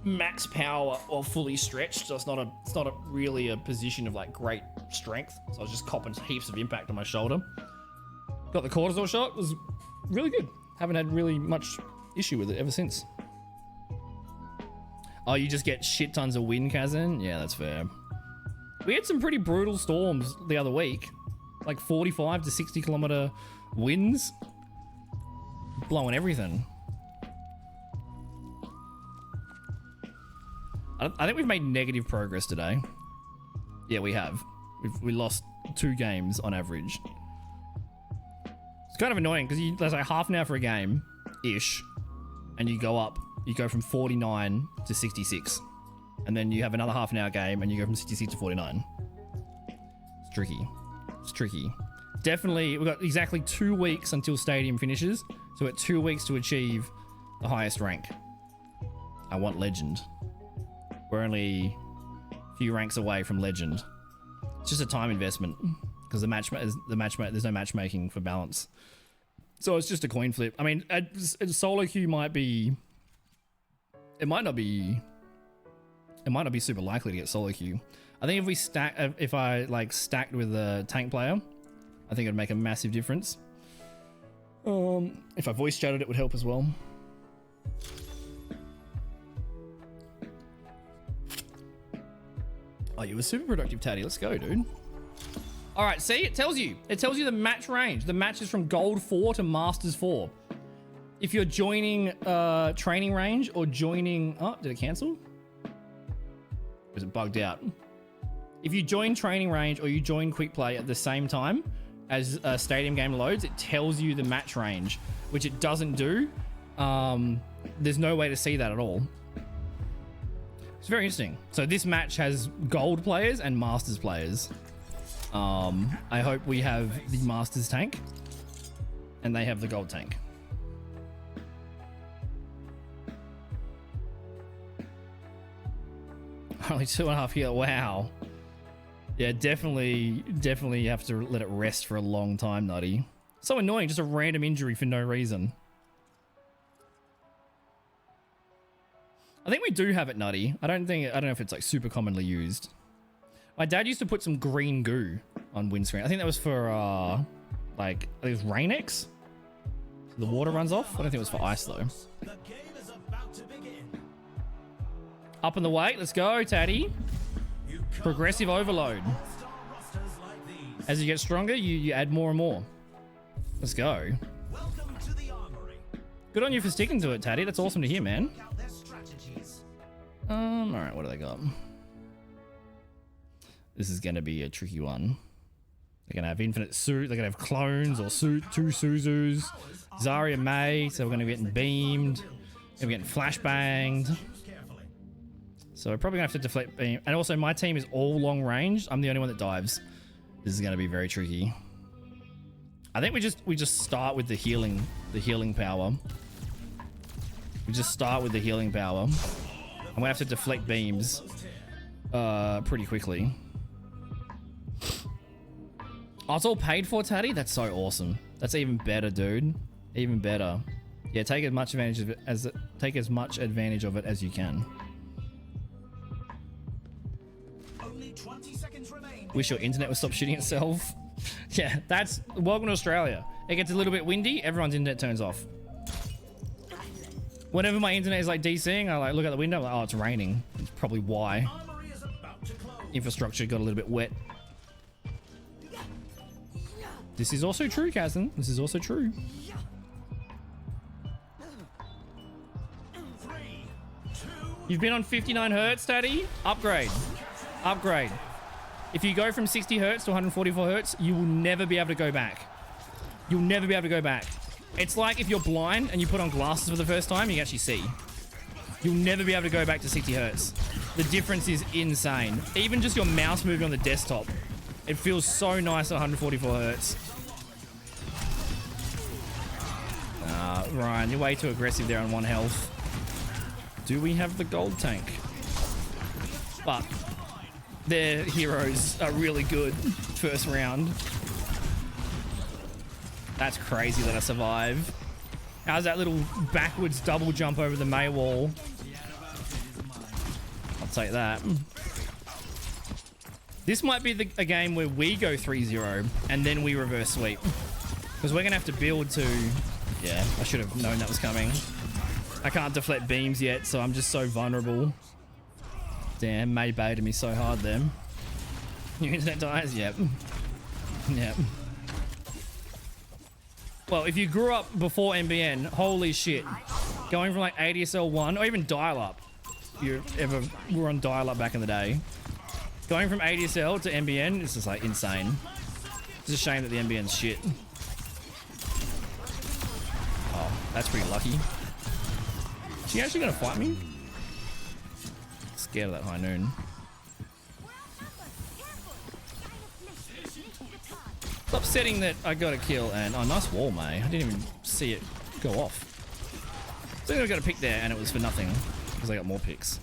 Speaker 1: max power or fully stretched, so it's not really a position of like great strength. So I was just copping heaps of impact on my shoulder. Got the cortisol shot, it was really good. Haven't had really much issue with it ever since. Oh, you just get shit tons of wind, Kazan? Yeah, that's fair. We had some pretty brutal storms the other week. Like 45 to 60 kilometer winds. Blowing everything. I think we've made negative progress today. Yeah, we have. We lost 2 games on average. It's kind of annoying because there's like half an hour for a game-ish. And you go up. You go from 49 to 66. And then you have another half an hour game and you go from 66 to 49. It's tricky. It's tricky. Definitely, we've got exactly 2 weeks until Stadium finishes. So we've got 2 weeks to achieve the highest rank. I want Legend. We're only a few ranks away from Legend. It's just a time investment. Because there's no matchmaking for balance. So it's just a coin flip. I mean, solo queue might be... It might not be super likely to get solo queue. I think if I like stacked with a tank player, I think it'd make a massive difference. If I voice chatted, it would help as well. Oh, you were super productive, Taddy. Let's go, dude. All right, see, it tells you the match range. The match is from Gold 4 to Masters 4. If you're joining training range or joining... Oh, did it cancel? Was it bugged out? If you join training range or you join quick play at the same time as a stadium game loads, it tells you the match range, which it doesn't do. There's no way to see that at all. It's very interesting. So this match has gold players and masters players. I hope we have the masters tank and they have the gold tank. Only 2.5 here. Wow. Yeah, definitely have to let it rest for a long time, Nutty. So annoying, just a random injury for no reason. I think we do have it, Nutty. I don't know if it's like super commonly used. My dad used to put some green goo on windscreen. I think that was for like I think it was Rain-X. So the water runs off. I don't think it was for ice though.
Speaker 3: The game is about to begin.
Speaker 1: Up in the weight, let's go, Taddy. Progressive overload. As you get stronger, you add more and more. Let's go.
Speaker 3: Welcome to the armory.
Speaker 1: Good on you for sticking to it, Taddy. That's awesome to hear, man.
Speaker 3: Out their strategies.
Speaker 1: Alright, what do they got? This is gonna be a tricky one. They're gonna have infinite suit, they're gonna have clones or two Suzus. Zarya May, so we're gonna be getting beamed. We're getting flashbanged. So we're probably gonna have to deflect beam. And also my team is all long range. I'm the only one that dives. This is gonna be very tricky. I think we just start with the healing power. We just start with the healing power. I'm gonna have to deflect beams pretty quickly. Oh, it's all paid for, Taddy? That's so awesome. That's even better, dude. Even better. Yeah, take as much advantage of it as you can.
Speaker 3: Only 20 seconds remain.
Speaker 1: Wish your internet would stop shooting itself. Yeah, that's welcome to Australia. It gets a little bit windy, everyone's internet turns off. Whenever my internet is like DCing, I like look out the window, I'm like, oh, it's raining. It's probably why.
Speaker 3: Armory is about to close.
Speaker 1: Infrastructure got a little bit wet. This is also true, Kazan. This is also true.
Speaker 3: 3, 2,
Speaker 1: You've been on 59 hertz, Daddy? Upgrade. Upgrade. If you go from 60 hertz to 144 hertz, you will never be able to go back. You'll never be able to go back. It's like if you're blind and you put on glasses for the first time, you can actually see. You'll never be able to go back to 60 hertz. The difference is insane. Even just your mouse moving on the desktop. It feels so nice at 144 hertz. Ryan, you're way too aggressive there on 1 health. Do we have the gold tank? But their heroes are really good first round. That's crazy that I survive. How's that little backwards double jump over the May wall? I'll take that. This might be a game where we go 3-0 and then we reverse sweep. Because we're going to have to build to... Yeah, I should have known that was coming. I can't deflect beams yet, so I'm just so vulnerable. Damn, May baited me so hard then. Your internet dies? Yep. Yep. Well, if you grew up before NBN, holy shit. Going from like ADSL 1 or even dial-up. If you ever were on dial-up back in the day. Going from ADSL to NBN is just like insane. It's a shame that the NBN's shit. Oh, that's pretty lucky. Is she actually gonna fight me? Scared of that high noon. It's upsetting that I got a kill and... Oh, nice wall, mate. I didn't even see it go off. So I got a pick there and it was for nothing. Because I got more picks.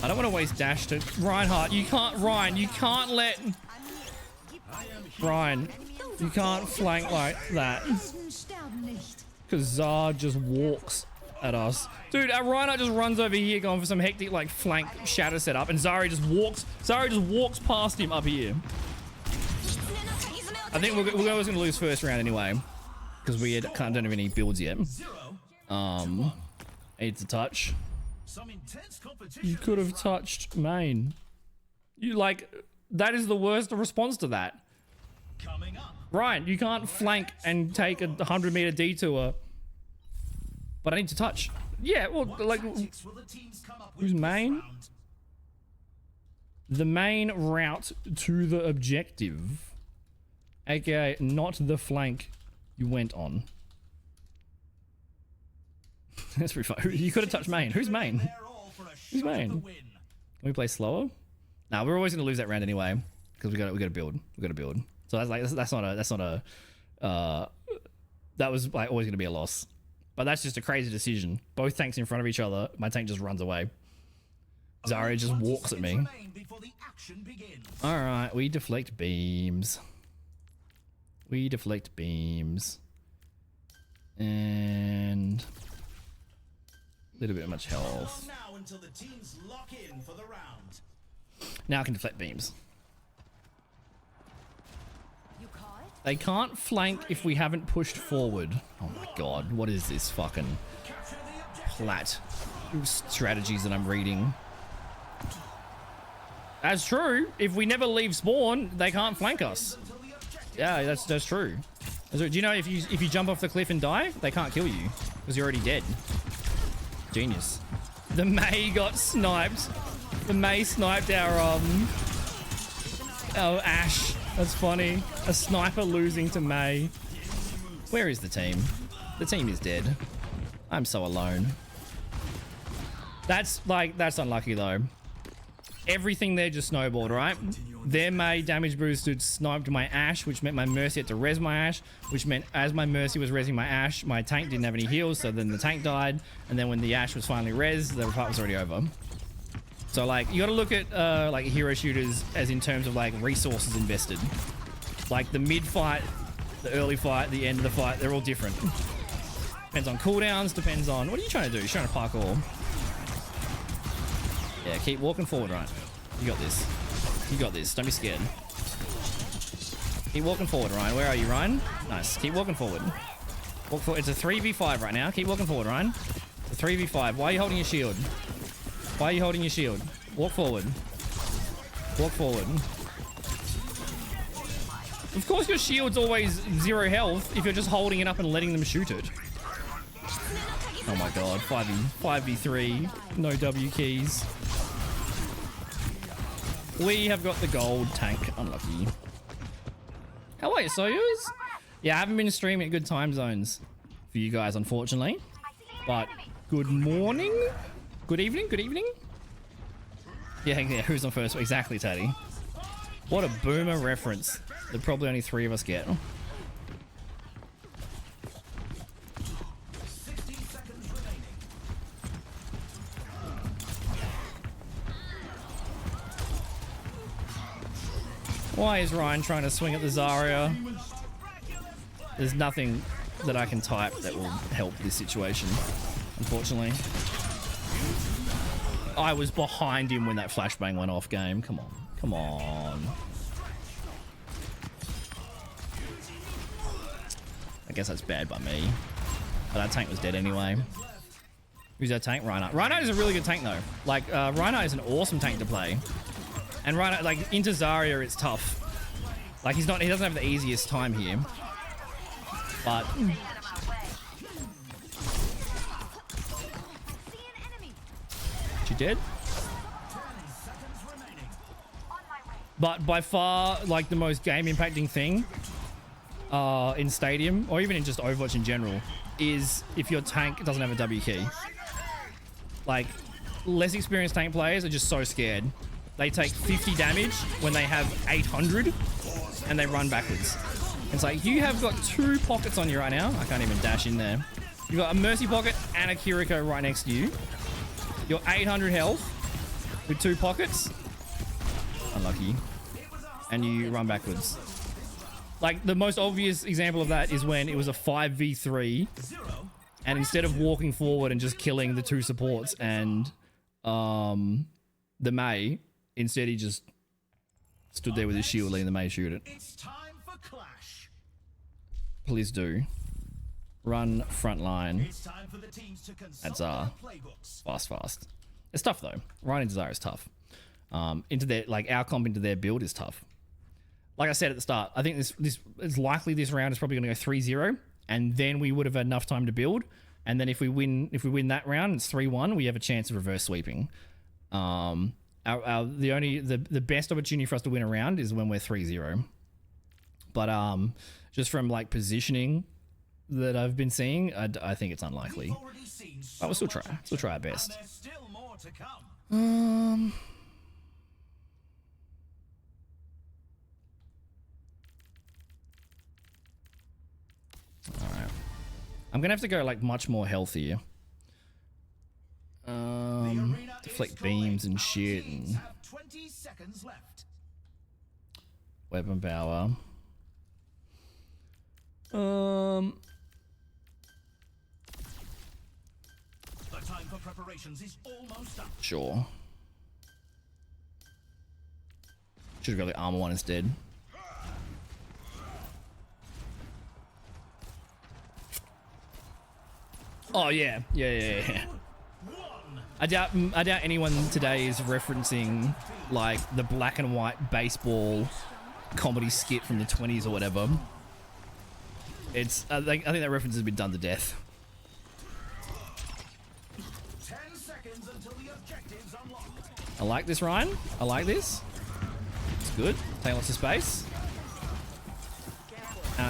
Speaker 1: I don't want to waste dash to... Reinhardt, you can't... Ryan, you can't let... Ryan, you can't flank like that. Because Zard just walks at us. Dude, Reinhardt just runs over here going for some hectic like flank shatter setup and Zari just walks past him up here. I think we're always going to lose first round anyway. Because we don't have any builds yet. Need to touch.
Speaker 3: Some intense competition.
Speaker 1: You could have touched main. You like... That is the worst response to that.
Speaker 3: Coming up.
Speaker 1: Ryan, you can't flank and take a 100-meter detour. But I need to touch. Yeah, well, like...
Speaker 3: Tactics will the teams come up with
Speaker 1: Who's
Speaker 3: this
Speaker 1: main?
Speaker 3: round?
Speaker 1: The main route to the objective. AKA not the flank you went on. That's pretty fun. You could have touched main. Who's main?
Speaker 3: They're all for a
Speaker 1: Who's
Speaker 3: shot at
Speaker 1: main?
Speaker 3: the win.
Speaker 1: Can we play slower? Nah, we're always gonna lose that round anyway. Because we gotta build. We gotta build. So that's not a that was like always gonna be a loss. But that's just a crazy decision. Both tanks in front of each other, my tank just runs away. Zarya just
Speaker 3: Only 20
Speaker 1: walks at me.
Speaker 3: seconds remain before the action begins.
Speaker 1: Alright, we deflect beams. We deflect beams. And a little bit much health.
Speaker 3: Now until the teams lock in for the round.
Speaker 1: Now I can deflect beams.
Speaker 5: You caught it?
Speaker 1: They can't flank if we haven't pushed forward. Oh my god, what is this fucking
Speaker 3: Capture the objective.
Speaker 1: plat strategies that I'm reading? That's true. If we never leave spawn, they can't flank us.
Speaker 3: Until the objective.
Speaker 1: Yeah, that's true. Do you know if you jump off the cliff and die, they can't kill you because you're already dead. Genius. The May got sniped. The May sniped our Ash. That's funny. A sniper losing to May. Where is the team? The team is dead. I'm so alone. That's unlucky though. Everything there just snowballed, right? Their May damage boosted sniped my Ashe, which meant my Mercy had to res my Ashe, which meant as my Mercy was resing my Ashe, my tank didn't have any heals, so then the tank died, and then when the Ashe was finally res, the fight was already over. So like, you gotta look at like hero shooters as in terms of like resources invested. Like the mid fight, the early fight, the end of the fight, they're all different. Depends on cooldowns, depends on... What are you trying to do? You're trying to parkour. Yeah, keep walking forward, right? You got this. You got this. Don't be scared. Keep walking forward, Ryan. Where are you, Ryan? Nice. Keep walking forward. Walk forward. It's a 3v5 right now. Keep walking forward, Ryan. It's a 3v5. Why are you holding your shield? Why are you holding your shield? Walk forward. Walk forward. Of course your shield's always 0 health if you're just holding it up and letting them shoot it. Oh my god. 5v3. No W keys. We have got the gold tank. Unlucky. How are you, Soyuz? Yeah, I haven't been streaming at good time zones for you guys, unfortunately. But good morning? Good evening? Good evening? Yeah, who's on first? Exactly, Taddy. What a boomer reference that probably only 3 of us get.
Speaker 3: 60 seconds remaining.
Speaker 1: Why is Ryan trying to swing at the Zarya? There's nothing that I can type that will help this situation, unfortunately. I was behind him when that flashbang went off, game. Come on. Come on. I guess that's bad by me. But that tank was dead anyway. Who's that tank? Reinhardt. Reinhardt is a really good tank though. Like, Reinhardt is an awesome tank to play. And Reinhardt, like, into Zarya, it's tough. Like, he doesn't have the easiest time here. But... She dead? But by far, like, the most game impacting thing in Stadium, or even in just Overwatch in general, is if your tank doesn't have a W key. Like, less experienced tank players are just so scared. They take 50 damage when they have 800, and they run backwards. It's like, you have got 2 pockets on you right now. I can't even dash in there. You've got a Mercy pocket and a Kiriko right next to you. You're 800 health with 2 pockets. Unlucky. And you run backwards. Like, the most obvious example of that is when it was a 5v3, and instead of walking forward and just killing the 2 supports and the Mei, instead he just stood there with his shield letting the Mei shoot it.
Speaker 3: It's time for clash.
Speaker 1: Please do. Run front line.
Speaker 3: It's time for the teams to consult
Speaker 1: That's
Speaker 3: their playbooks.
Speaker 1: fast. It's tough though. Ryan into Zarya is tough. Into their, like, our comp into their build is tough. Like I said at the start, I think this is likely this round is probably going to go 3-0, and then we would have had enough time to build. And then if we win that round, it's 3-1. We have a chance of reverse sweeping. The best opportunity for us to win a round is when we're 3-0. But just from like positioning that I've been seeing, I think it's unlikely. But we'll still try our best.
Speaker 3: There's still more to come.
Speaker 1: Alright. I'm gonna have to go like much more healthy. Deflect beams and shit and
Speaker 3: 20 seconds left.
Speaker 1: weapon power.
Speaker 3: The time for preparations is almost up.
Speaker 1: Sure. Should have got the armor one instead. Oh yeah. I doubt anyone today is referencing like the black and white baseball comedy skit from the 20s or whatever. It's I think that reference has been done to death.
Speaker 3: 10 seconds until the objectives unlock.
Speaker 1: I like this, Ryan. I like this. It's good. Take lots of space.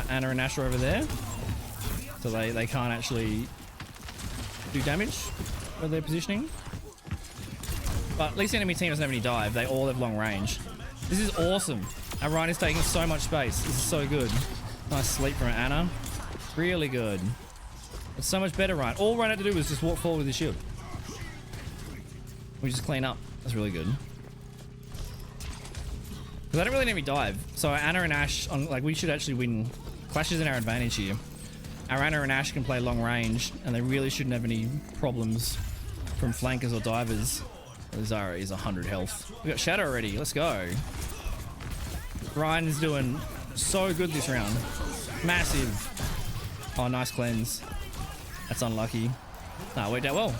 Speaker 1: Anna and Asher over there, so they can't actually do damage with their positioning. But at least the enemy team doesn't have any dive. They all have long range. This is awesome. Our Ryan is taking so much space. This is so good. Nice sleep from Anna. Really good. It's so much better, Ryan. All Ryan had to do was just walk forward with his shield. We just clean up. That's really good. Because I don't really need any dive. So Anna and Ash, we should actually win. Clash is in our advantage here. Our Anna and Ash can play long range, and they really shouldn't have any problems from flankers or divers. Zara is 100 health. We got Shadow already. Let's go. Ryan is doing so good this round. Massive. Oh, nice cleanse. That's unlucky. Nah, worked out well.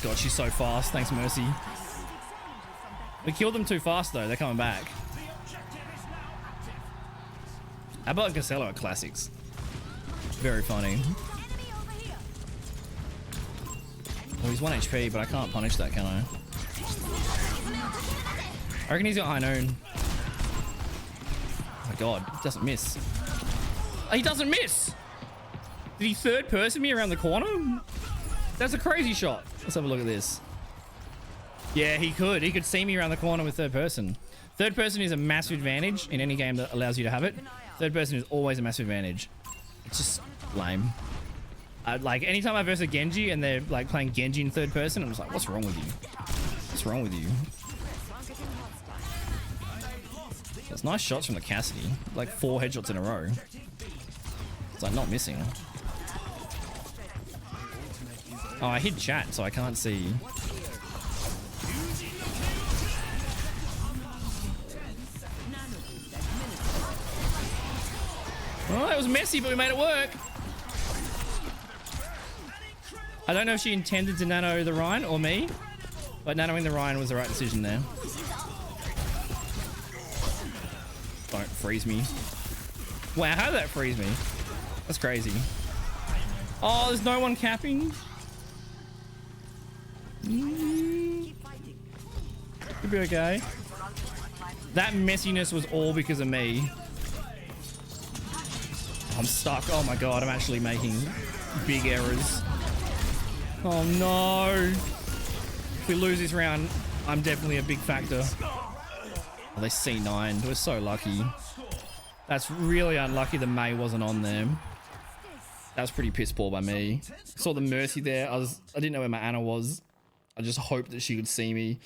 Speaker 1: God, she's so fast. Thanks, Mercy. We killed them too fast, though. They're coming back. How about Gasello at Classics? Very funny. Well, he's 1 HP, but I can't punish that, can I? I reckon he's got High Noon. Oh my god, he doesn't miss. He doesn't miss! Did he third person me around the corner? That's a crazy shot. Let's have a look at this. Yeah, he could. He could see me around the corner with third person. Third person is a massive advantage in any game that allows you to have it. Third person is always a massive advantage. It's just lame. Like, anytime I verse a Genji and they're like playing Genji in third person, I'm just like, what's wrong with you? What's wrong with you? There's nice shots from the Cassidy. Like 4 headshots in a row. It's like not missing. Oh, I hid chat, so I can't see. Oh, that was messy, but we made it work. I don't know if she intended to nano the Ryan or me, but nanoing the Ryan was the right decision there. Don't freeze me. Wow, how did that freeze me? That's crazy. Oh, there's no one capping? Could be okay. That messiness was all because of me. I'm stuck. Oh my god, I'm actually making big errors. Oh no. If we lose this round, I'm definitely a big factor. Oh, they C9. We're so lucky. That's really unlucky that Mei wasn't on there. That was pretty piss poor by me. Saw the Mercy there. I didn't know where my Anna was. I just hoped that she could see me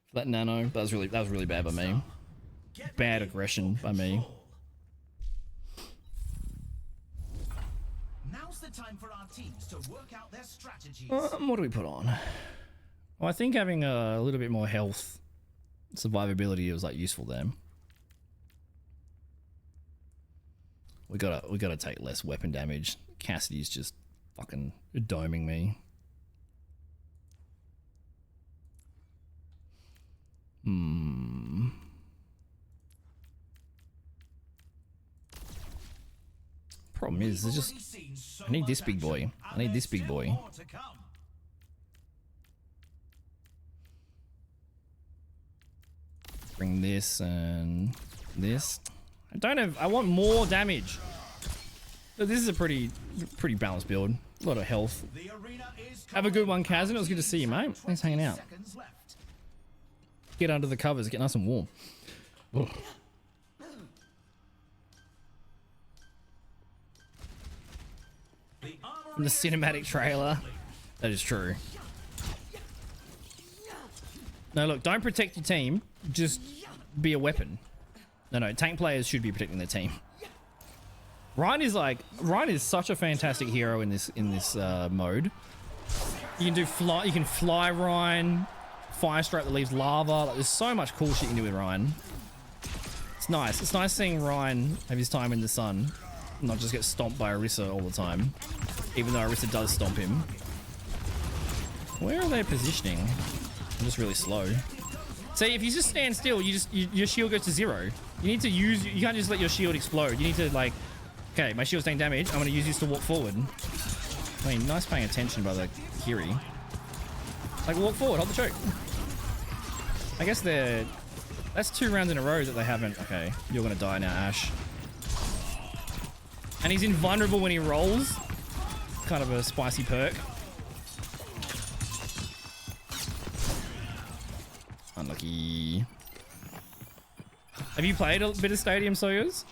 Speaker 1: for that nano. That was really bad by me. Bad aggression by me.
Speaker 3: Now's the time for our teams to work out their strategies.
Speaker 1: What do we put on? Well, I think having a little bit more health, survivability was like useful there. We gotta take less weapon damage. Cassidy's just fucking doming me. Problem is, there's just I need this big boy. I need this big boy. Bring this and this. I want more damage. But this is a pretty balanced build. A lot of health. Have a good one, Kazan. It was good to see you, mate. Thanks for hanging out. Get under the covers, get nice and warm. Ugh. From the cinematic trailer. That is true. No, look, don't protect your team. Just be a weapon. No, tank players should be protecting their team. Ryan is such a fantastic hero in this mode. You can do fly. You can fly Ryan. Fire strike that leaves lava. Like, there's so much cool shit you can do with Ryan. It's nice. It's nice seeing Ryan have his time in the sun, not just get stomped by Orisa all the time. Even though Orisa does stomp him. Where are they positioning? I'm just really slow. See, if you just stand still, your shield goes to 0. You need to use. You can't just let your shield explode. You need to like. Okay, my shield's taking damage. I'm gonna use this to walk forward. I mean, nice paying attention by the Kiri. Like, walk forward, hold the choke. I guess that's 2 rounds in a row that they haven't. Okay, you're gonna die now, Ash. And he's invulnerable when he rolls. Kind of a spicy perk. Lucky. Have you played a bit of Stadium Soyuz?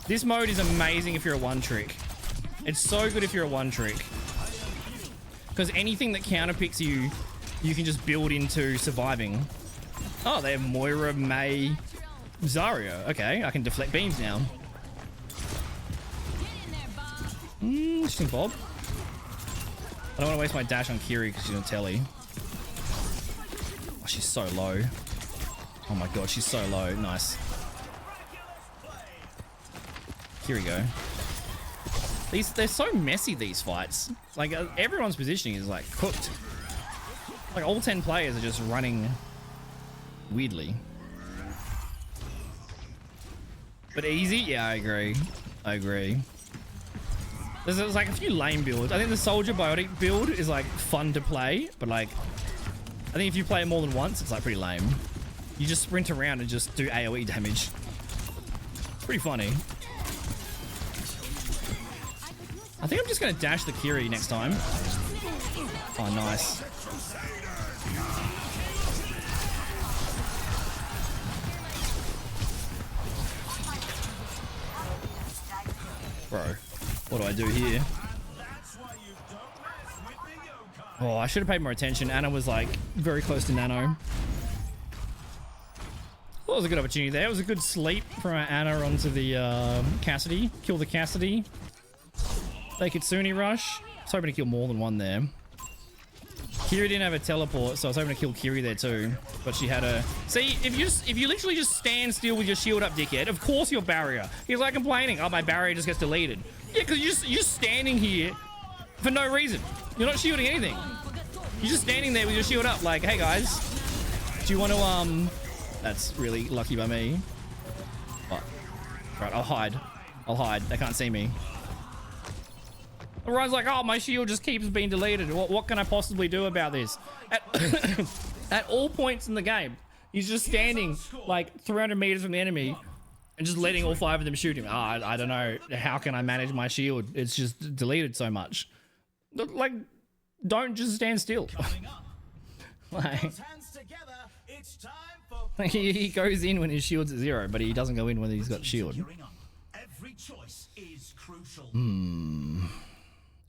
Speaker 1: This mode is amazing if you're a one trick. It's so good if you're a one trick. Because anything that counterpicks you, you can just build into surviving. Oh, they have Moira, May, Zarya. Okay, I can deflect beams now. Interesting, Bob. I don't want to waste my dash on Kiri because she's on telly. Oh, she's so low. Oh my god, she's so low. Nice. Here we go. They're so messy, these fights. Like, everyone's positioning is, like, cooked. Like, all 10 players are just running weirdly. But easy? Yeah, I agree. I agree. There's like a few lame builds. I think the Soldier Biotic build is, like, fun to play. But, like, I think if you play it more than once, it's, like, pretty lame. You just sprint around and just do AoE damage. It's pretty funny. I think I'm just going to dash the Kiri next time. Oh, nice. Bro, what do I do here? Oh, I should have paid more attention. Anna was like very close to Nano. That was a good opportunity there. It was a good sleep from Anna onto the Cassidy. Kill the Cassidy. They Kitsune rush. I was hoping to kill more than one there. Kiri didn't have a teleport, so I was hoping to kill Kiri there too. But she had a... See, if you literally just stand still with your shield up, dickhead, of course your barrier. He's like complaining, oh, my barrier just gets deleted. Yeah, because you're just standing here for no reason. You're not shielding anything. You're just standing there with your shield up like, hey guys, do you want to, That's really lucky by me. What? Right, I'll hide. I'll hide. They can't see me. Ryan's like, oh, my shield just keeps being deleted. What can I possibly do about this? At all points in the game, he's just standing like 300 meters from the enemy and just letting all 5 of them shoot him. Oh, I don't know. How can I manage my shield? It's just deleted so much. Like, don't just stand still. Like, he goes in when his shield's at 0, but he doesn't go in when he's got shield.
Speaker 3: Every choice is crucial.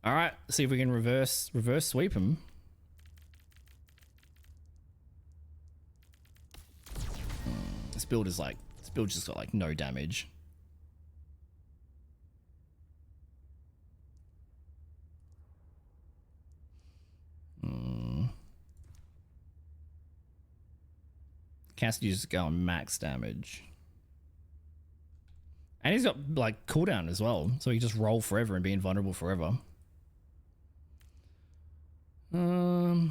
Speaker 1: All right, see if we can reverse sweep him. This build just got like no damage. Cassidy just going max damage. And he's got like cooldown as well, so he can just roll forever and be invulnerable forever. All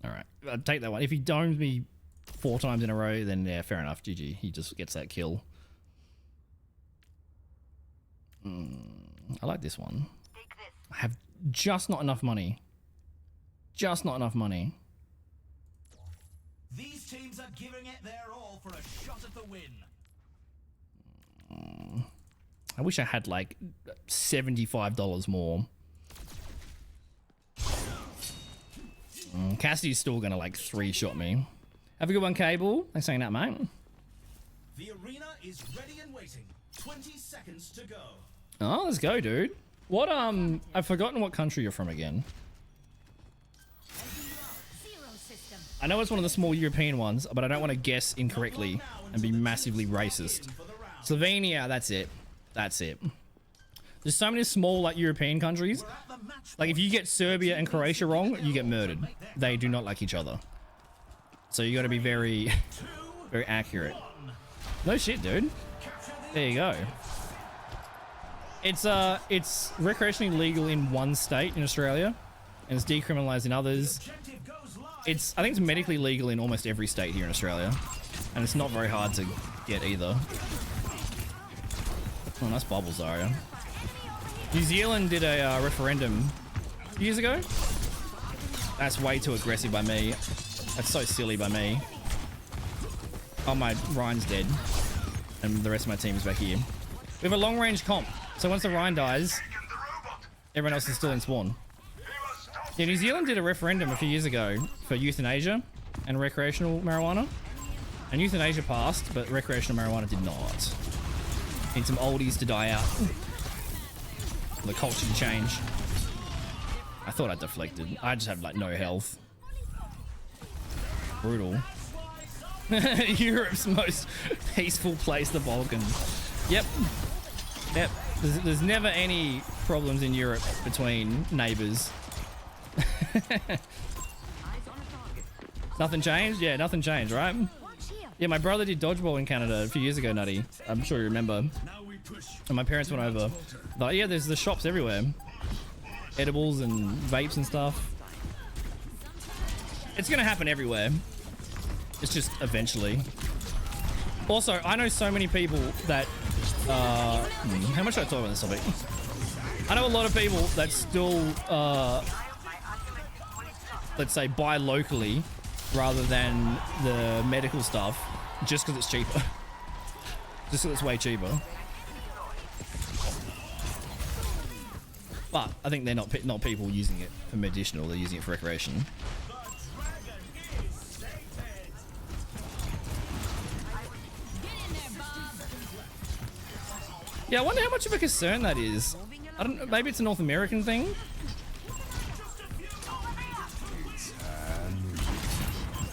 Speaker 1: right, I'll take that one. If he domes me 4 times in a row, then yeah, fair enough. GG. He just gets that kill. I like this one. I have just not enough money. Just not enough money.
Speaker 3: These teams are giving it their all for a shot at the win.
Speaker 1: I wish I had like $75 more. Cassidy's still gonna like 3-shot me. Have a good one, Cable. Thanks for saying that, mate.
Speaker 3: The arena is ready and waiting. 20 seconds to go.
Speaker 1: Oh, let's go, dude. What, I've forgotten what country you're from again. I know it's one of the small European ones, but I don't want to guess incorrectly and be massively racist. Slovenia, that's it. That's it. There's so many small, like, European countries. Like, if you get Serbia and Croatia wrong, you get murdered. They do not like each other. So you got to be very, very accurate. No shit, dude. There you go. It's recreationally legal in one state in Australia, and it's decriminalized in others. I think it's medically legal in almost every state here in Australia, and it's not very hard to get either. Oh, nice bubble, Zarya. New Zealand did a referendum years ago. That's way too aggressive by me. That's so silly by me. Oh, my Ryan's dead, and the rest of my team is back here. We have a long-range comp, so once the Ryan dies, everyone else is still in spawn. Yeah, New Zealand did a referendum a few years ago for euthanasia, and recreational marijuana. And euthanasia passed, but recreational marijuana did not. Need some oldies to die out. The culture to change. I thought I deflected. I just have like no health. Brutal. Europe's most peaceful place, the Balkans. Yep. Yep. There's never any problems in Europe between neighbors. Nothing changed? Yeah, nothing changed, right? Yeah, my brother did dodgeball in Canada a few years ago, Nutty. I'm sure you remember. And my parents went over. But yeah, there's the shops everywhere. Edibles and vapes and stuff. It's gonna happen everywhere. It's just eventually. Also, I know so many people that... how much should I talk about this topic? I know a lot of people that still, let's say, buy locally rather than the medical stuff just because it's cheaper. Just because it's way cheaper. But I think they're not people using it for medicinal, they're using it for recreation. Yeah, I wonder how much of a concern that is. I don't know, maybe it's a North American thing?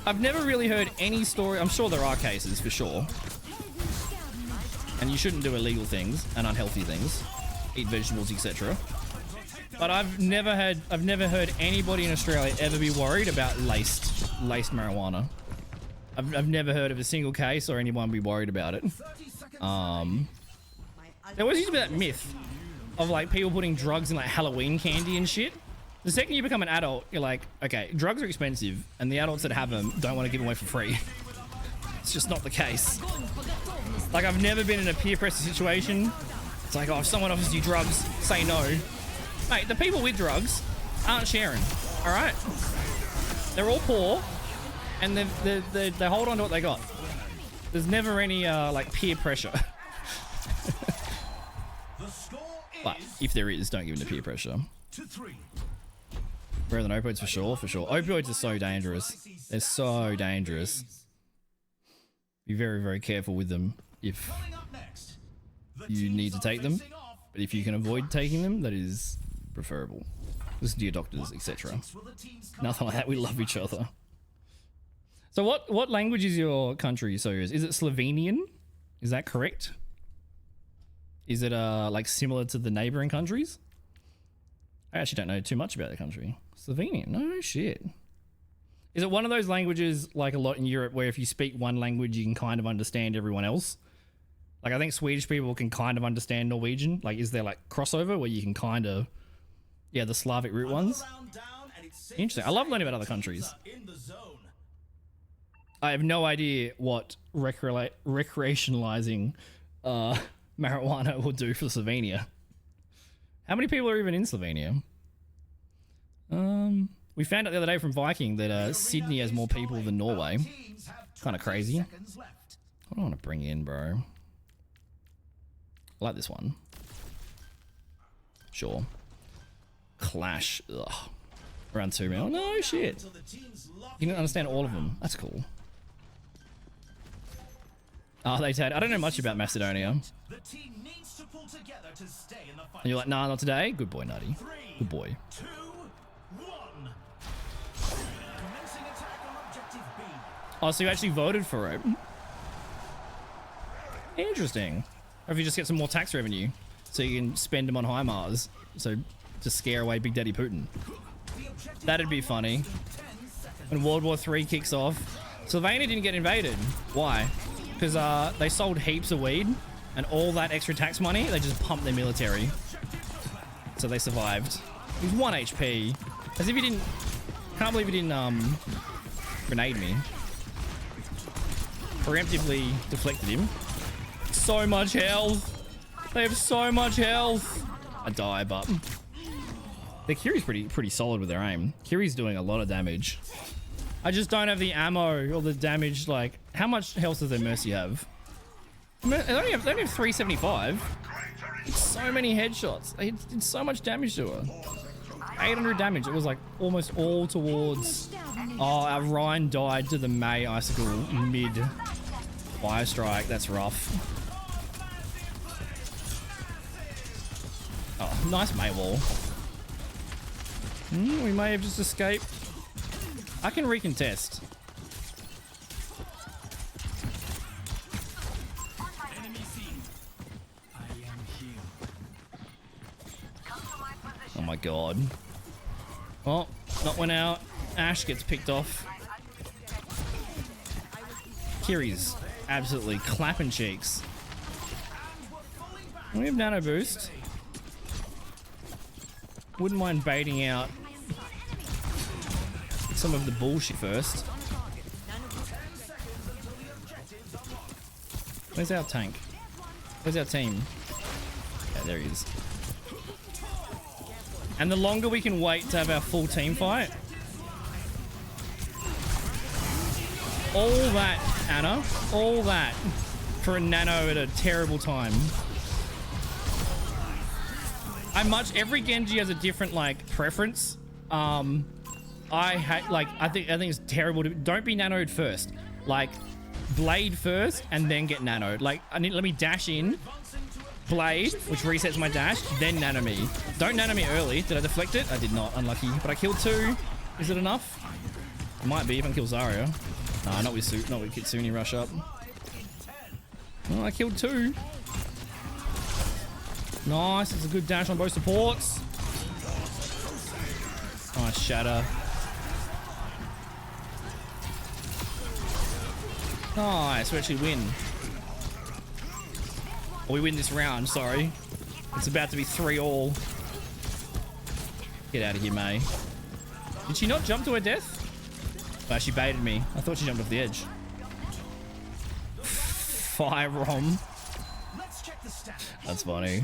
Speaker 1: I've never really heard any story. I'm sure there are cases for sure. And you shouldn't do illegal things and unhealthy things. Eat vegetables, etc. But I've never heard anybody in Australia ever be worried about laced marijuana. I've never heard of a single case or anyone be worried about it. There always used to be that myth of like people putting drugs in like Halloween candy and shit. The second you become an adult, you're like, okay, drugs are expensive and the adults that have them don't want to give them away for free. It's just not the case. Like, I've never been in a peer pressure situation. It's like, oh, if someone offers you drugs, say no. Mate, the people with drugs aren't sharing, all right? They're all poor and they hold on to what they got. There's never any like peer pressure. But if there is, don't give in to peer pressure. Better than opioids for sure, for sure. Opioids are so dangerous. They're so dangerous. Be very, very careful with them if you need to take them. But if you can avoid taking them, that is preferable. Listen to your doctors, etc. Nothing like that. We love each other. So what language is your country, Soyuz? Is it Slovenian? Is that correct? Is it like similar to the neighboring countries? I actually don't know too much about the country. Slovenian, no shit. Is it one of those languages like a lot in Europe where if you speak one language you can kind of understand everyone else? Like I think Swedish people can kind of understand Norwegian. Like is there like crossover where you can kind of, yeah, the Slavic root ones? Interesting. I love learning about other countries. I have no idea what recreationalizing marijuana will do for Slovenia. How many people are even in Slovenia? We found out the other day from Viking that Sydney has more people than Norway. Kind of crazy. What do I want to bring in, bro? I like this one. Sure. Clash. Ugh. Around 2 mil. No shit. You didn't understand all of them. That's cool. Oh, they said, I don't know much about Macedonia. And you're like, nah, not today? Good boy, Nutty. Good boy. Oh, so you actually voted for it? Interesting. Or if you just get some more tax revenue so you can spend them on HIMARS. So to scare away Big Daddy Putin. That'd be funny. When World War III kicks off. Slovenia didn't get invaded. Why? Because they sold heaps of weed and all that extra tax money, they just pumped their military. So they survived. He was 1 HP. As if he didn't... Can't believe he didn't grenade me. Preemptively deflected him. So much health. They have so much health. I die, but... The Kiri's pretty solid with their aim. Kiri's doing a lot of damage. I just don't have the ammo or the damage, like... How much health does their Mercy have? They only have 375. It's so many headshots. They did so much damage to her. 800 damage. It was like almost all towards... Oh, our Ryan died to the May Icicle mid Fire Strike. That's rough. Oh, nice May wall. We may have just escaped. I can recontest. Oh my god. Oh, not went out. Ash gets picked off. Kiri's absolutely clapping cheeks. We have nano boost. Wouldn't mind baiting out some of the bullshit first. Where's our tank? Where's our team? Yeah, there he is. And the longer we can wait to have our full team fight. All that, Anna. All that for a nano at a terrible time. Every Genji has a different like preference. I hate I think it's terrible to don't be nanoed first. Like blade first and then get nanoed. Like let me dash in. Blade, which resets my dash, then nano me. Don't nano me early. Did I deflect it? I did not. Unlucky. But I killed 2. Is it enough? It might be if I kill Zarya. Nah, not with Kitsune rush up. Oh, I killed 2. Nice. It's a good dash on both supports. Nice shatter. Nice. We actually win. Or we win this round, sorry. It's about to be 3-all. Get out of here, May. Did she not jump to her death? Oh, she baited me. I thought she jumped off the edge. Fire Rom. That's funny.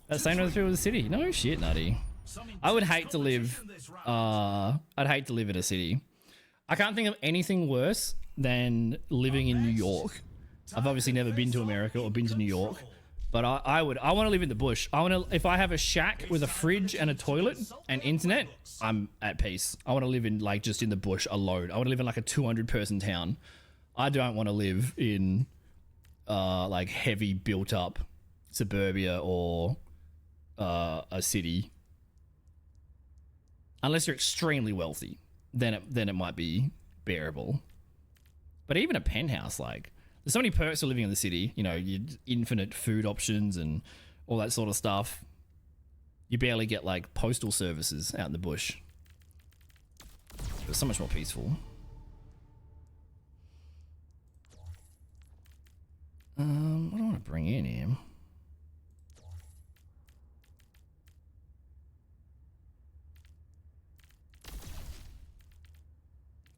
Speaker 1: That's same as through the city. No shit, Nutty. I would hate to live... I'd hate to live in a city. I can't think of anything worse than living in New York. I've obviously never been to America or been to New York, but I want to live in the bush. If I have a shack with a fridge and a toilet and internet, I'm at peace. I want to live in like just in the bush alone. I want to live in like a 200-person town. I don't want to live in like heavy built up suburbia or a city. Unless you're extremely wealthy, then it might be bearable. But even a penthouse, like, there's so many perks of living in the city. You know, you infinite food options and all that sort of stuff. You barely get like postal services out in the bush. It's so much more peaceful. What do I want to bring in here?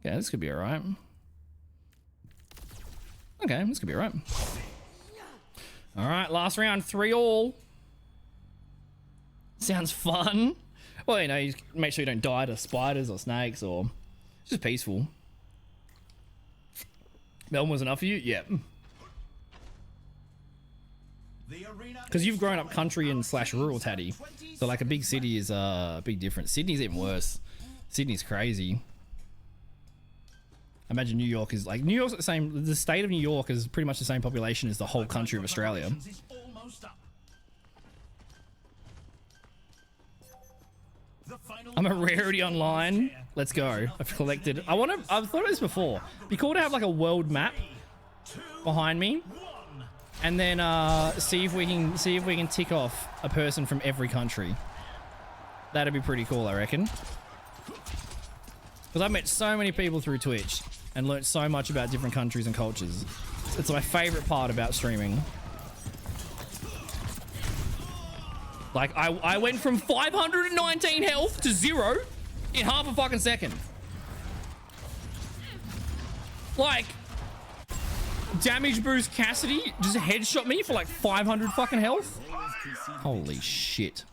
Speaker 1: Okay, this could be alright. Okay, this could be alright. Alright, last round, 3-all. Sounds fun. Well, you know, you make sure you don't die to spiders or snakes or... It's just peaceful. Melbourne was enough for you? Yeah. Because you've grown up country and / rural, Taddy. So like a big city is a big difference. Sydney's even worse. Sydney's crazy. I imagine New York is like... New York's the same... The state of New York is pretty much the same population as the whole country of Australia. I'm a rarity online. Let's go. I've collected... I've thought of this before. Be cool to have like a world map behind me. And then see if we can tick off a person from every country. That'd be pretty cool, I reckon. Because I've met so many people through Twitch and learnt so much about different countries and cultures. It's my favorite part about streaming. Like, I went from 519 health to 0 in half a fucking second. Like, damage boost Cassidy just headshot me for like 500 fucking health. Holy shit.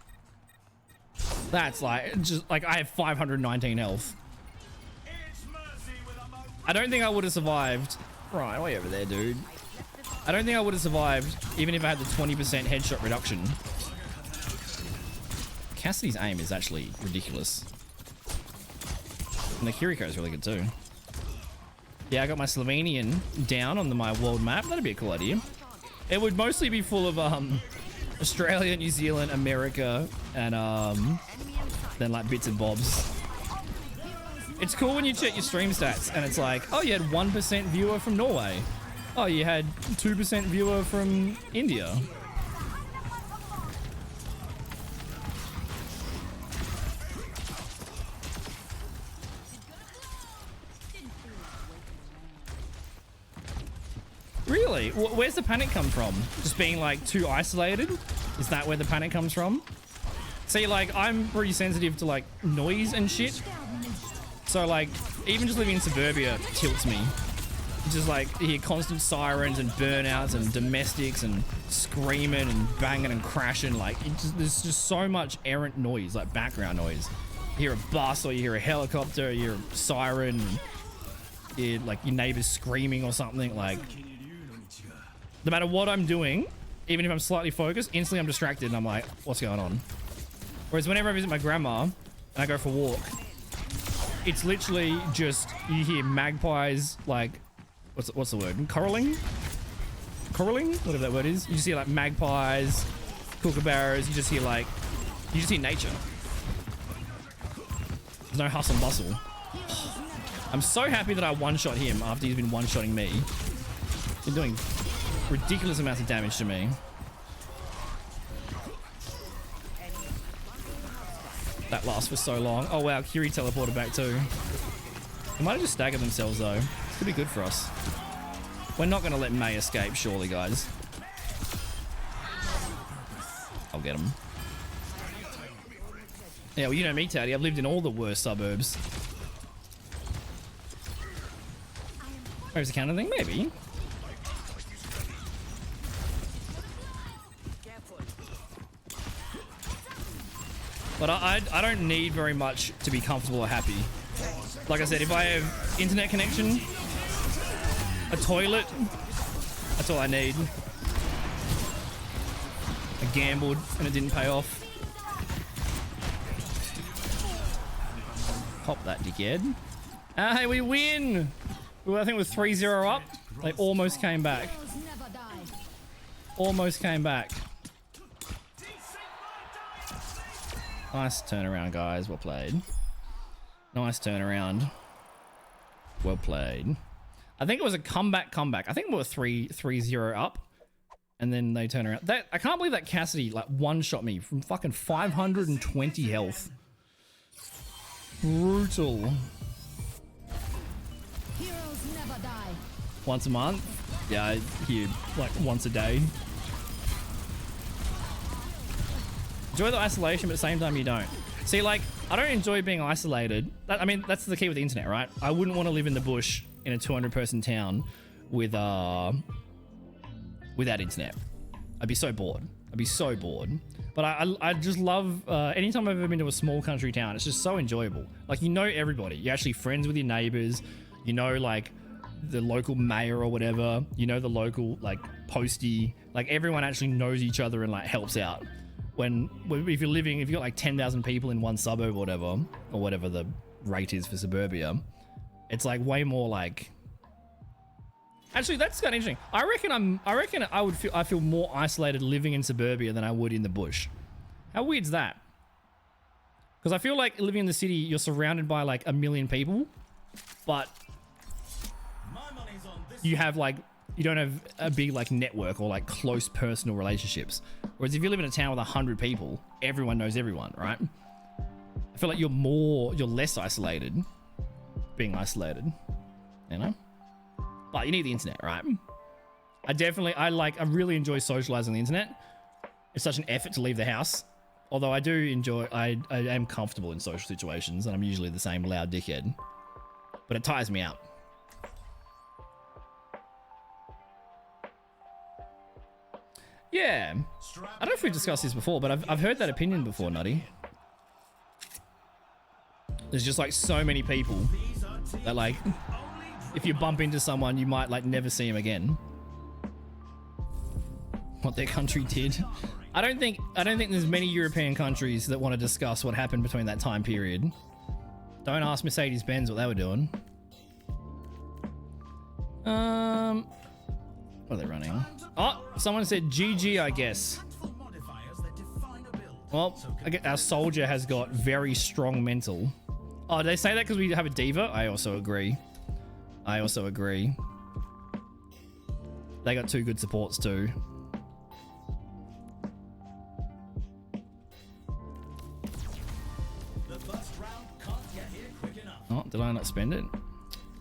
Speaker 1: That's like, just like I have 519 health. I don't think I would have survived. Right, way over there, dude. I don't think I would have survived even if I had the 20% headshot reduction. Cassidy's aim is actually ridiculous. And the Kiriko is really good too. Yeah, I got my Slovenian down on my world map. That'd be a cool idea. It would mostly be full of Australia, New Zealand, America, and then like bits and bobs. It's cool when you check your stream stats and it's like, oh, you had 1% viewer from Norway. Oh, you had 2% viewer from India. Really? Where's the panic come from? Just being like too isolated? Is that where the panic comes from? See, like, I'm pretty sensitive to like noise and shit. So like, even just living in suburbia tilts me. Just like, you hear constant sirens and burnouts and domestics and screaming and banging and crashing. Like, there's just so much errant noise, like background noise. You hear a bus or you hear a helicopter, you hear a siren, you hear, like, your neighbors screaming or something. Like, no matter what I'm doing, even if I'm slightly focused, instantly I'm distracted and I'm like, what's going on? Whereas whenever I visit my grandma and I go for a walk, it's literally just, you hear magpies, like, what's the word? Coralling? Whatever that word is. You just hear like magpies, kookaburras, you just hear nature. There's no hustle and bustle. I'm so happy that I one-shot him after he's been one-shotting me. He's been doing ridiculous amounts of damage to me. That lasts for so long. Oh wow, Kiri teleported back too. They might have just staggered themselves though. This could be good for us. We're not going to let May escape, surely, guys. I'll get him. Yeah, well, you know me, Taddy. I've lived in all the worst suburbs. Where's the counter thing? Maybe. But I don't need very much to be comfortable or happy. Like I said, if I have internet connection, a toilet, that's all I need. I gambled and it didn't pay off. Pop that dickhead. Hey, we win! I think we're 3-0 up. They almost came back. Almost came back. Nice turnaround, guys. Well played. Nice turnaround. Well played. I think it was a comeback. I think we were 3-0 up. And then they turn around. I can't believe that Cassidy like one-shot me from fucking 520 health. Brutal.
Speaker 5: Heroes never die.
Speaker 1: Once a month? Yeah, I hear like once a day. Enjoy the isolation, but at the same time you don't. See, like, I don't enjoy being isolated. I mean, that's the key with the internet, right? I wouldn't want to live in the bush in a 200-person town without internet. I'd be so bored. But I just love, anytime I've ever been to a small country town, it's just so enjoyable. Like, you know everybody. You're actually friends with your neighbors. You know, like, the local mayor or whatever. You know the local, like, postie. Like, everyone actually knows each other and, like, helps out. If you've got like 10,000 people in one suburb or whatever the rate is for suburbia, it's like way more like. Actually, that's kind of interesting. I reckon I feel more isolated living in suburbia than I would in the bush. How weird's that? Because I feel like living in the city, you're surrounded by like a million people, but you have like. You don't have a big like network or like close personal relationships. Whereas if you live in a town with 100 people, everyone knows everyone, right? I feel like you're less isolated being isolated, you know? But you need the internet, right? I really enjoy socializing on the internet. It's such an effort to leave the house. Although I am comfortable in social situations and I'm usually the same loud dickhead. But it tires me out. Yeah, I don't know if we've discussed this before, but I've heard that opinion before, Nutty. There's just like so many people that like, if you bump into someone, you might like never see him again. What their country did. I don't think there's many European countries that want to discuss what happened between that time period. Don't ask Mercedes-Benz what they were doing. What are they running? Oh, someone said GG, I guess.
Speaker 3: Modifiers that define a build.
Speaker 1: Well, I get our soldier has got very strong mental. Oh, did they say that because we have a diva? I also agree. I also agree. They got 2 good supports too.
Speaker 3: The first round can't get here quick enough.
Speaker 1: Oh, did I not spend it?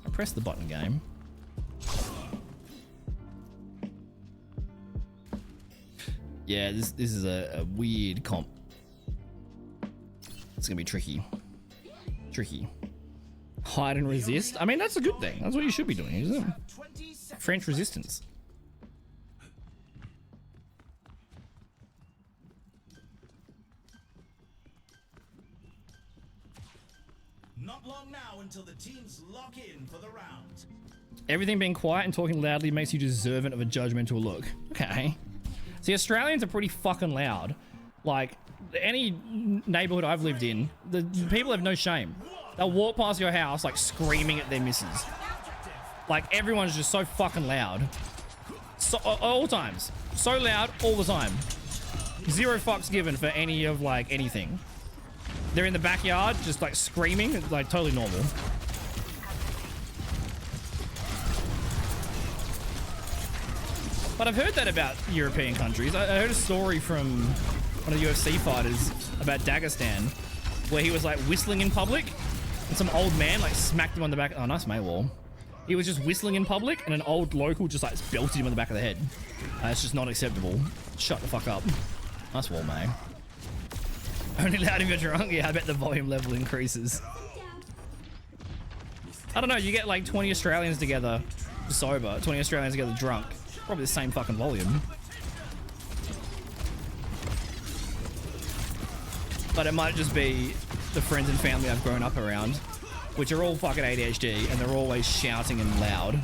Speaker 1: I pressed the button game. Yeah, this is a weird comp. It's gonna be tricky. Tricky. Hide and resist. I mean, that's a good thing. That's what you should be doing, isn't it?
Speaker 3: 20 seconds.
Speaker 1: French resistance.
Speaker 3: Not long now until the teams lock in for the round.
Speaker 1: Everything being quiet and talking loudly makes you deserving of a judgmental look. Okay. See, Australians are pretty fucking loud. Like, any neighborhood I've lived in, the people have no shame. They'll walk past your house, like, screaming at their missus. Like, everyone's just so fucking loud. So, all times. So loud, all the time. 0 fucks given for any of, like, anything. They're in the backyard, just, like, screaming. It's, like, totally normal. But I've heard that about European countries. I heard a story from one of the UFC fighters about Dagestan, where he was like whistling in public, and some old man like smacked him on the back. Oh, nice Maywall. He was just whistling in public, and an old local just like belted him on the back of the head. It's just not acceptable. Shut the fuck up. Nice wall, May. Only loud if you're drunk. Yeah, I bet the volume level increases. I don't know. You get like 20 Australians together sober, 20 Australians together drunk. Probably the same fucking volume. But it might just be the friends and family I've grown up around, which are all fucking ADHD, and they're always shouting and loud.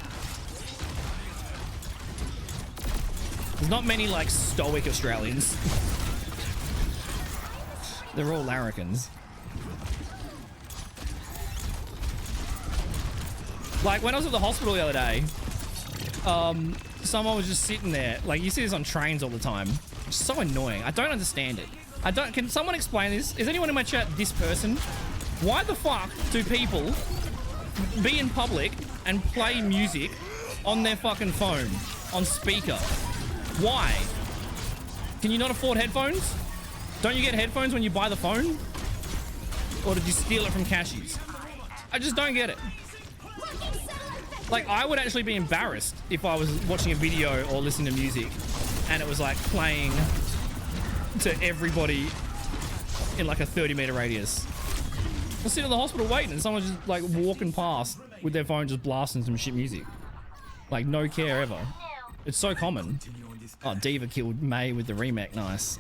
Speaker 1: There's not many, like, stoic Australians. They're all larrikins. Like, when I was at the hospital the other day, someone was just sitting there. Like, you see this on trains all the time. It's so annoying. I don't understand it. Can someone explain this? Is anyone in my chat this person? Why the fuck do people be in public and play music on their fucking phone, on speaker? Why? Can you not afford headphones? Don't you get headphones when you buy the phone? Or did you steal it from cashies? I just don't get it. Like, I would actually be embarrassed if I was watching a video or listening to music and it was like playing to everybody in like a 30-meter radius. I'll sit at the hospital waiting and someone's just like walking past with their phone just blasting some shit music. Like, no care ever. It's so common. Oh, Diva killed May with the remake. Nice.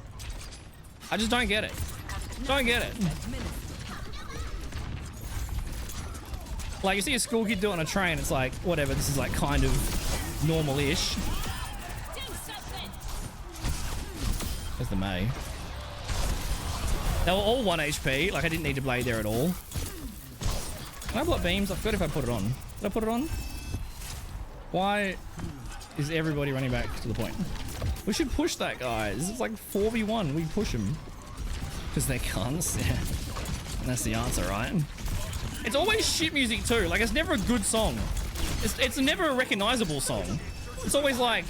Speaker 1: I just don't get it. Don't get it. Like, you see a school kid do it on a train, it's like, whatever, this is like kind of normal-ish. There's the May. They were all 1 HP, like I didn't need to blade there at all. Can I block beams? I forgot if I put it on. Did I put it on? Why is everybody running back to the point? We should push that, guys. It's like 4v1, we push them. Because they're cunts, yeah. And that's the answer, right? It's always shit music too. Like, it's never a good song. It's never a recognizable song. It's always like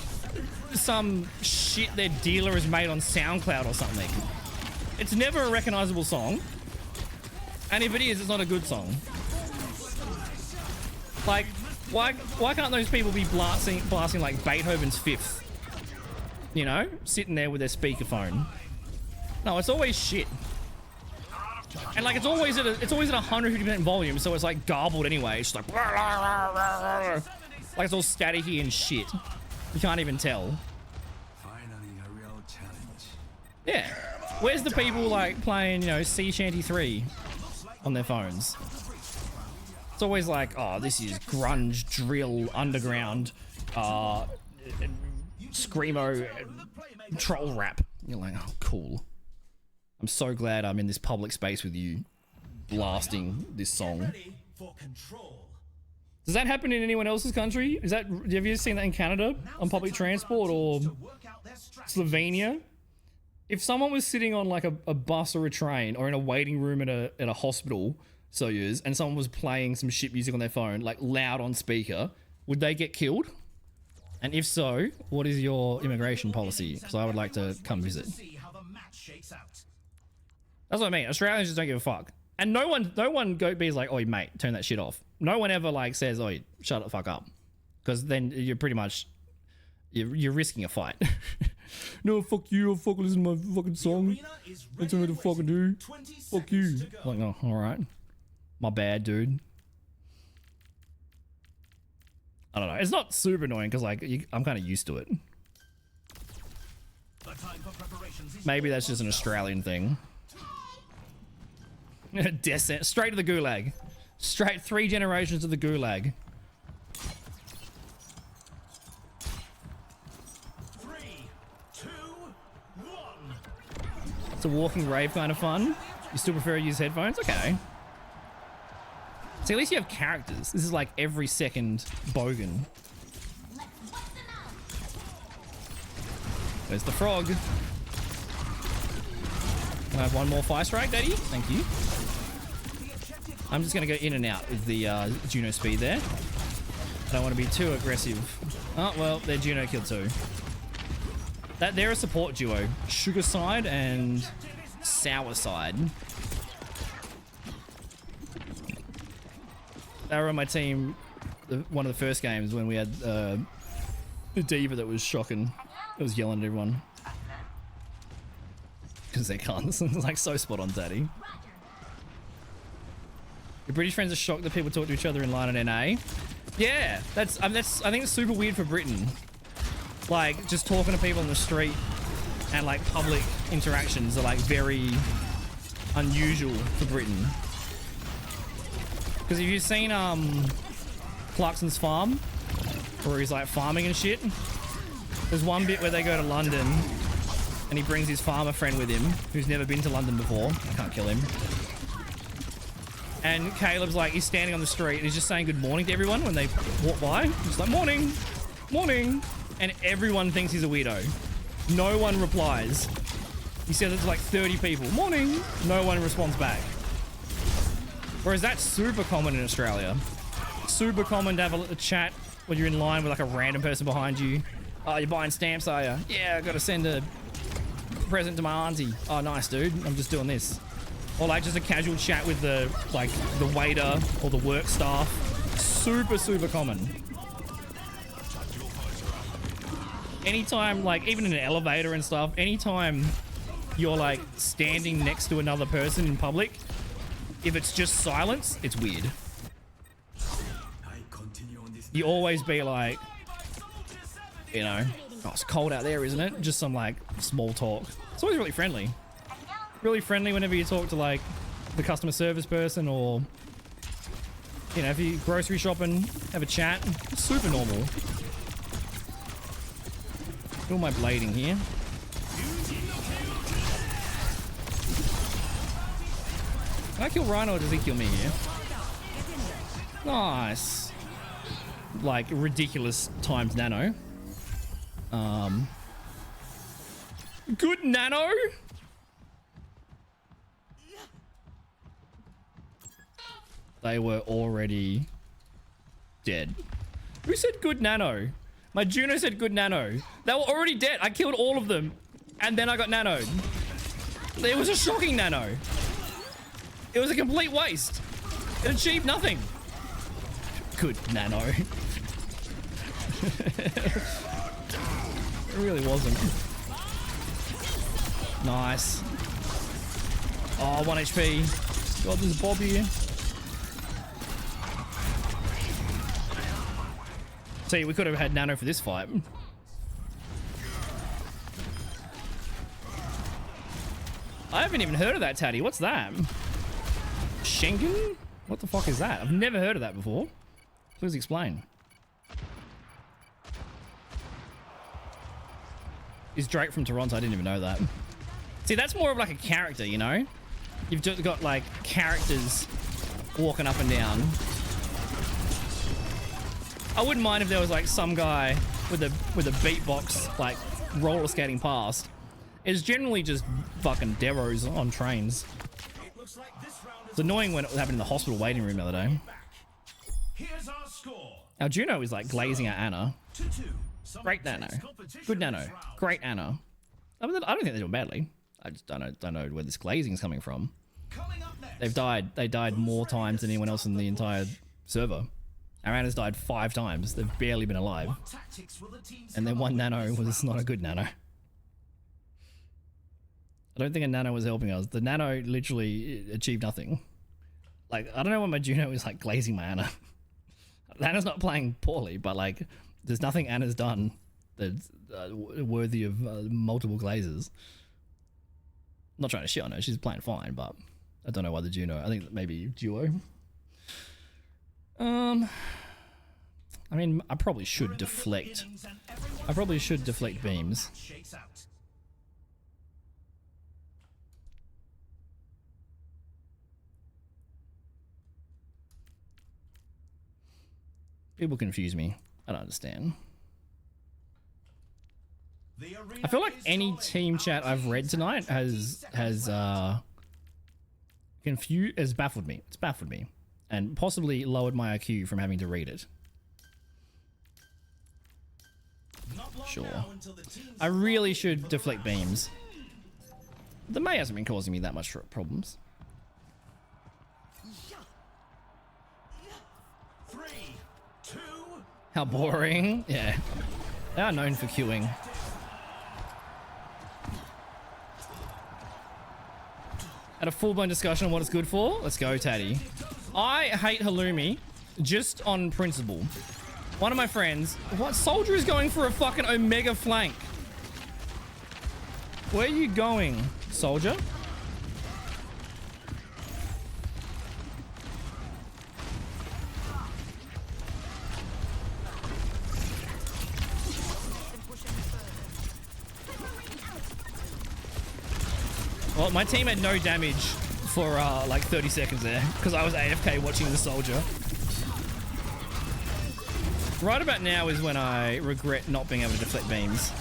Speaker 1: some shit their dealer has made on SoundCloud or something. It's never a recognizable song. And if it is, it's not a good song. Like, why can't those people be blasting like Beethoven's Fifth? You know? Sitting there with their speakerphone. No, it's always shit. And like, it's always at 150% volume, so it's like garbled anyway. It's just like, like it's all staticky and shit. You can't even tell.
Speaker 3: Finally, a real challenge.
Speaker 1: Yeah. Where's the people like playing, you know, Sea Shanty 3 on their phones? It's always like, oh, this is grunge, drill, underground, screamo, troll rap. You're like, oh, cool. I'm so glad I'm in this public space with you, blasting this song.
Speaker 3: Ready for control.
Speaker 1: Does that happen in anyone else's country? Is that, have you seen that in Canada on public transport or Slovenia? If someone was sitting on like a bus or a train or in a waiting room at a hospital, and someone was playing some shit music on their phone, like loud on speaker, would they get killed? And if so, what is your immigration policy? Because I would like to come visit. That's what I mean. Australians just don't give a fuck. And no one go be like, "Oi, mate, turn that shit off." No one ever like says, "Oi, shut the fuck up," because then you're pretty much you're risking a fight. No, fuck you. I'll fucking listen to my fucking song. That's what I fucking do. Fuck you. Like, no, all right. My bad, dude. I don't know. It's not super annoying because like I'm kind of used to it. Maybe that's just an Australian thing. Descent straight to the gulag. Straight 3 generations of the gulag.
Speaker 3: 3, 2, 1.
Speaker 1: It's a walking rave kind of fun. You still prefer to use headphones? Okay. See, at least you have characters. This is like every second bogan. There's the frog. I have one more fire strike, Daddy. Thank you. I'm just going to go in and out with the Juno speed there. I don't want to be too aggressive. Oh, well, their Juno killed too. They're a support duo. Sugar side and sour side. They were on my team one of the first games when we had the diva that was shocking. It was yelling at everyone. Because they can't. It's like so spot on, Daddy. Your British friends are shocked that people talk to each other in line at NA. Yeah, I think it's super weird for Britain. Like just talking to people in the street and like public interactions are like very unusual for Britain. Because if you've seen Clarkson's farm, where he's like farming and shit, there's one bit where they go to London and he brings his farmer friend with him who's never been to London before. I can't kill him. And Caleb's like, he's standing on the street and he's just saying good morning to everyone when they walk by. He's like, morning, morning. And everyone thinks he's a weirdo. No one replies. He says it to like 30 people. Morning. No one responds back. Whereas that's super common in Australia. Super common to have a chat when you're in line with like a random person behind you. Oh, you're buying stamps, are you? Yeah, I gotta send a present to my auntie. Oh, nice, dude. I'm just doing this. Or like just a casual chat with the waiter or the work staff. Super, super common. Anytime, like even in an elevator and stuff, anytime you're like standing next to another person in public, if it's just silence, it's weird. You always be like, you know, oh, it's cold out there, isn't it? Just some like small talk. It's always really friendly. Really friendly whenever you talk to like the customer service person or, you know, if you grocery shopping, have a chat. It's super normal. Feel my blading here. Can I kill Rhino or does he kill me here? Nice. Like ridiculous times nano. Good nano. They were already dead. Who said good nano? My Juno said good nano. They were already dead. I killed all of them. And then I got nanoed. It was a shocking nano. It was a complete waste. It achieved nothing. Good nano. It really wasn't. Nice. Oh, 1 HP. God, there's Bob here. See, we could have had nano for this fight. I haven't even heard of that, Taddy. What's that? Schengen? What the fuck is that? I've never heard of that before. Please explain. is Drake from Toronto. I didn't even know that. See, that's more of like a character, you know? You've just got like characters walking up and down. I wouldn't mind if there was like some guy with a beatbox like roller skating past. It's generally just fucking devos on trains. It's annoying when it happened in the hospital waiting room the other day.
Speaker 3: Here's our score.
Speaker 1: Now Juno is like glazing at Anna.
Speaker 3: 2-2.
Speaker 1: Great Nano. Good Nano. Great Anna. I don't think they're doing badly. I just don't know where this glazing is coming from.
Speaker 3: Coming up next.
Speaker 1: They died more times than anyone else in the entire server. Our Anna's died 5 times. They've barely been alive.
Speaker 3: What tactics will the teams
Speaker 1: And then one Nano was not a good Nano. I don't think a Nano was helping us. The Nano literally achieved nothing. Like, I don't know why my Juno is like glazing my Anna. Anna's not playing poorly, but like, there's nothing Anna's done that's worthy of multiple glazes. I'm not trying to shit on her. She's playing fine, but I don't know why the Juno. I think maybe duo. I mean, I probably should deflect. I probably should deflect beams.
Speaker 3: shakes out.
Speaker 1: People confuse me. I don't understand.
Speaker 3: The arena
Speaker 1: I feel like
Speaker 3: is
Speaker 1: any
Speaker 3: calling.
Speaker 1: team chat I've read tonight has baffled me. It's baffled me, and possibly lowered my IQ from having to read it.
Speaker 3: Not long
Speaker 1: Sure.
Speaker 3: now until the teams
Speaker 1: I really should deflect beams. The May hasn't been causing me that much problems.
Speaker 3: 3, 2.
Speaker 1: How boring. Yeah. They are known for queuing. Had a full-blown discussion on what it's good for. Let's go, Taddy. I hate halloumi just on principle. One of my friends, what soldier is going for a fucking omega flank? Where are you going, soldier? Well, my team had no damage for like 30 seconds there because I was AFK watching the soldier. Right about now is when I regret not being able to deflect beams.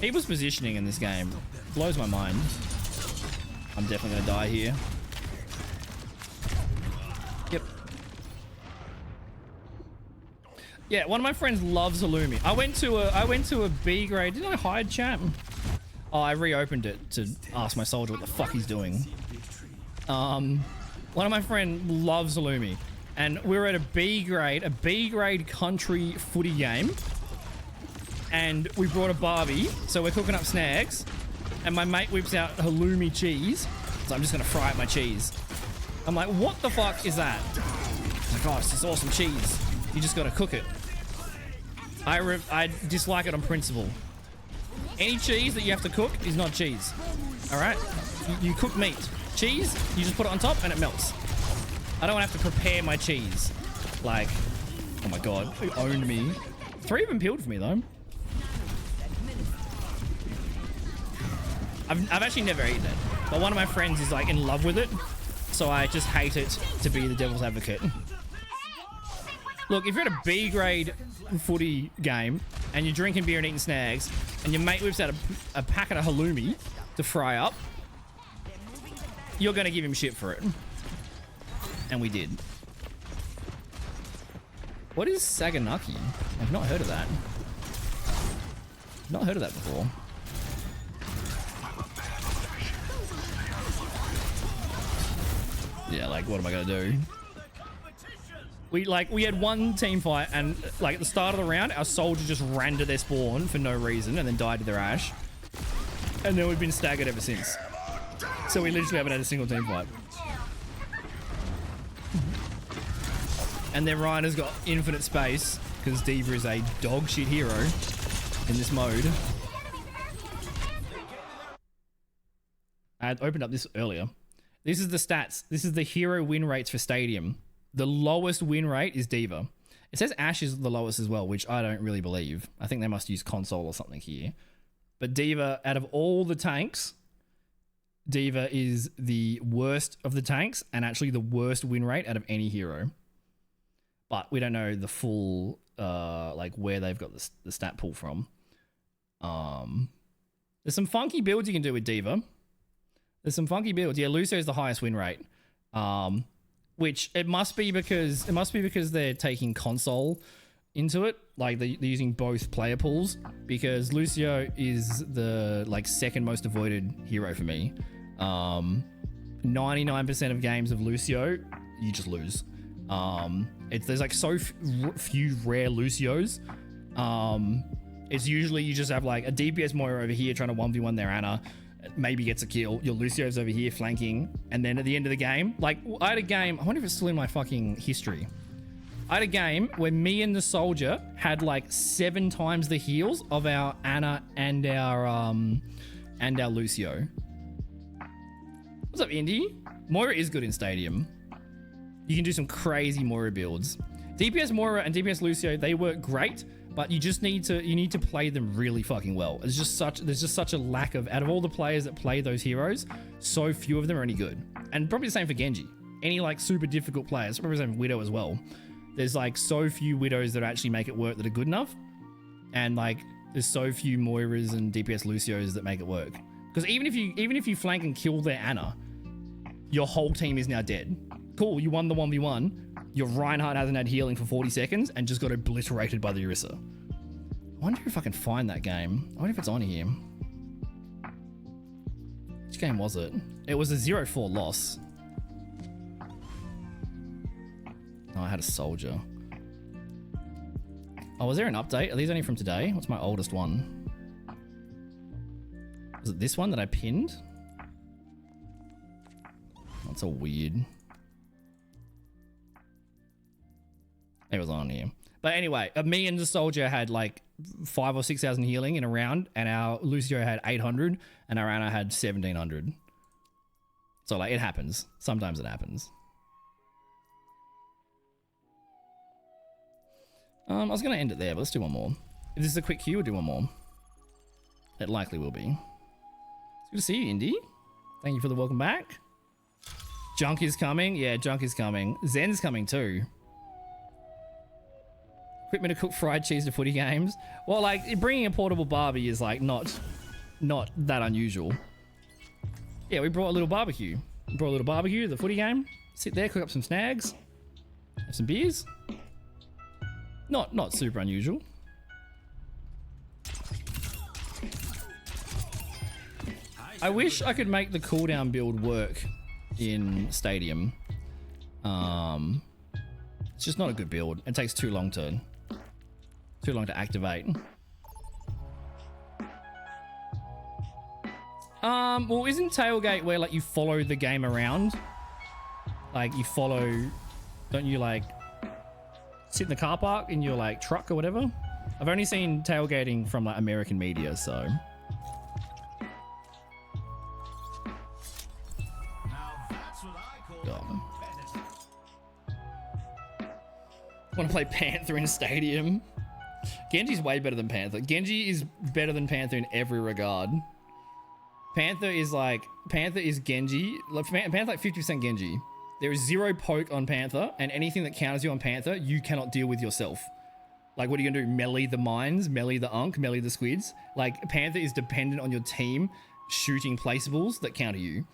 Speaker 1: People's positioning in this game blows my mind. I'm definitely gonna die here. Yep. Yeah, one of my friends loves halloumi. I went to a B grade. Didn't I hide chat? Oh, I reopened it to ask my soldier what the fuck he's doing. One of my friends loves halloumi. And we were at a B grade country footy game. And we brought a barbie, so we're cooking up snags. And my mate whips out halloumi cheese. So I'm just gonna fry up my cheese. I'm like, what the fuck is that? He's like, oh, it's this awesome cheese. You just gotta cook it. I dislike it on principle. Any cheese that you have to cook is not cheese. All right? You cook meat. Cheese, you just put it on top and it melts. I don't have to prepare my cheese. Like, oh my god, he owned me. 3 of them peeled for me though. I've actually never eaten it, but one of my friends is like in love with it, so I just hate it to be the devil's advocate. Look, if you're at a B grade footy game and you're drinking beer and eating snags, and your mate whips out a packet of halloumi to fry up, you're gonna give him shit for it. And we did. What is Saganaki? I've not heard of that. Not heard of that before. Yeah, like, what am I gonna do? We had one team fight, and like at the start of the round, our soldier just ran to their spawn for no reason and then died to their ash. And then we've been staggered ever since. So we literally haven't had a single team fight. And then Ryan has got infinite space because D.Va is a dog shit hero in this mode. I had opened up this earlier. This is the stats. This is the hero win rates for Stadium. The lowest win rate is D.Va. It says Ashe is the lowest as well, which I don't really believe. I think they must use console or something here. But D.Va, out of all the tanks, D.Va is the worst of the tanks and actually the worst win rate out of any hero. But we don't know the full, like where they've got the stat pool from. There's some funky builds you can do with D.Va. There's some funky builds. Yeah, Lucio is the highest win rate. Which it must be because they're taking console into it. Like they're using both player pools, because Lucio is the like second most avoided hero for me. 99% of games of Lucio, you just lose. There's like so few rare Lucios. It's usually you just have like a DPS Moira over here trying to 1v1 their Ana, maybe gets a kill. Your Lucio's over here flanking, and then at the end of the game, like I had a game, I wonder if it's still in my fucking history. I had a game where me and the soldier had like 7 times the heals of our Ana and our Lucio. What's up, Indy? Moira is good in Stadium. You can do some crazy Moira builds. DPS Moira and DPS Lucio, they work great, but you need to play them really fucking well. There's just such a lack of, out of all the players that play those heroes, so few of them are any good. And probably the same for Genji. Any like super difficult players, probably the same for Widow as well. There's like so few Widows that actually make it work that are good enough. And like there's so few Moiras and DPS Lucios that make it work. Because even if you flank and kill their Ana, your whole team is now dead. Cool, you won the 1v1. Your Reinhardt hasn't had healing for 40 seconds and just got obliterated by the Orisa. I wonder if I can find that game. I wonder if it's on here. Which game was it? It was a 0-4 loss. Oh, I had a soldier. Oh, was there an update? Are these only from today? What's my oldest one? Was it this one that I pinned? That's all weird. It was on here. But anyway, me and the soldier had like 5,000 or 6,000 healing in a round, and our Lucio had 800, and our Ana had 1,700. So like it happens. Sometimes it happens. I was going to end it there, but let's do one more. If this is a quick queue, we'll do one more. It likely will be. It's good to see you, Indy. Thank you for the welcome back. Junk is coming. Yeah, Junk is coming. Zen's coming too. Equipment to cook fried cheese to footy games. Well, like bringing a portable barbie is like not that unusual. Yeah, we brought a little barbecue. We brought a little barbecue to the footy game. Sit there, cook up some snags, have some beers. Not super unusual. I wish I could make the cooldown build work in Stadium. It's just not a good build. It takes too long to activate. Well, isn't Tailgate where like you follow the game around? Like you follow, don't you like sit in the car park in your like truck or whatever? I've only seen tailgating from like American media, so. Want to play Panther in a Stadium? Genji's way better than Panther. Genji is better than Panther in every regard. Panther is Genji. Panther like 50% Genji. There is 0 poke on Panther, and anything that counters you on Panther, you cannot deal with yourself. Like, what are you gonna do? Melee the mines, melee the unk, melee the squids? Like, Panther is dependent on your team shooting placeables that counter you.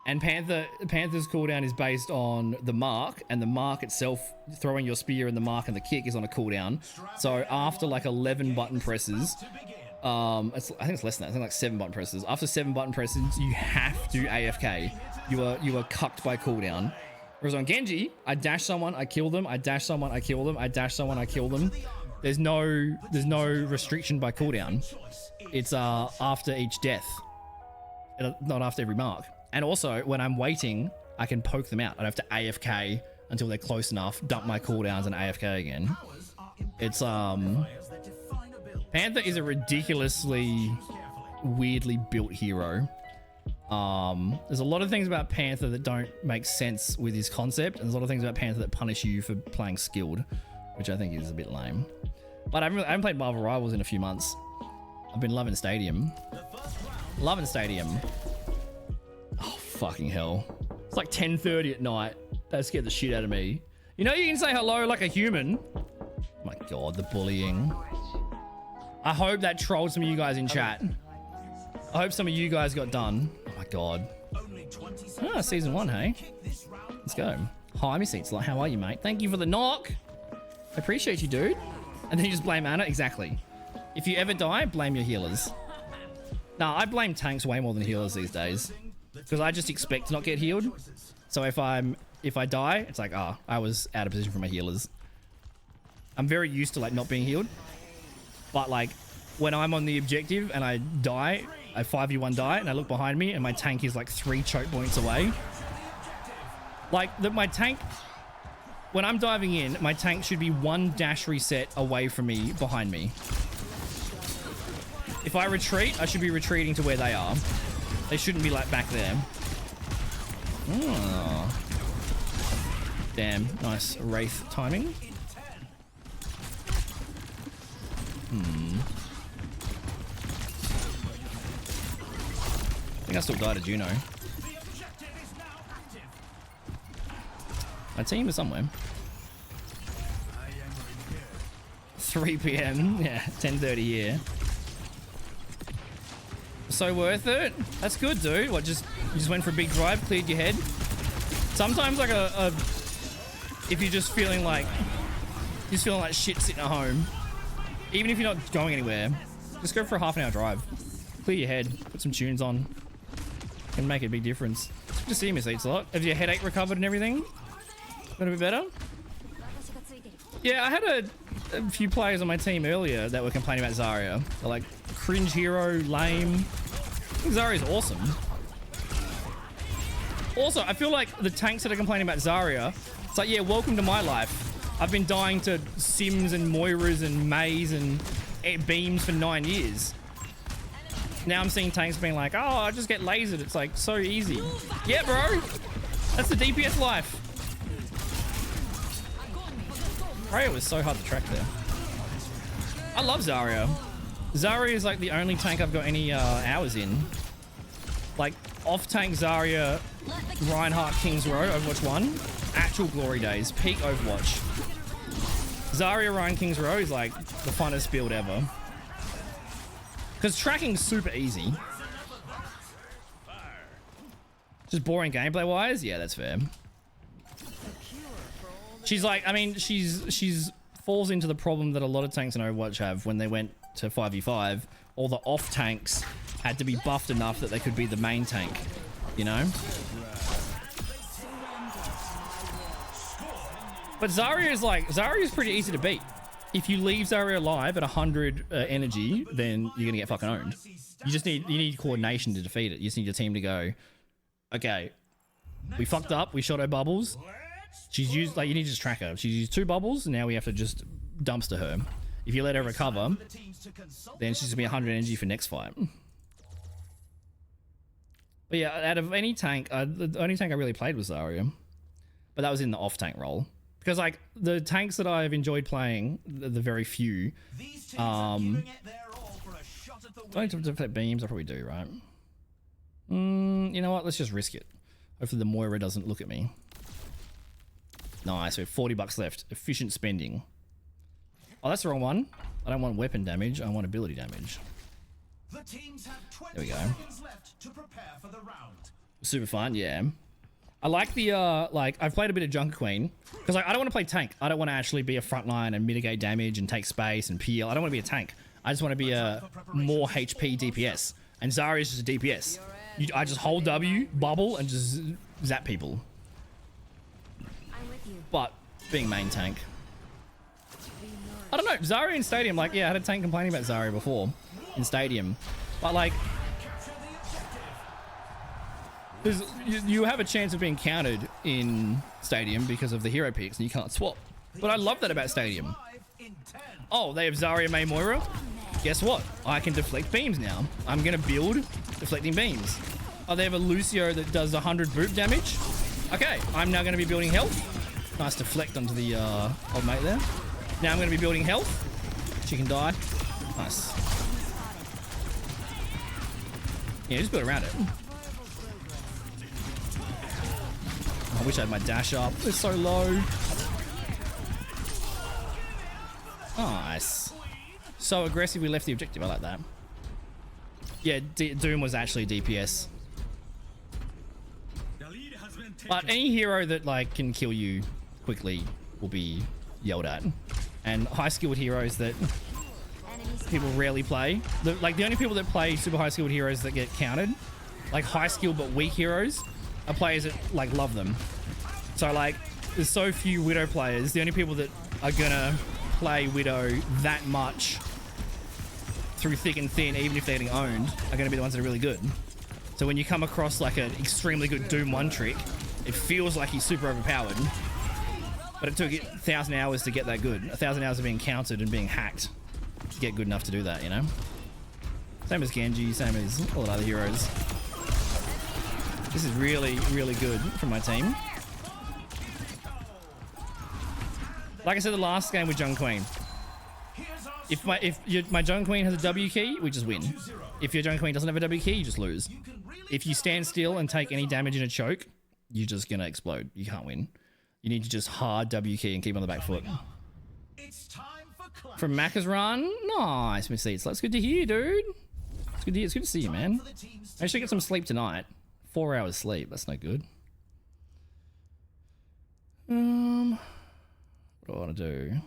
Speaker 1: And Panther's cooldown is based on the mark, and the mark itself, throwing your spear and the mark and the kick is on a cooldown. So after like 11 button presses, I think it's less than that. I think like 7 button presses. After 7 button presses, you have to AFK. You are cucked by cooldown. Whereas on Genji, I dash someone, I kill them. I dash someone, I kill them. I dash someone, I kill them. There's no restriction by cooldown. It's after each death, not after every mark. And also, when I'm waiting, I can poke them out. I don't have to AFK until they're close enough, dump my cooldowns, and AFK again. It's Panther is a ridiculously weirdly built hero. There's a lot of things about Panther that don't make sense with his concept, and there's a lot of things about Panther that punish you for playing skilled. which I think is a bit lame. But I haven't played Marvel Rivals in a few months. I've been loving Stadium. Loving Stadium. Oh, fucking hell. It's like 10:30 at night. That scared the shit out of me. You know you can say hello like a human. My God, the bullying. I hope that trolled some of you guys in chat. I hope some of you guys got done. Oh my God. Ah, season 1, hey? Let's go. Hi, Miss Eatslight. How are you, mate? Thank you for the knock. I appreciate you, dude. And then you just blame Anna? Exactly. If you ever die, blame your healers. Nah, I blame tanks way more than healers these days. Because I just expect to not get healed. So if I die, it's like, ah, I was out of position for my healers. I'm very used to like not being healed. But like when I'm on the objective and I die, I 5v1 die and I look behind me and my tank is like 3 choke points away. Like my tank, when I'm diving in, my tank should be 1 dash reset away from me, behind me. If I retreat, I should be retreating to where they are. They shouldn't be like back there. Oh. Damn, nice Wraith timing. I think I still died to Juno. My team is somewhere. 3 p.m. Yeah, 10:30 here. So worth it. That's good, dude. What, you just went for a big drive, cleared your head. Sometimes like if you're just feeling like shit sitting at home, even if you're not going anywhere, just go for a half-an-hour drive. Clear your head, put some tunes on. Can make a big difference. It's good to see you, Miss Eats a lot. Have your headache recovered and everything? Got a bit better? Yeah, I had a few players on my team earlier that were complaining about Zarya. They're like, cringe hero, lame. I think Zarya's awesome. Also, I feel like the tanks that are complaining about Zarya, it's like, yeah, welcome to my life. I've been dying to Sims and Moiras and Maze and Beams for 9 years. Now I'm seeing tanks being like, oh, I just get lasered. It's like so easy. Yeah, bro. That's the DPS life. Zarya was so hard to track there. I love Zarya. Zarya is like the only tank I've got any hours in. Like off-tank Zarya, Reinhardt, King's Row, Overwatch 1. Actual glory days. Peak Overwatch. Zarya, Ryan, King's Row is like the funnest build ever. Because tracking's super easy. Just boring gameplay wise? Yeah, that's fair. She's like, I mean, she's falls into the problem that a lot of tanks in Overwatch have when they went to 5v5. All the off tanks had to be buffed enough that they could be the main tank, you know? But Zarya is pretty easy to beat. If you leave Zarya alive at 100 energy, then you're gonna get fucking owned. You need coordination to defeat it. You just need your team to go, okay, we fucked up, we shot her bubbles. She's used, like, you need to just track her. She's used 2 bubbles, and now we have to just dumpster her. If you let her recover, then she's gonna be 100 energy for next fight. But yeah, out of any tank, the only tank I really played was Zarya. But that was in the off-tank role. Because, like, the tanks that I've enjoyed playing, the very few, don't need to deflect beams. I probably do, right? You know what? Let's just risk it. Hopefully the Moira doesn't look at me. Nice, we have 40 bucks left. Efficient spending. Oh, that's the wrong one. I don't want weapon damage. I want ability damage.
Speaker 3: The teams have 20
Speaker 1: there we go.
Speaker 3: seconds left to prepare for the round.
Speaker 1: Super fun, yeah. I like the, like, I've played a bit of Junker Queen. Because, like, I don't want to play tank. I don't want to actually be a frontline and mitigate damage and take space and peel. I don't want to be a tank. I just want to be a more HP DPS. And Zarya is just a DPS. I just hold W, bubble, and just zap people. But being main tank. I don't know, Zarya in Stadium, like, yeah, I had a tank complaining about Zarya before in Stadium. But, like, because you have a chance of being countered in Stadium because of the hero picks and you can't swap. But I love that about Stadium. Oh, they have Zarya, Mei, Moira. Guess what? I can deflect beams now. I'm going to build deflecting beams. Oh, they have a Lucio that does 100 boot damage. Okay, I'm now going to be building health. Nice deflect onto the old mate there. Now I'm going to be building health. She can die. Nice. Yeah, just build around it. I wish I had my dash up. It's so low. Nice. So aggressive we left the objective. I like that. Yeah, Doom was actually DPS. But any hero that like can kill you quickly will be yelled at. And high skilled heroes that people rarely play. The only people that play super high skilled heroes that get counted, like high skilled but weak heroes, are players that like love them. So like there's so few Widow players. The only people that are gonna play Widow that much through thick and thin, even if they're getting owned, are gonna be the ones that are really good. So when you come across like an extremely good Doom 1 trick, it feels like he's super overpowered. But it took 1,000 hours to get that good. 1,000 hours of being countered and being hacked to get good enough to do that, you know? Same as Genji, same as all the other heroes. This is really, really good from my team. Like I said the last game with Jung Queen. If my Jung Queen has a W key, we just win. If your Jung Queen doesn't have a W key, you just lose. If you stand still and take any damage in a choke, you're just gonna explode. You can't win. You need to just hard W key and keep on the back foot. From Macca's run, nice, Miss Eats. That's good to hear, dude. It's good to hear. It's good to see you, man. I should get some sleep tonight. 4 hours sleep. That's no good. What do I want to do?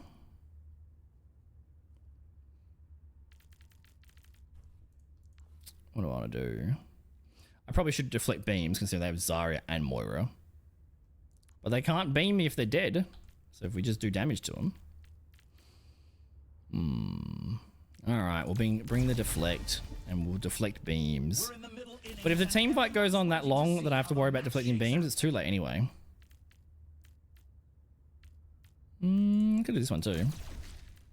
Speaker 1: What do I want to do? I probably should deflect beams considering they have Zarya and Moira. But they can't beam me if they're dead. So if we just do damage to them. Alright, we'll bring the deflect. And we'll deflect beams. But if the team fight goes on that long that I have to worry about deflecting beams, it's too late anyway. I could do this one too.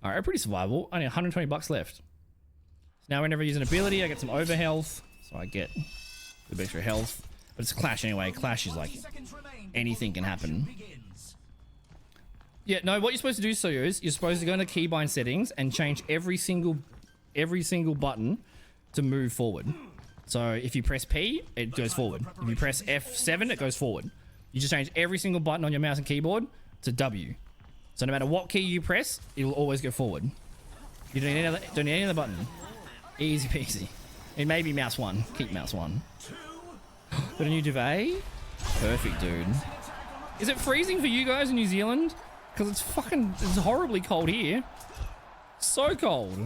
Speaker 1: Alright, pretty survivable. Only 120 bucks left. So now whenever I use an ability, I get some over health. So I get a bit extra health. But it's a Clash anyway. Clash is like anything can happen. Yeah, no, what you're supposed to do, Soyo, is you're supposed to go into keybind settings and change every single button to move forward. So if you press P, it goes forward. If you press F7, it goes forward. You just change every single button on your mouse and keyboard to W. So no matter what key you press, it will always go forward. You don't need any other button. Easy peasy. It may be mouse 1. Keep mouse 1. Got a new duvet? Perfect, dude. Is it freezing for you guys in New Zealand? Because it's horribly cold here. So cold.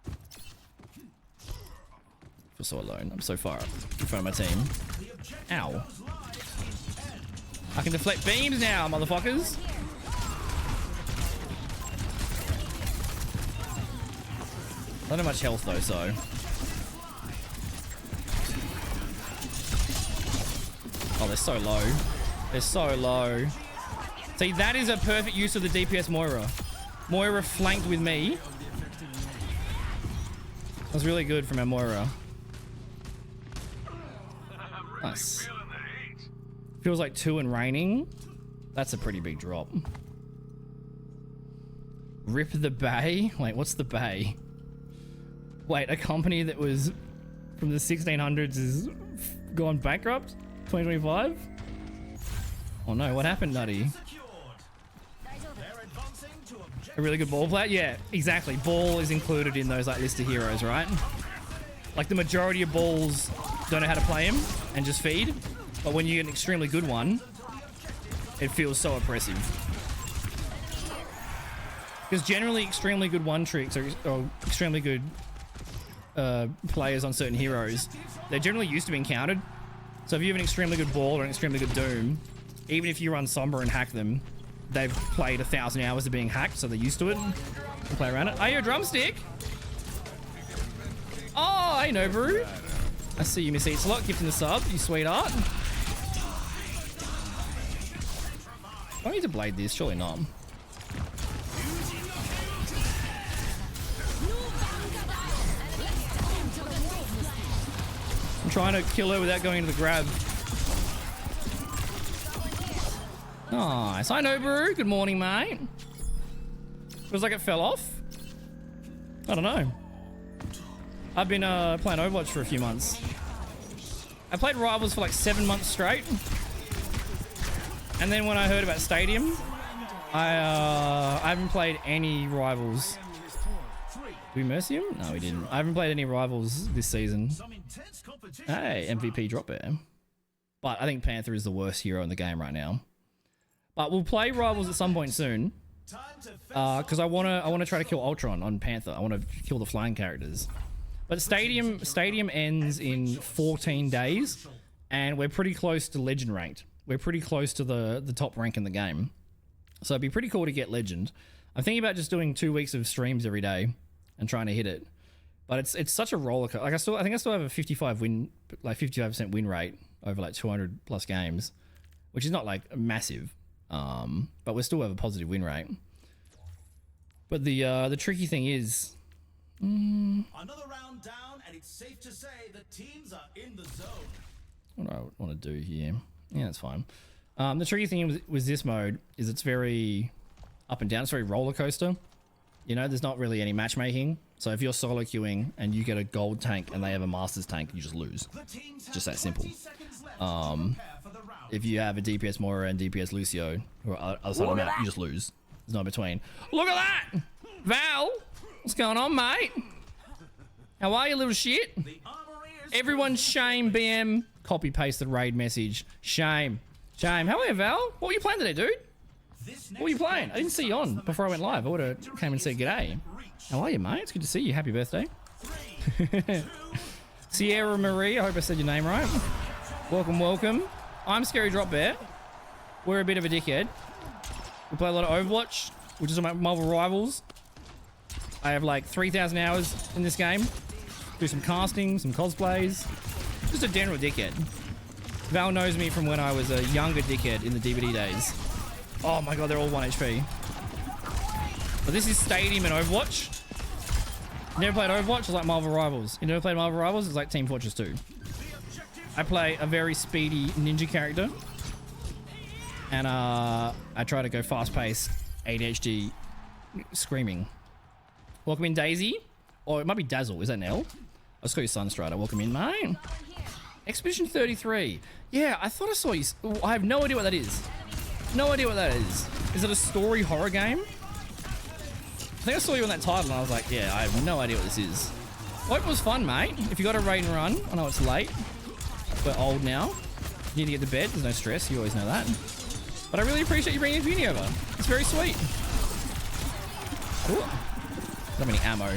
Speaker 1: I feel so alone. I'm so far up in front of my team. Ow. I can deflect beams now, motherfuckers. Not have much health though, so. Oh, they're so low. They're so low. See, that is a perfect use of the DPS Moira. Moira flanked with me. That was really good from our Moira. Nice. Feels like 2 and raining. That's a pretty big drop. Rip the Bay? Wait, what's the Bay? Wait, a company that was from the 1600s is gone bankrupt? 2025? Oh no, what happened, Nutty? A really good ball player? Yeah, exactly. Ball is included in those like list of heroes, right? Like the majority of balls don't know how to play him and just feed. But when you get an extremely good one, it feels so oppressive. Because generally extremely good one tricks or extremely good players on certain heroes, they're generally used to being countered. So if you have an extremely good ball or an extremely good Doom, even if you run Sombra and hack them, they've played 1,000 hours of being hacked, so they're used to it and play around it. Are you a drumstick? Oh, hey Nobu. I see you, Miss Eats a lot, gifting the sub, you sweetheart. Do I need to blade this? Surely not. I'm trying to kill her without going into the grab. Nice. Hi, Nobu. Good morning, mate. Feels like it fell off. I don't know. I've been playing Overwatch for a few months. I played Rivals for like 7 months straight. And then when I heard about Stadium, I haven't played any Rivals. Did we mercy him? No, we didn't. I haven't played any Rivals this season. Hey, MVP drop there. But I think Panther is the worst hero in the game right now. But we'll play Rivals at some point soon. Because I wanna try to kill Ultron on Panther. I want to kill the flying characters. But Stadium ends in 14 days, and we're pretty close to Legend ranked. We're pretty close to the top rank in the game. So it'd be pretty cool to get Legend. I'm thinking about just doing 2 weeks of streams every day and trying to hit it. But it's such a roller coaster. Like I think I still have a 55% win rate over like 200 plus games, which is not like massive. But we still have a positive win rate. But the tricky thing is,
Speaker 3: Another round down, and it's safe to say the teams are in the zone.
Speaker 1: what do I want to do here? Yeah, that's fine. The tricky thing with this mode is it's very up and down. It's very roller coaster. You know, there's not really any matchmaking. So if you're solo queuing and you get a gold tank and they have a master's tank, you just lose. Just that simple. If you have a DPS Moira and DPS Lucio, or other side of the map, you just lose. There's no between. Look at that! Val! What's going on, mate? How are you, little shit? Everyone shame BM. Copy paste the raid message. Shame. Shame. How are you, Val? What were you playing today, dude? What were you playing? I didn't see you on before I went live. I would have came and said g'day. How are you, mate? It's good to see you. Happy birthday. Sierra Marie, I hope I said your name right. Welcome, welcome. I'm Scary Drop Bear. We're a bit of a dickhead. We play a lot of Overwatch, which is my Marvel Rivals. I have like 3,000 hours in this game. Do some casting, some cosplays. Just a general dickhead. Val knows me from when I was a younger dickhead in the DVD days. Oh my god, they're all 1 HP. But this is Stadium and Overwatch. You never played Overwatch? It's like Marvel Rivals. You never played Marvel Rivals? It's like Team Fortress 2. I play a very speedy ninja character. And I try to go fast-paced ADHD screaming. Welcome in, Daisy. Or it might be Dazzle. Is that Nell? I'll just call you Sunstrider. Welcome in, mate. Expedition 33. Yeah, I thought I saw you. I have no idea what that is. No idea what that is. Is it a story horror game? I think I saw you on that title and I was like, yeah, I have no idea what this is. Hope it was fun, mate. If you got a raid and run, I know it's late. We're old now. You need to get to bed. There's no stress. You always know that. But I really appreciate you bringing Infinity over. It's very sweet. Ooh. Not many ammo.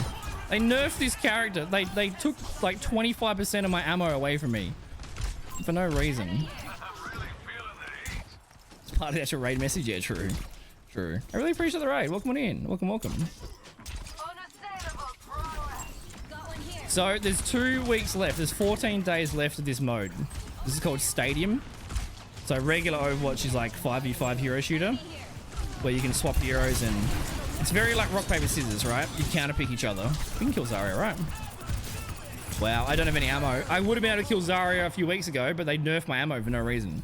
Speaker 1: They nerfed this character. They took like 25% of my ammo away from me. For no reason. It's part of the actual raid message. Yeah, true. True. I really appreciate the raid. Welcome on in. Welcome, welcome. So there's 2 weeks left. There's 14 days left of this mode. This is called Stadium. So regular Overwatch is like 5v5 hero shooter, where you can swap heroes and it's very like rock, paper, scissors, right? You counter pick each other. We can kill Zarya, right? Wow, I don't have any ammo. I would have been able to kill Zarya a few weeks ago, but they nerfed my ammo for no reason.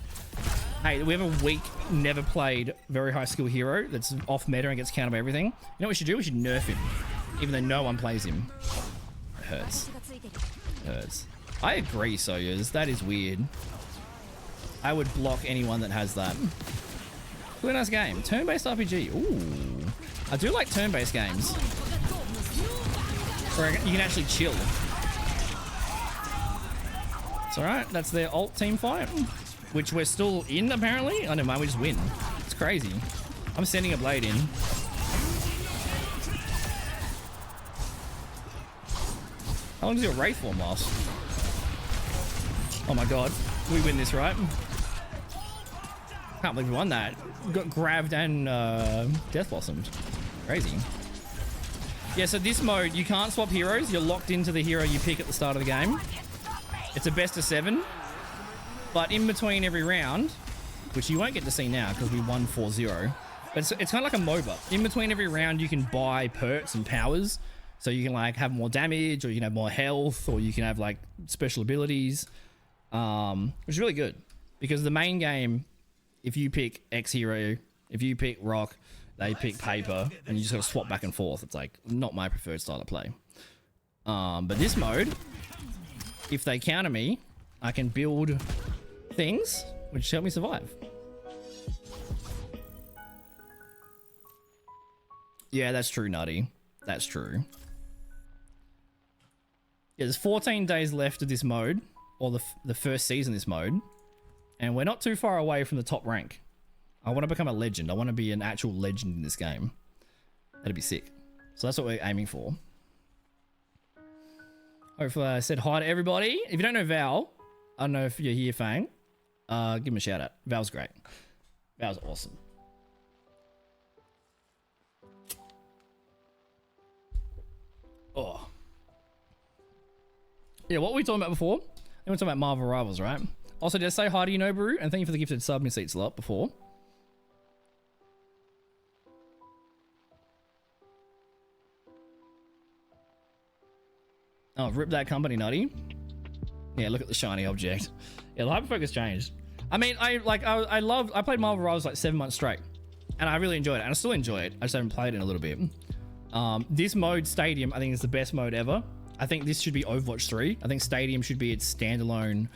Speaker 1: Hey, we have a weak, never played, very high skill hero that's off meta and gets countered by everything. You know what we should do? We should nerf him, even though no one plays him. It hurts. It hurts. I agree, Soyuz. That is weird. I would block anyone that has that. Really nice game. Turn-based RPG. Ooh. I do like turn-based games. Where you can actually chill. It's alright. That's their alt team fight. Which we're still in, apparently. Oh, never mind. We just win. It's crazy. I'm sending a blade in. How long does your Wraith form last? Oh my god. We win this, right? Can't believe we won that. Got grabbed and death blossomed. Crazy. Yeah, so this mode, you can't swap heroes. You're locked into the hero you pick at the start of the game. It's a best of 7. But in between every round, which you won't get to see now because we won 4-0. But it's kind of like a MOBA. In between every round, you can buy perks and powers. So you can like have more damage, or you can have more health, or you can have like special abilities. Which is really good. Because the main game, if you pick X hero, if you pick Rock, they pick paper, and you just gotta swap back and forth. It's like not my preferred style of play. But this mode, if they counter me, I can build things which help me survive. Yeah, that's true, Nutty. That's true. Yeah, there's 14 days left of this mode, or the first season of this mode, and we're not too far away from the top rank. I want to become a legend. I want to be an actual legend in this game. That'd be sick. So that's what we're aiming for. Hopefully I said hi to everybody. If you don't know Val, I don't know if you're here, Fang. Give him a shout out. Val's great. Val's awesome. Oh. Yeah, what were we talking about before? We were talking about Marvel Rivals, right? Also, did I say hi to you, Nobaru? And thank you for the gifted sub, Miss Eats a Lot, before. Oh, rip that company, Nutty. Yeah, look at the shiny object. Yeah, the hyperfocus changed. I mean, I played Marvel Rivals like 7 months straight, and I really enjoyed it, and I still enjoy it. I just haven't played it in a little bit. This mode, Stadium, I think is the best mode ever. I think this should be Overwatch 3. I think Stadium should be its standalone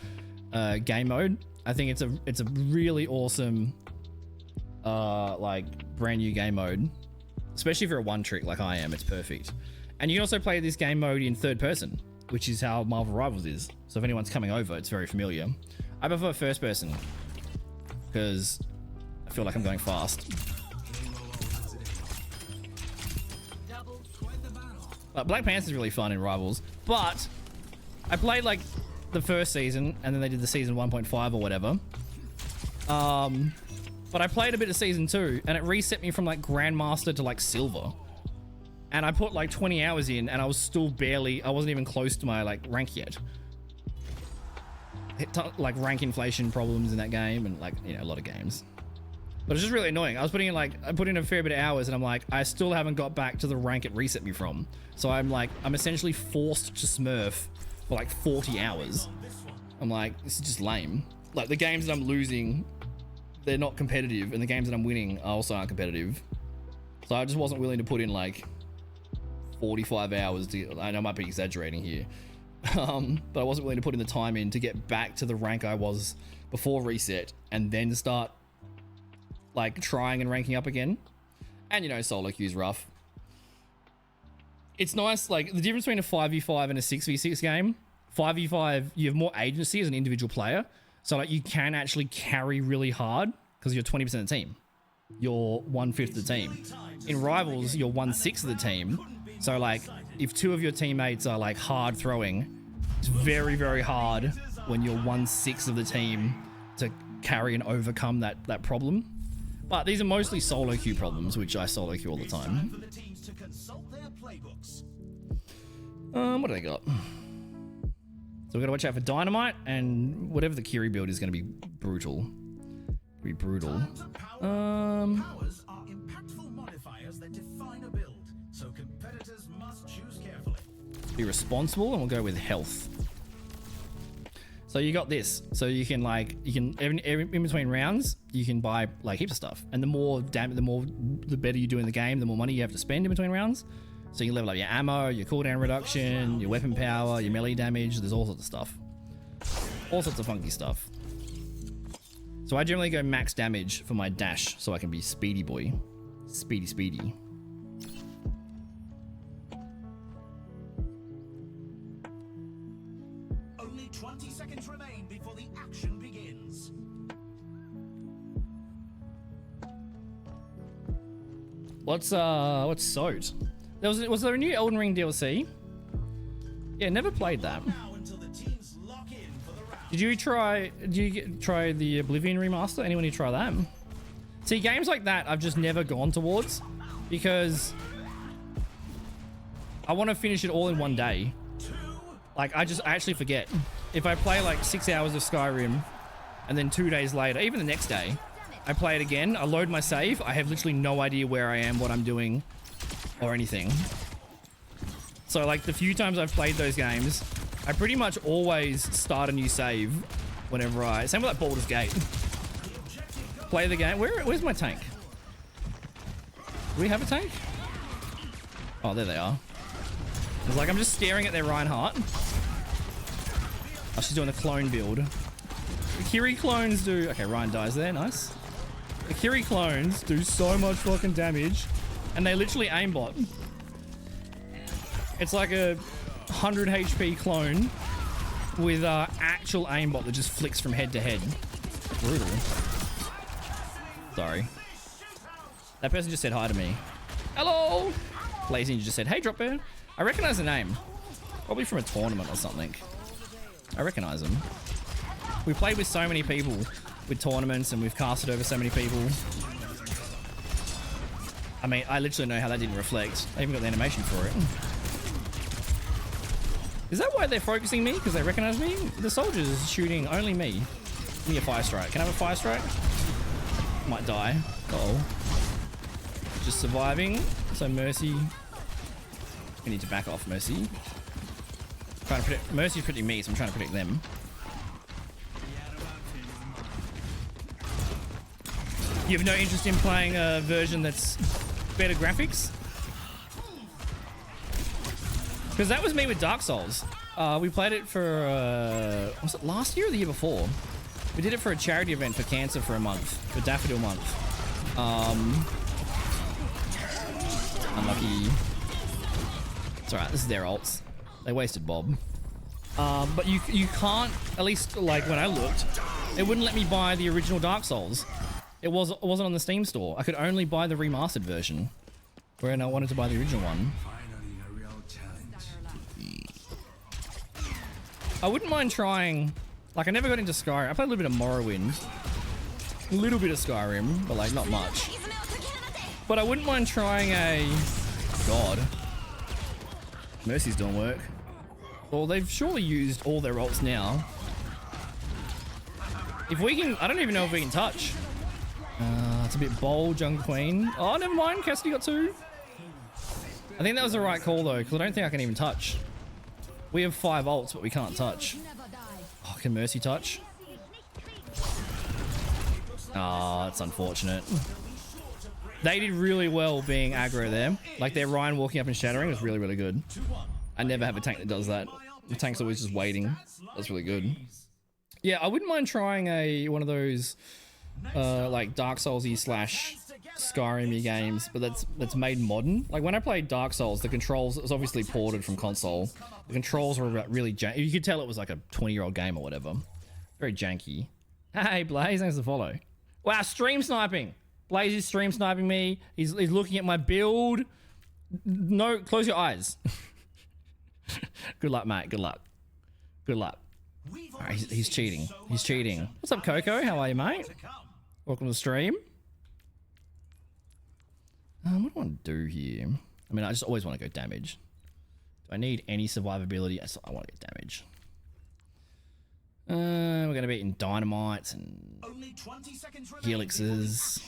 Speaker 1: game mode. I think it's a really awesome like brand new game mode, especially if you're a one trick like I am. It's perfect. And you can also play this game mode in third person, which is how Marvel Rivals is. So if anyone's coming over, it's very familiar. I prefer first person because I feel like I'm going fast. Black Panther's really fun in Rivals, but I played like the first season, and then they did the season 1.5 or whatever. But I played a bit of season 2, and it reset me from like Grandmaster to like Silver. And I put like 20 hours in, and I wasn't even close to my like rank yet. Like rank inflation problems in that game, and like, you know, a lot of games. But it's just really annoying. I put in a fair bit of hours, and I'm like, I still haven't got back to the rank it reset me from. So I'm essentially forced to smurf for like 40 hours. I'm like, this is just lame. Like the games that I'm losing, they're not competitive, and the games that I'm winning are also aren't competitive. So I just wasn't willing to put in like 45 hours to, I know I might be exaggerating here. But I wasn't willing to put in the time in to get back to the rank I was before reset, and then start like trying and ranking up again. And you know, solo queue's rough. It's nice, like the difference between a 5v5 and a 6v6 game. 5v5, you have more agency as an individual player. So like you can actually carry really hard because you're 20% of the team. You're 1/5 of the team. In Rivals, you're 1/6 of the team. So like if two of your teammates are like hard throwing, it's very, very hard when you're 1/6 of the team to carry and overcome that problem. But these are mostly solo queue problems, which I solo queue all the time. What do they got? So we've got to watch out for Dynamite, and whatever the Kiri build is going to be brutal. Be brutal.
Speaker 3: Powers are impactful modifiers that define a build, so competitors must choose carefully.
Speaker 1: Be responsible, and we'll go with health. So you got this. So you can in between rounds, you can buy like heaps of stuff, and the better you do in the game, the more money you have to spend in between rounds. So you can level up your ammo, your cooldown reduction, your weapon power, your melee damage. There's all sorts of stuff, all sorts of funky stuff. So I generally go max damage for my dash, so I can be speedy boy, speedy.
Speaker 3: Only 20 seconds remain before the action begins.
Speaker 1: What's Soat? Was there a new Elden Ring DLC? Yeah, never played that.
Speaker 3: Now until the teams lock in for the round.
Speaker 1: Did you try the Oblivion remaster? Anyone who try that? See, games like that I've just never gone towards because I want to finish it all in one day. Like I actually forget. If I play like 6 hours of Skyrim and then 2 days later, even the next day, I play it again, I load my save, I have literally no idea where I am, what I'm doing, or anything. So like the few times I've played those games, I pretty much always start a new save whenever same with like Baldur's Gate. Play the game. Where's my tank? Do we have a tank? Oh, there they are. It's like I'm just staring at their Reinhardt. Oh, she's doing a clone build. The Kiri clones do... Okay, Ryan dies there. Nice. The Kiri clones do so much fucking damage. And they literally aimbot. It's like a 100 HP clone with actual aimbot that just flicks from head to head. Brutal. Sorry. That person just said hi to me. Hello! Blazing just said, hey, Drop Bear. I recognize the name. Probably from a tournament or something. I recognize him. We played with so many people with tournaments and we've casted over so many people. I mean, I literally know how that didn't reflect. I even got the animation for it. Is that why they're focusing me? Because they recognize me? The soldiers is shooting only me. Give me a fire strike. Can I have a fire strike? Might die. Uh-oh. Just surviving. So Mercy. We need to back off, Mercy. Trying to protect. Mercy's protecting me, so I'm trying to protect them. You have no interest in playing a version that's better graphics? Because that was me with Dark Souls. We played it for, was it last year or the year before? We did it for a charity event for cancer for a month, for Daffodil Month. Unlucky. It's alright, this is their ults. They wasted Bob. But you can't, at least like when I looked, it wouldn't let me buy the original Dark Souls. It wasn't on the Steam store. I could only buy the remastered version. Wherein I wanted to buy the original one. I wouldn't mind trying, like I never got into Skyrim. I played a little bit of Morrowind. A little bit of Skyrim, but like not much. But I wouldn't mind trying a, God. Mercy's doing work. Well, they've surely used all their ults now. If we can, I don't even know if we can touch. It's a bit bold, Jungle Queen. Oh, never mind, Cassidy got 2. I think that was the right call though, because I don't think I can even touch. We have 5 ults, but we can't touch. Oh, can Mercy touch? Oh, that's unfortunate. They did really well being aggro there. Like their Ryan walking up and shattering was really, really good. I never have a tank that does that. The tank's always just waiting. That's really good. Yeah, I wouldn't mind trying one of those like Dark Souls-y / Skyrim-y games, but that's made modern. Like when I played Dark Souls, the controls, it was obviously ported from console. The controls were really janky. You could tell it was like a 20-year-old game or whatever. Very janky. Hey, Blaze, thanks for the follow. Wow, stream sniping. Blaze is stream sniping me. He's looking at my build. No, close your eyes. Good luck, mate. Good luck. Good luck. Right, he's cheating. He's cheating. What's up, Coco? How are you, mate? Welcome to the stream. What do I want to do here? I mean, I just always want to go damage. Do I need any survivability? Yes, I want to get damage. We're going to be in dynamites and helixes.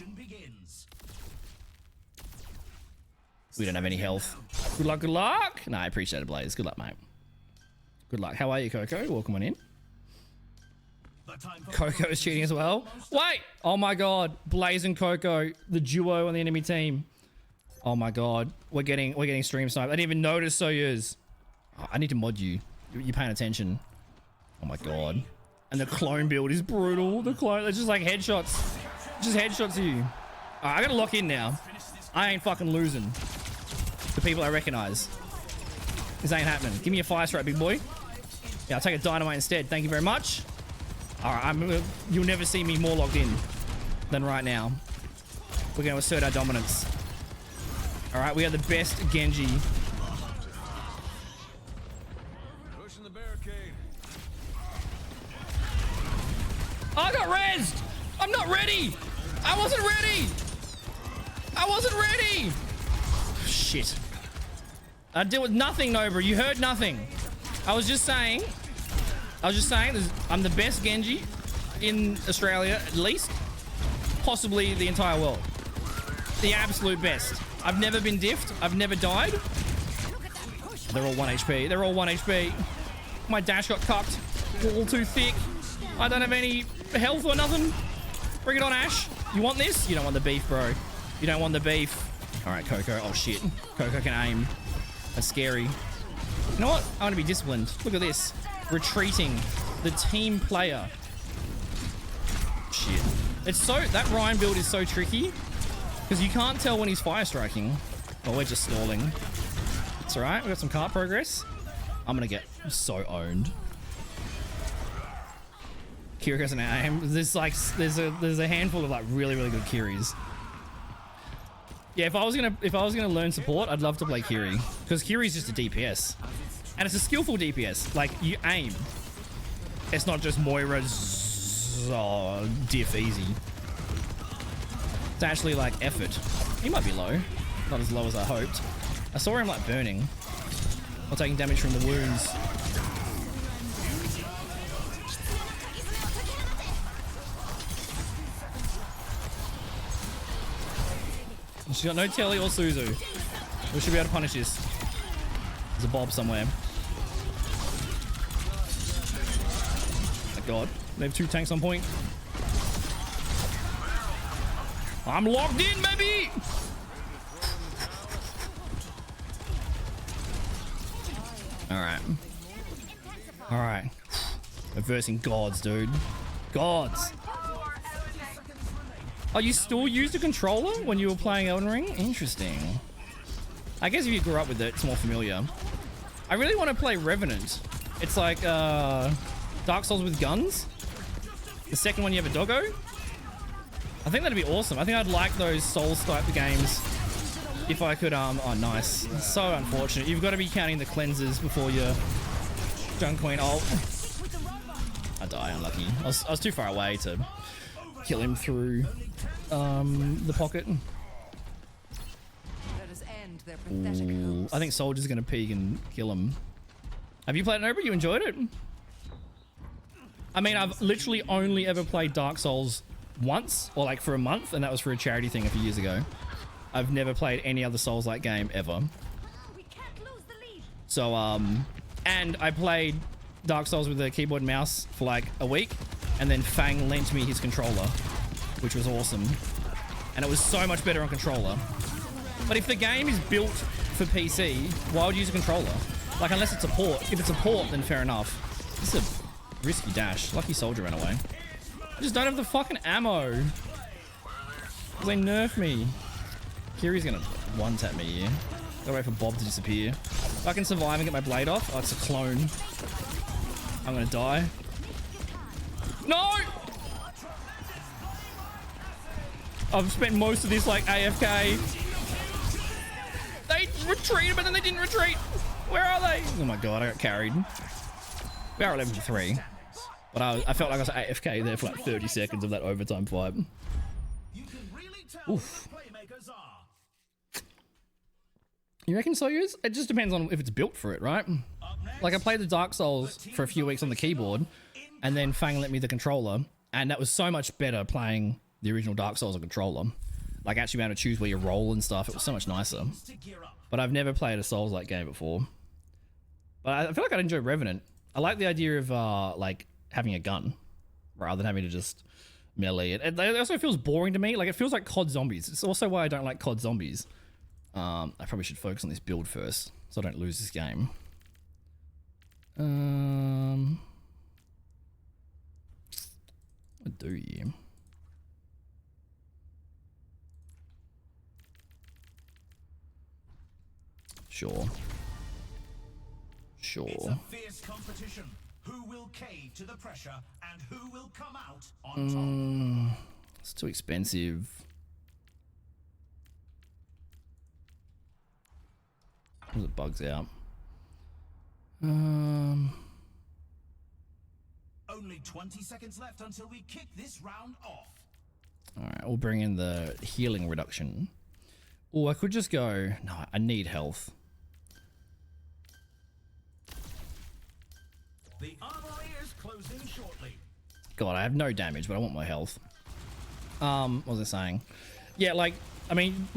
Speaker 1: We don't have any health. Good luck, good luck. No, I appreciate it, Blaze. Good luck, mate. Good luck. How are you, Coco? Welcome on in. Coco is cheating as well. Wait! Oh my god. Blaze and Coco, the duo on the enemy team. Oh my god. We're getting stream sniped. I didn't even notice Soyuz. Oh, I need to mod you. You're paying attention. Oh my god. And the clone build is brutal. The clone, it's just like headshots. Just headshots you. Alright, I gotta lock in now. I ain't fucking losing. The people I recognize. This ain't happening. Give me a fire strike, big boy. Yeah, I'll take a dynamite instead. Thank you very much. Alright, you'll never see me more locked in than right now. We're gonna assert our dominance. Alright, we are the best Genji.
Speaker 6: Pushing the barricade.
Speaker 1: I got rezzed! I'm not ready! I wasn't ready! I wasn't ready! Shit. I deal with nothing, Nobra. You heard nothing. I was just saying, I'm the best Genji in Australia, at least. Possibly the entire world. The absolute best. I've never been diffed. I've never died. They're all 1 HP. They're all 1 HP. My dash got cucked. All too thick. I don't have any health or nothing. Bring it on, Ash. You want this? You don't want the beef, bro. You don't want the beef. All right, Coco. Oh shit, Coco can aim. That's scary. You know what? I want to be disciplined. Look at this. Retreating. The team player. Shit. It's so... That Ryan build is so tricky. Because you can't tell when he's fire striking. Oh, we're just stalling. It's alright. We got some cart progress. I'm going to get so owned. Kiri has an aim. There's like... There's a handful of like really, really good Kiris. Yeah, if I was gonna learn support, I'd love to play Kiri. Because Kiri's just a DPS. And it's a skillful DPS. Like, you aim. It's not just Moira's diff easy. It's actually, like, effort. He might be low. Not as low as I hoped. I saw him, like, burning. Or taking damage from the wounds. She's got no Telly or Suzu. We should be able to punish this. There's a Bob somewhere. God, they have 2 tanks on point. I'm locked in, baby. All right. We're versing gods, dude. Gods. Oh, you still used a controller when you were playing Elden Ring? Interesting. I guess if you grew up with it, it's more familiar. I really want to play Revenant. It's like Dark Souls with guns. The second one you have a doggo. I think that'd be awesome. I think I'd like those Souls type games if I could. Oh, nice. It's so unfortunate. You've got to be counting the cleansers before your Junk Queen ult. I die. Unlucky. I was too far away to kill him through the pocket. Ooh, I think Soldier's gonna peek and kill him. Have you played it over? You enjoyed it? I mean, I've literally only ever played Dark Souls once, or like for a month, and that was for a charity thing a few years ago. I've never played any other Souls-like game ever. So, and I played Dark Souls with a keyboard and mouse for like a week, and then Fang lent me his controller, which was awesome. And it was so much better on controller. But if the game is built for PC, why would you use a controller? Like, unless it's a port. If it's a port, then fair enough. This is a risky dash. Lucky Soldier ran away. I just don't have the fucking ammo. They nerf me. Kiri's gonna one-tap me here. Gotta wait for Bob to disappear. If I can survive and get my blade off, oh, it's a clone. I'm gonna die. No! I've spent most of this like AFK. They retreated, but then they didn't retreat. Where are they? Oh my god, I got carried. We are 11 to 3. But I felt like I was AFK there for like 30 seconds of that overtime fight. Oof. You reckon so? It just depends on if it's built for it, right? Like, I played the Dark Souls for a few weeks on the keyboard, and then Fang lent me the controller, and that was so much better playing the original Dark Souls on controller. Like, actually being able to choose where you roll and stuff. It was so much nicer. But I've never played a Souls-like game before. But I feel like I'd enjoy Revenant. I like the idea of, like, having a gun rather than having to just melee it. It also feels boring to me. Like, it feels like COD Zombies. It's also why I don't like COD Zombies. I probably should focus on this build first so I don't lose this game. What do you? Sure.
Speaker 3: It's a fierce competition. Who will cave to the pressure and who will come out on top?
Speaker 1: It's too expensive. It bugs out.
Speaker 3: Only 20 seconds left until we kick this round off.
Speaker 1: Alright, we'll bring in the healing reduction. Oh, I could just go... No, I need health.
Speaker 3: The armory is closing shortly.
Speaker 1: God, I have no damage, but I want my health. What was I saying? Yeah, like, I mean...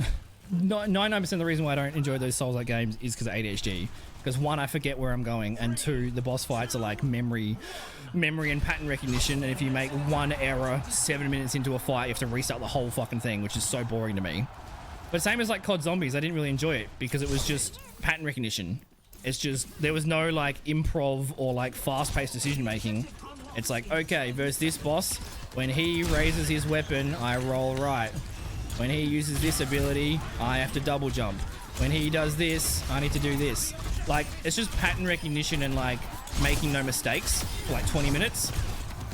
Speaker 1: 99% of the reason why I don't enjoy those Souls-like games is because of ADHD. Because one, I forget where I'm going, and two, the boss fights are like memory and pattern recognition, and if you make one error 7 minutes into a fight, you have to restart the whole fucking thing, which is so boring to me. But same as like COD Zombies, I didn't really enjoy it because it was just pattern recognition. It's just, there was no like improv or like fast-paced decision making. It's like, okay, versus this boss, when he raises his weapon, I roll right. When he uses this ability, I have to double jump. When he does this, I need to do this. Like, it's just pattern recognition and like making no mistakes for like 20 minutes.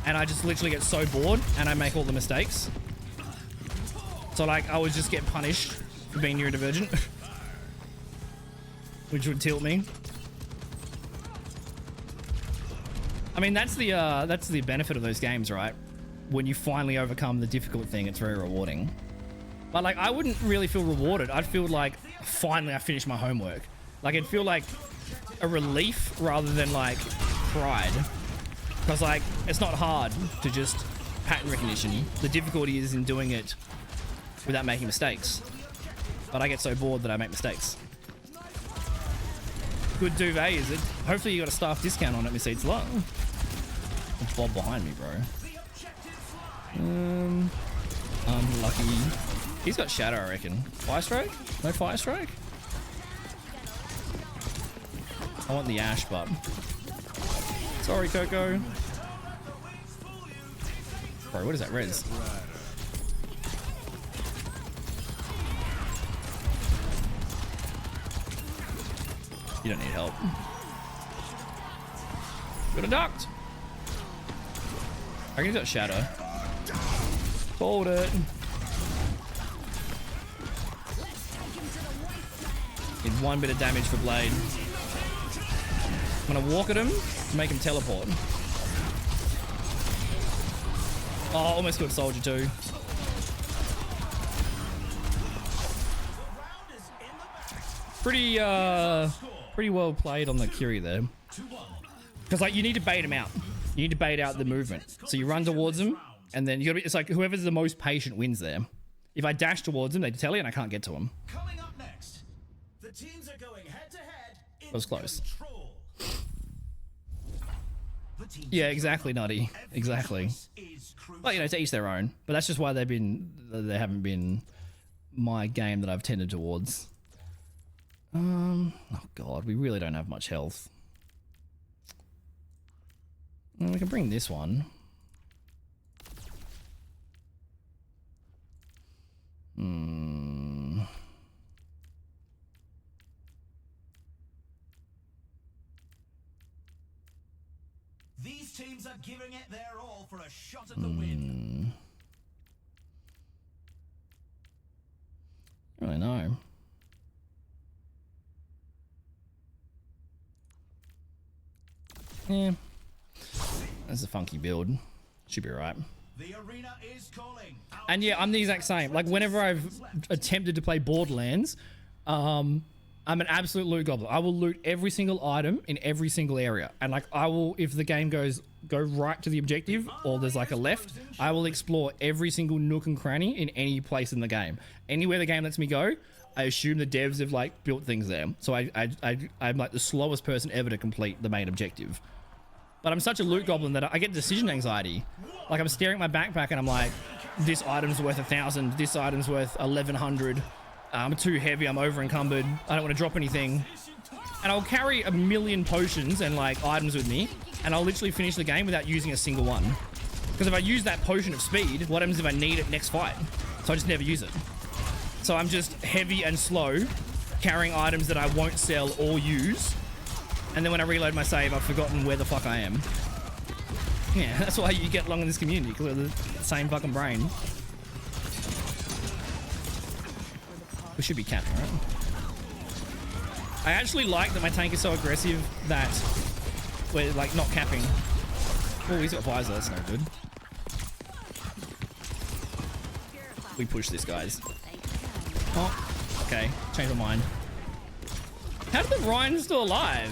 Speaker 1: And I just literally get so bored and I make all the mistakes. So like, I would just get punished for being neurodivergent. Which would tilt me. I mean, that's the benefit of those games, right? When you finally overcome the difficult thing, it's very rewarding. But like, I wouldn't really feel rewarded. I'd feel like, finally I finished my homework. Like, it'd feel like a relief rather than like pride. Because like, it's not hard to just pattern recognition. The difficulty is in doing it without making mistakes. But I get so bored that I make mistakes. Good duvet, is it? Hopefully you got a staff discount on it, Miss Eats Low. It's Bob behind me, bro. Unlucky. He's got Shadow, I reckon. Fire Strike? No Fire Strike? I want the Ash, but... Sorry, Coco. Bro, what is that res? You don't need help. Got a ducked. I reckon he's got Shadow. Hold it. Need one bit of damage for Blade. I'm gonna walk at him to make him teleport. Oh, almost killed Soldier too. Pretty well played on the Curie there. Because like, you need to bait him out. You need to bait out the movement. So you run towards him, and then you gotta be, it's like whoever's the most patient wins there. If I dash towards him, they tell you, and I can't get to him.
Speaker 3: Coming up next, the teams are going head to head.
Speaker 1: That was close.
Speaker 3: Control.
Speaker 1: Yeah, exactly, Nutty. Exactly. Well, you know, to each their own. But that's just why they haven't been my game that I've tended towards. Oh god, we really don't have much health. Well, we can bring this one.
Speaker 3: These teams are giving it their all for a shot at the win.
Speaker 1: I don't know. Yeah. That's a funky build. Should be right.
Speaker 3: The arena is calling.
Speaker 1: And yeah, I'm the exact same. Like, whenever I've attempted to play Borderlands, I'm an absolute loot goblin. I will loot every single item in every single area. And like, I will, if the game go right to the objective, or there's like a left, I will explore every single nook and cranny in any place in the game. Anywhere the game lets me go, I assume the devs have like built things there. So I'm like the slowest person ever to complete the main objective. But I'm such a loot goblin that I get decision anxiety. Like, I'm staring at my backpack and I'm like, this item's worth 1,000, this item's worth 1,100. I'm too heavy, I'm over encumbered, I don't want to drop anything. And I'll carry a million potions and like items with me, and I'll literally finish the game without using a single one. Because if I use that potion of speed, what happens if I need it next fight? So I just never use it. So I'm just heavy and slow, carrying items that I won't sell or use. And then when I reload my save, I've forgotten where the fuck I am. Yeah, that's why you get along in this community, because we're the same fucking brain. We should be capping, right? I actually like that my tank is so aggressive that we're like not capping. Oh, he's got visor, that's no good. We push this, guys. Oh, okay, change my mind. How did the Ryan still alive?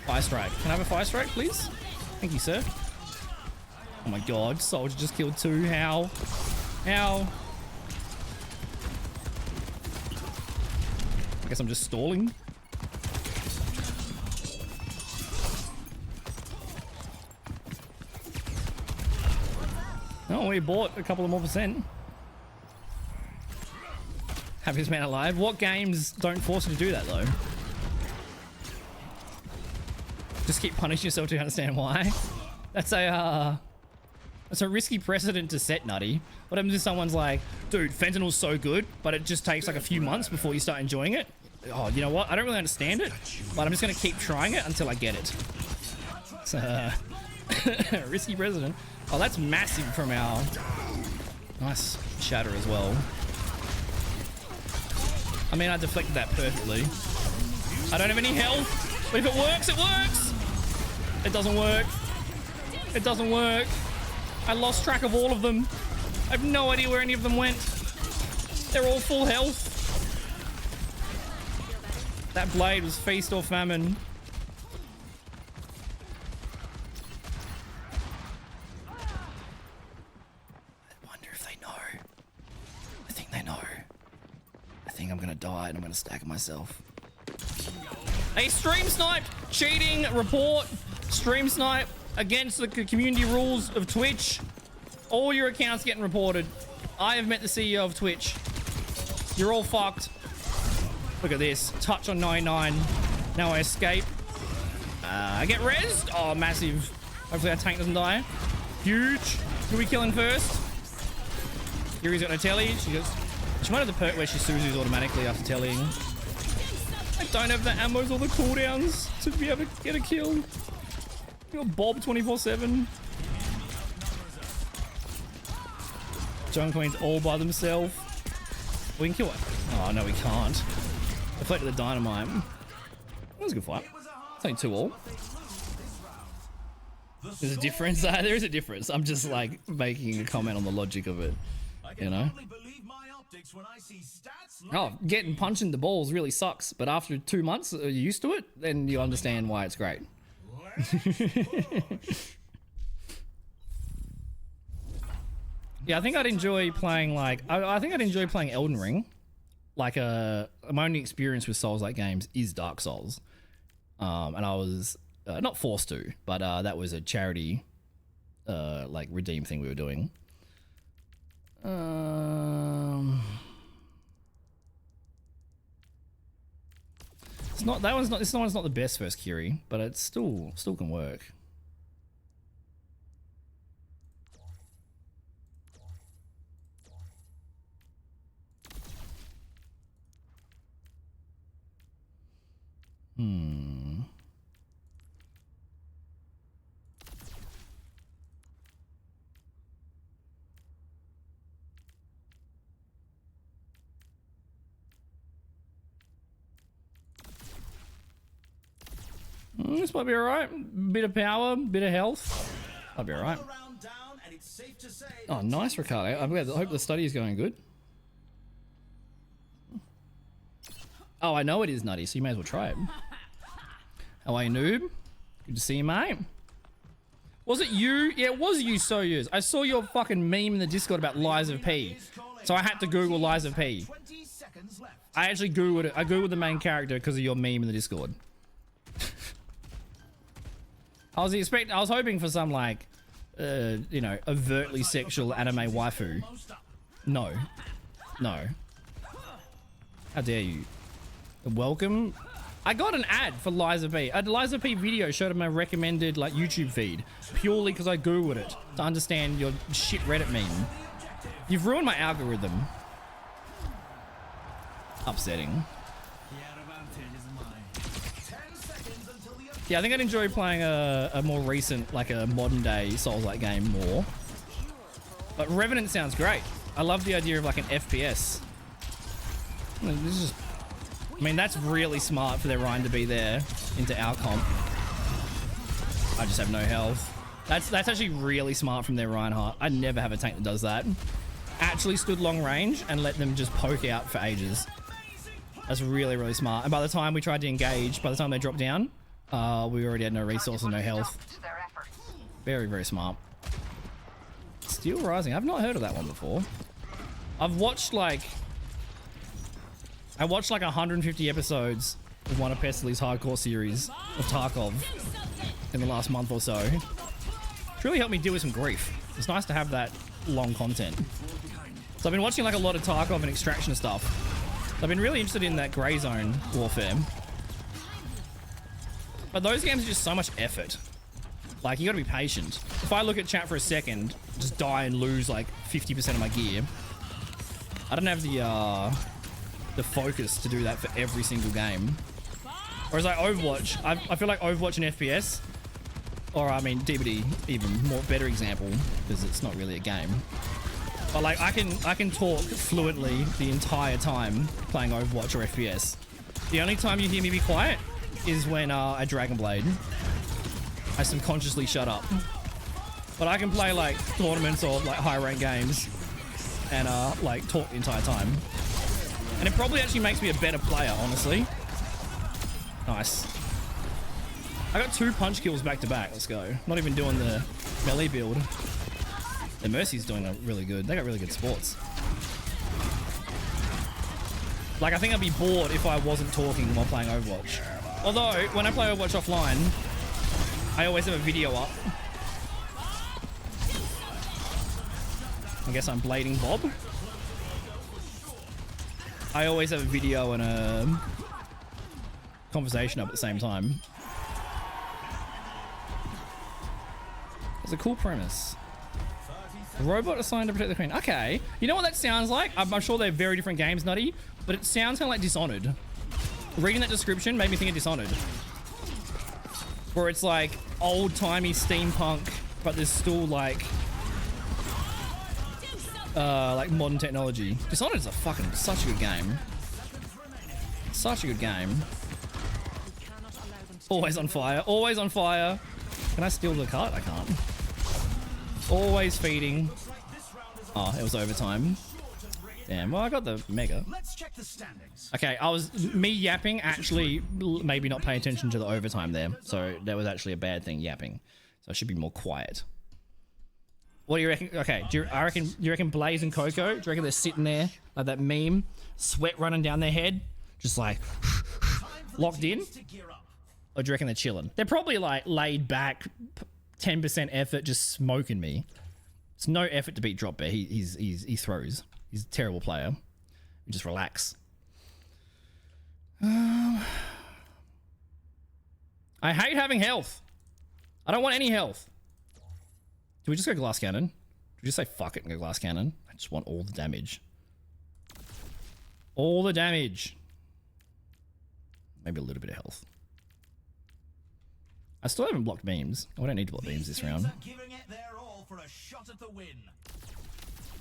Speaker 1: Fire strike. Can I have a fire strike, please? Thank you, sir. Oh my god, Soldier just killed two. How? How? I guess I'm just stalling. Oh, we bought a couple of more %. Happiest man alive. What games don't force you to do that though? Just keep punishing yourself to understand why. That's a risky precedent to set, Nutty. What happens if someone's like, dude, fentanyl's so good, but it just takes like a few months before you start enjoying it? Oh, you know what? I don't really understand it, but I'm just gonna keep trying it until I get it. It's risky precedent. Oh, that's massive from our nice shatter as well. I mean, I deflected that perfectly. I don't have any health, but if it works, it works. It doesn't work. It doesn't work. I lost track of all of them. I have no idea where any of them went. They're all full health. That blade was feast or famine. I wonder if they know. I think they know. I think I'm gonna die and I'm gonna stack myself. A stream snipe! Cheating report! Stream snipe against the community rules of Twitch. All your accounts getting reported. I have met the CEO of Twitch. You're all fucked. Look at this. Touch on 99. Now I escape. I get rezzed. Oh, massive. Hopefully our tank doesn't die. Huge. Who are we killing first? Yuri's got no telly. She might have the perk where she Suzu's automatically after tellying. I don't have the ammos or the cooldowns to be able to get a kill. You got Bob 24/7. John Queen's all by themselves. We can kill it. Oh, no, we can't. Deflected the dynamite. That was a good fight. It's only 2-all. There's a difference. There is a difference. I'm just like making a comment on the logic of it. You know? Oh, getting punched in the balls really sucks. But after 2 months, you're used to it, then you understand why it's great. Yeah, I think I'd enjoy playing like I think I'd enjoy playing Elden Ring. Like my only experience with Souls-like games is Dark Souls, and I was not forced to, but that was a charity like redeem thing we were doing. It's not that one's not this one's not the best first Kiri, but it still can work. This might be alright. Bit of power, bit of health. I'll be alright. Oh, nice, Ricardo. I hope the study is going good. Oh, I know it is nutty, so you may as well try it. How are you, noob? Good to see you, mate. Was it you? Yeah, it was you, Soyuz. I saw your fucking meme in the Discord about Lies of P. So I had to Google Lies of P. I actually Googled it. I Googled the main character because of your meme in the Discord. I was hoping for some like, you know, overtly sexual anime waifu. No. No. How dare you? Welcome. I got an ad for Lies of P. A Lies of P video showed up my recommended like YouTube feed purely because I Googled it to understand your shit Reddit meme. You've ruined my algorithm. Upsetting. Yeah, I think I'd enjoy playing a more recent, like a modern day Souls-like game more. But Revenant sounds great. I love the idea of like an FPS. This is just, I mean, that's really smart for their Ryan to be there into our comp. I just have no health. That's actually really smart from their Reinhardt. I never have a tank that does that. Actually stood long range and let them just poke out for ages. That's really, really smart. And by the time we tried to engage, by the time they dropped down, we already had no resources, no health. Very, very smart. Steel Rising. I've not heard of that one before. I've watched like... I watched like 150 episodes of one of Pestely's hardcore series of Tarkov in the last month or so. It's really helped me deal with some grief. It's nice to have that long content. So I've been watching like a lot of Tarkov and Extraction stuff. I've been really interested in that grey zone warfare. But those games are just so much effort. Like, you gotta be patient. If I look at chat for a second, just die and lose like 50% of my gear, I don't have the focus to do that for every single game. Whereas like Overwatch, I feel like Overwatch and FPS, or I mean DBD, even more better example, because it's not really a game. But like I can talk fluently the entire time playing Overwatch or FPS. The only time you hear me be quiet is when I Dragon Blade. I subconsciously shut up. But I can play like tournaments or like high rank games and like talk the entire time. And it probably actually makes me a better player, honestly. Nice. I got 2 punch kills back to back. Let's go. Not even doing the melee build. The Mercy's doing a really good. They got really good sports. Like, I think I'd be bored if I wasn't talking while playing Overwatch. Although, when I play Overwatch offline, I always have a video up. I guess I'm blading Bob. I always have a video and a conversation up at the same time. It's a cool premise. A robot assigned to protect the queen. Okay. You know what that sounds like? I'm sure they're very different games, Nutty, but it sounds kind of like Dishonored. Reading that description made me think of Dishonored. Where it's like old-timey steampunk, but there's still like modern technology. Dishonored is such a good game. Such a good game. Always on fire. Always on fire. Can I steal the cart? I can't. Always feeding. Oh, it was overtime. Damn, well, I got the mega.
Speaker 3: Let's check the standings.
Speaker 1: Okay, me yapping actually maybe not pay attention to the overtime there. So that was actually a bad thing, yapping. So I should be more quiet. What do you reckon? Okay, do you reckon Blaze and Coco, do you reckon they're sitting there like that meme, sweat running down their head, just like locked in? Or do you reckon they're chilling? They're probably like laid back, 10% effort, just smoking me. It's no effort to beat Drop Bear. He throws. He's a terrible player. You just relax. I hate having health. I don't want any health. Do we just go glass cannon? Do we just say fuck it and go glass cannon? I just want all the damage. All the damage. Maybe a little bit of health. I still haven't blocked beams. I don't need to block beams this round.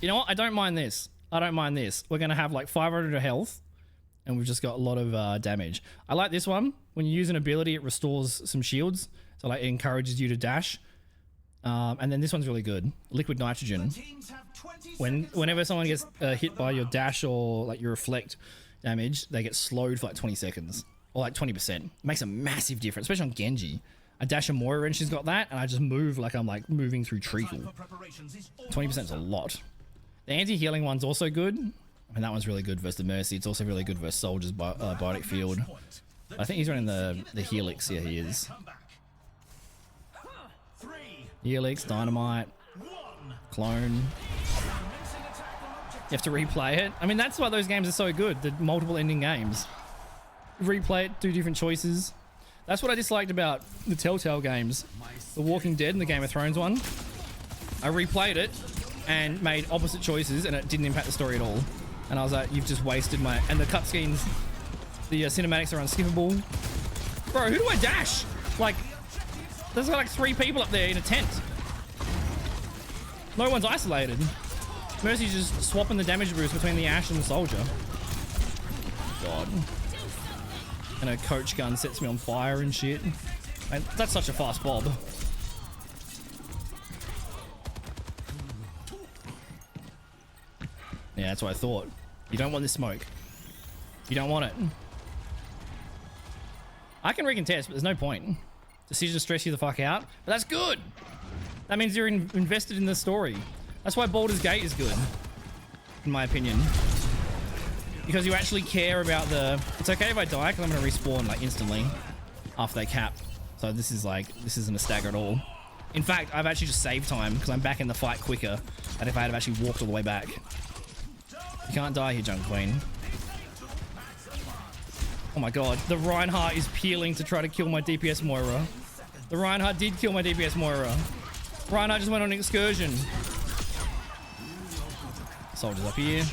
Speaker 1: You know what? I don't mind this. I don't mind this. We're going to have like 500 of health. And we've just got a lot of damage. I like this one. When you use an ability, it restores some shields. So like it encourages you to dash. And then this one's really good. Liquid nitrogen. Whenever someone gets hit by your dash or like your reflect damage, they get slowed for like 20 seconds. Or like 20%. It makes a massive difference, especially on Genji. I dash a Moira and she's got that, and I just move like I'm like moving through treacle. 20% is a lot. The anti-healing one's also good. I mean, that one's really good versus the Mercy. It's also really good versus Soldier's Biotic Field. I think he's running the Helix. Yeah, he is. Helix, Dynamite, Clone. You have to replay it. I mean, that's why those games are so good. The multiple ending games. Replay it, do different choices. That's what I disliked about the Telltale games. The Walking Dead and the Game of Thrones one. I replayed it and made opposite choices and it didn't impact the story at all. And I was like, you've just wasted my... And the cutscenes, the cinematics are unskippable. Bro, who do I dash? Like, there's like 3 people up there in a tent. No one's isolated. Mercy's just swapping the damage boost between the Ashe and the Soldier. God. And her coach gun sets me on fire and shit. And that's such a fast bob. Yeah, that's what I thought. You don't want this smoke. You don't want it. I can recontest, but there's no point. Decision to stress you the fuck out. But that's good. That means you're invested in the story. That's why Baldur's Gate is good, in my opinion. Because you actually care about the... It's okay if I die, because I'm going to respawn like instantly after they cap. So this isn't a stagger at all. In fact, I've actually just saved time, because I'm back in the fight quicker than if I had actually walked all the way back. You can't die here, Junk Queen. Oh my god, the Reinhardt is peeling to try to kill my DPS Moira. The Reinhardt did kill my DPS Moira. Reinhardt just went on an excursion. Soldiers up here.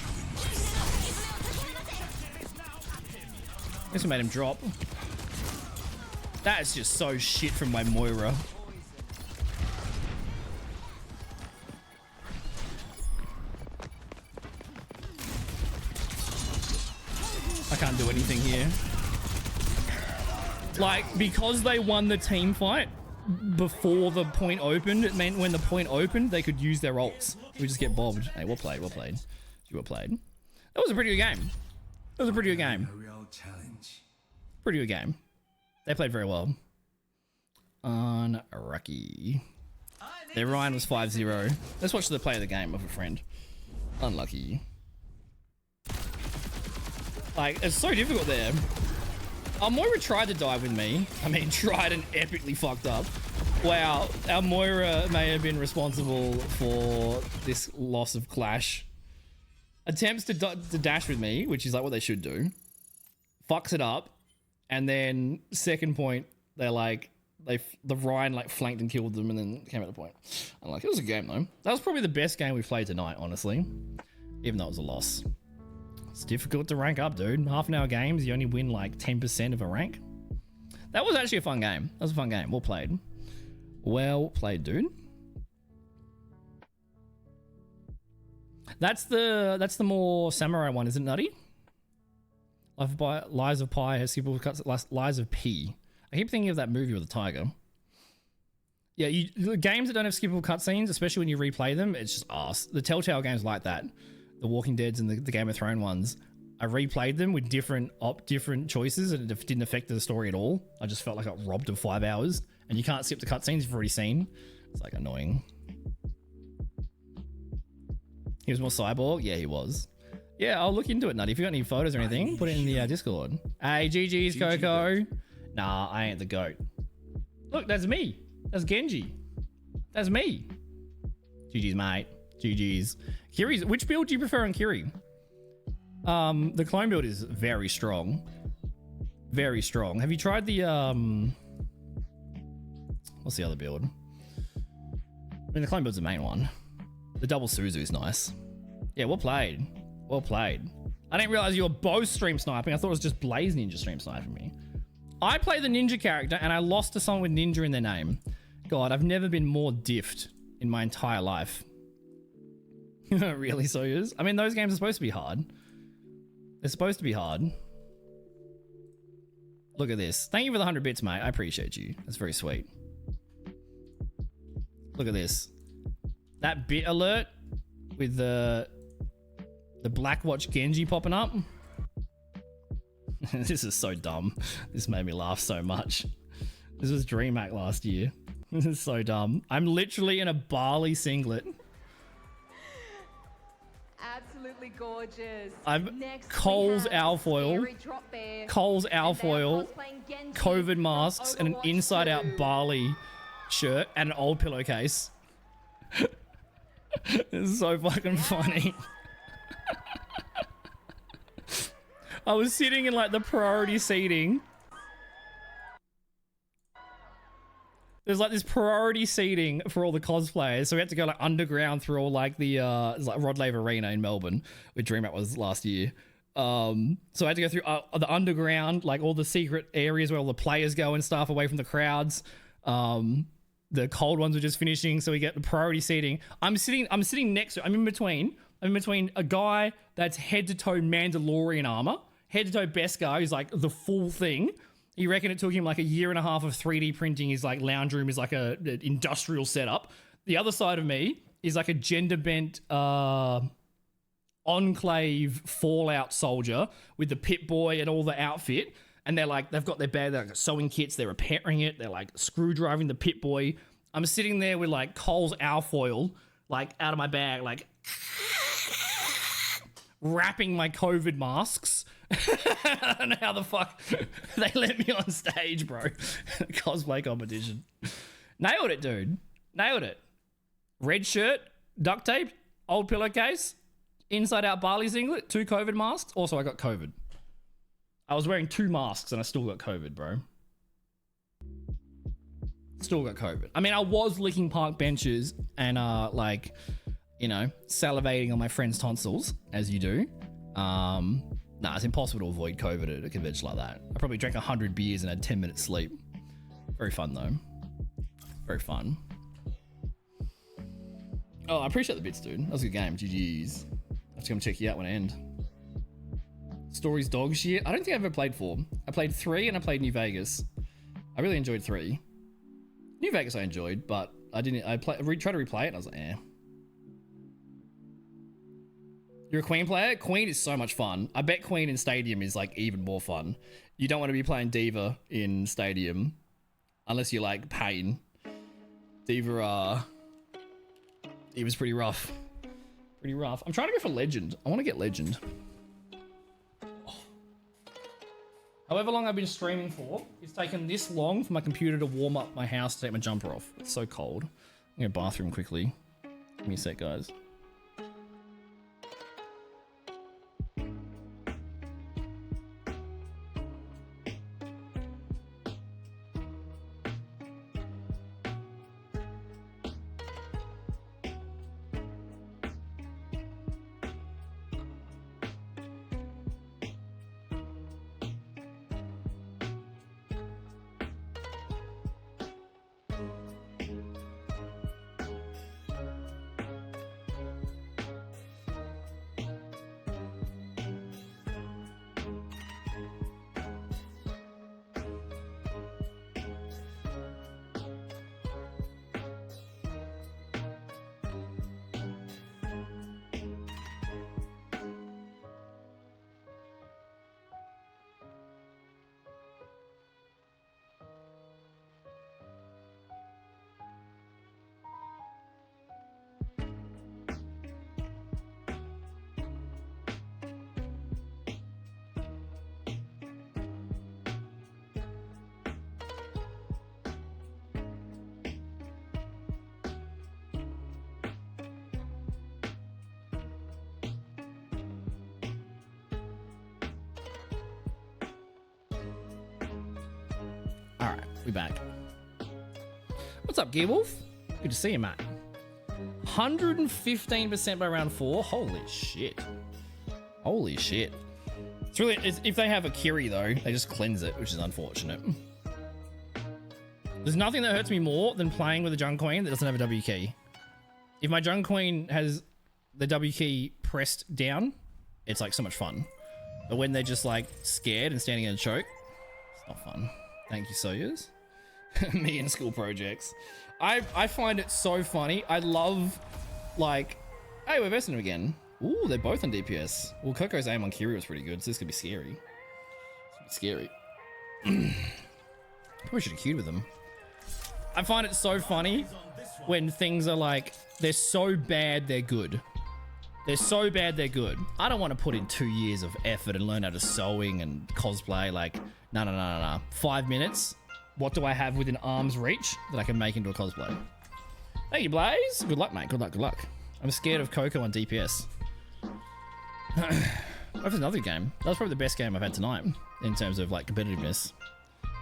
Speaker 1: Guess we made him drop. That is just so shit from my Moira. I can't do anything here. Like, because they won the team fight before the point opened, it meant when the point opened, they could use their ults. We just get bobbed. Hey, well played, well played. You were played. That was a pretty good game. That was a pretty good game. Pretty good game. They played very well. Unlucky. Their Ryan was 5-0. Let's watch the play of the game of a friend. Unlucky. Like, it's so difficult there. Moira tried to die with me. I mean, tried and epically fucked up. Wow, our Moira may have been responsible for this loss of Clash. Attempts to dash with me, which is like what they should do. Fucks it up. And then second point, they're like, the Ryan like flanked and killed them and then came at the point. I'm like, it was a game though. That was probably the best game we played tonight, honestly. Even though it was a loss. It's difficult to rank up, dude. Half an hour games, you only win like 10% of a rank. That was actually a fun game. That was a fun game. Well played. Well played, dude. That's the more samurai one, isn't it, Nutty? Lies of Pi has people cuts. Lies of P. I keep thinking of that movie with the tiger. Yeah, the games that don't have skippable cutscenes, especially when you replay them, it's just ass. The Telltale games like that, the Walking Dead's and the Game of Thrones ones, I replayed them with different choices and it didn't affect the story at all. I just felt like I got robbed of 5 hours, and you can't skip the cutscenes you've already seen. It's like annoying. He was more cyborg? Yeah, he was. Yeah, I'll look into it, Nutty. If you got any photos or anything, put it in the Discord. Hey, GG's, Coco. Nah, I ain't the GOAT. Look, that's me. That's Genji. That's me. GG's, mate. GG's. Kiri's. Which build do you prefer on Kiri? The clone build is very strong. Very strong. Have you tried the what's the other build? I mean, the clone build's the main one. The double Suzu is nice. Yeah, well played. Well played. I didn't realize you were both stream sniping. I thought it was just Blaze Ninja stream sniping me. I play the ninja character and I lost to someone with ninja in their name. God, I've never been more diffed in my entire life. Really, Soyuz? I mean, those games are supposed to be hard. They're supposed to be hard. Look at this. Thank you for the 100 bits, mate. I appreciate you. That's very sweet. Look at this. That bit alert with the Blackwatch Genji popping up. This is so dumb. This made me laugh so much. This was DreamHack last year. This is so dumb. I'm literally in a Bali singlet.
Speaker 5: Absolutely gorgeous.
Speaker 1: I'm
Speaker 5: Next
Speaker 1: Cole's
Speaker 5: we have
Speaker 1: alfoil.
Speaker 5: Scary Drop Bear.
Speaker 1: Cole's
Speaker 5: And they're
Speaker 1: alfoil.
Speaker 5: cosplaying Genji
Speaker 1: COVID
Speaker 5: from
Speaker 1: masks and an
Speaker 5: Overwatch
Speaker 1: inside out
Speaker 5: 2.
Speaker 1: Bali shirt and an old pillowcase. This is so fucking funny. I was sitting in like the priority seating. There's like this priority seating for all the cosplayers, so we had to go like underground through all like the it's like Rod Laver Arena in Melbourne, where DreamHack was last year. So I had to go through the underground, like all the secret areas where all the players go and stuff, away from the crowds. The cold ones were just finishing, so we get the priority seating. I'm sitting next to, I'm in between a guy that's head to toe Mandalorian armor, head to toe Beskar, who's like the full thing. You reckon it took him like a year and a half of 3D printing his like lounge room is like an industrial setup. The other side of me is like a gender bent Enclave Fallout soldier with the Pit Boy and all the outfit. And they're like, they've got their bag, they're like sewing kits, they're repairing it, they're like screwdriving the Pit Boy. I'm sitting there with like Cole's alfoil, like out of my bag, like wrapping my COVID masks. I don't know how the fuck they let me on stage, bro. Cosplay competition. Nailed it, dude. Nailed it. Red shirt, duct tape, old pillowcase, inside out Bali singlet, 2 COVID masks. Also, I got COVID. I was wearing 2 masks and I still got COVID, bro. Still got COVID. I mean, I was licking park benches and like, you know, salivating on my friend's tonsils, as you do. Nah, it's impossible to avoid COVID at a convention like that. I probably drank 100 beers and had 10 minutes sleep. Very fun though. Very fun. Oh, I appreciate the bits, dude. That was a good game. GG's. I have to come check you out when I end. Stories dog shit. I don't think I've ever played 4. I played 3 and I played New Vegas. I really enjoyed 3. New Vegas I enjoyed, but I didn't. I tried to replay it and I was like, eh. You're a Queen player? Queen is so much fun. I bet Queen in Stadium is like even more fun. You don't want to be playing Diva in Stadium unless you like Pain. Diva's pretty rough. Pretty rough. I'm trying to go for Legend. I want to get Legend. Oh. However long I've been streaming for, it's taken this long for my computer to warm up my house to take my jumper off. It's so cold. I'm going to bathroom quickly. Give me a sec, guys. We back. What's up, Gearwolf? Good to see you, mate. 115% by round 4. Holy shit. Holy shit. It's really, if they have a Kiri though, they just cleanse it, which is unfortunate. There's nothing that hurts me more than playing with a Jung Queen that doesn't have a W key. If my Jung Queen has the W key pressed down, it's like so much fun. But when they're just like scared and standing in a choke, it's not fun. Thank you, Sawyers. Me and school projects. I find it so funny. I love, like, hey, we're versing him again. Ooh, they're both on DPS. Well, Coco's aim on Kiri was pretty good, so this could be scary. It's scary. Probably should have queued with them. I find it so funny when things are like, they're so bad, they're good. They're so bad, they're good. I don't want to put in 2 years of effort and learn how to sewing and cosplay. Like, no. 5 minutes. What do I have within arm's reach that I can make into a cosplay? Thank you, Blaze. Good luck, mate. Good luck. I'm scared of Coco on DPS. That's another game. That was probably the best game I've had tonight in terms of like competitiveness.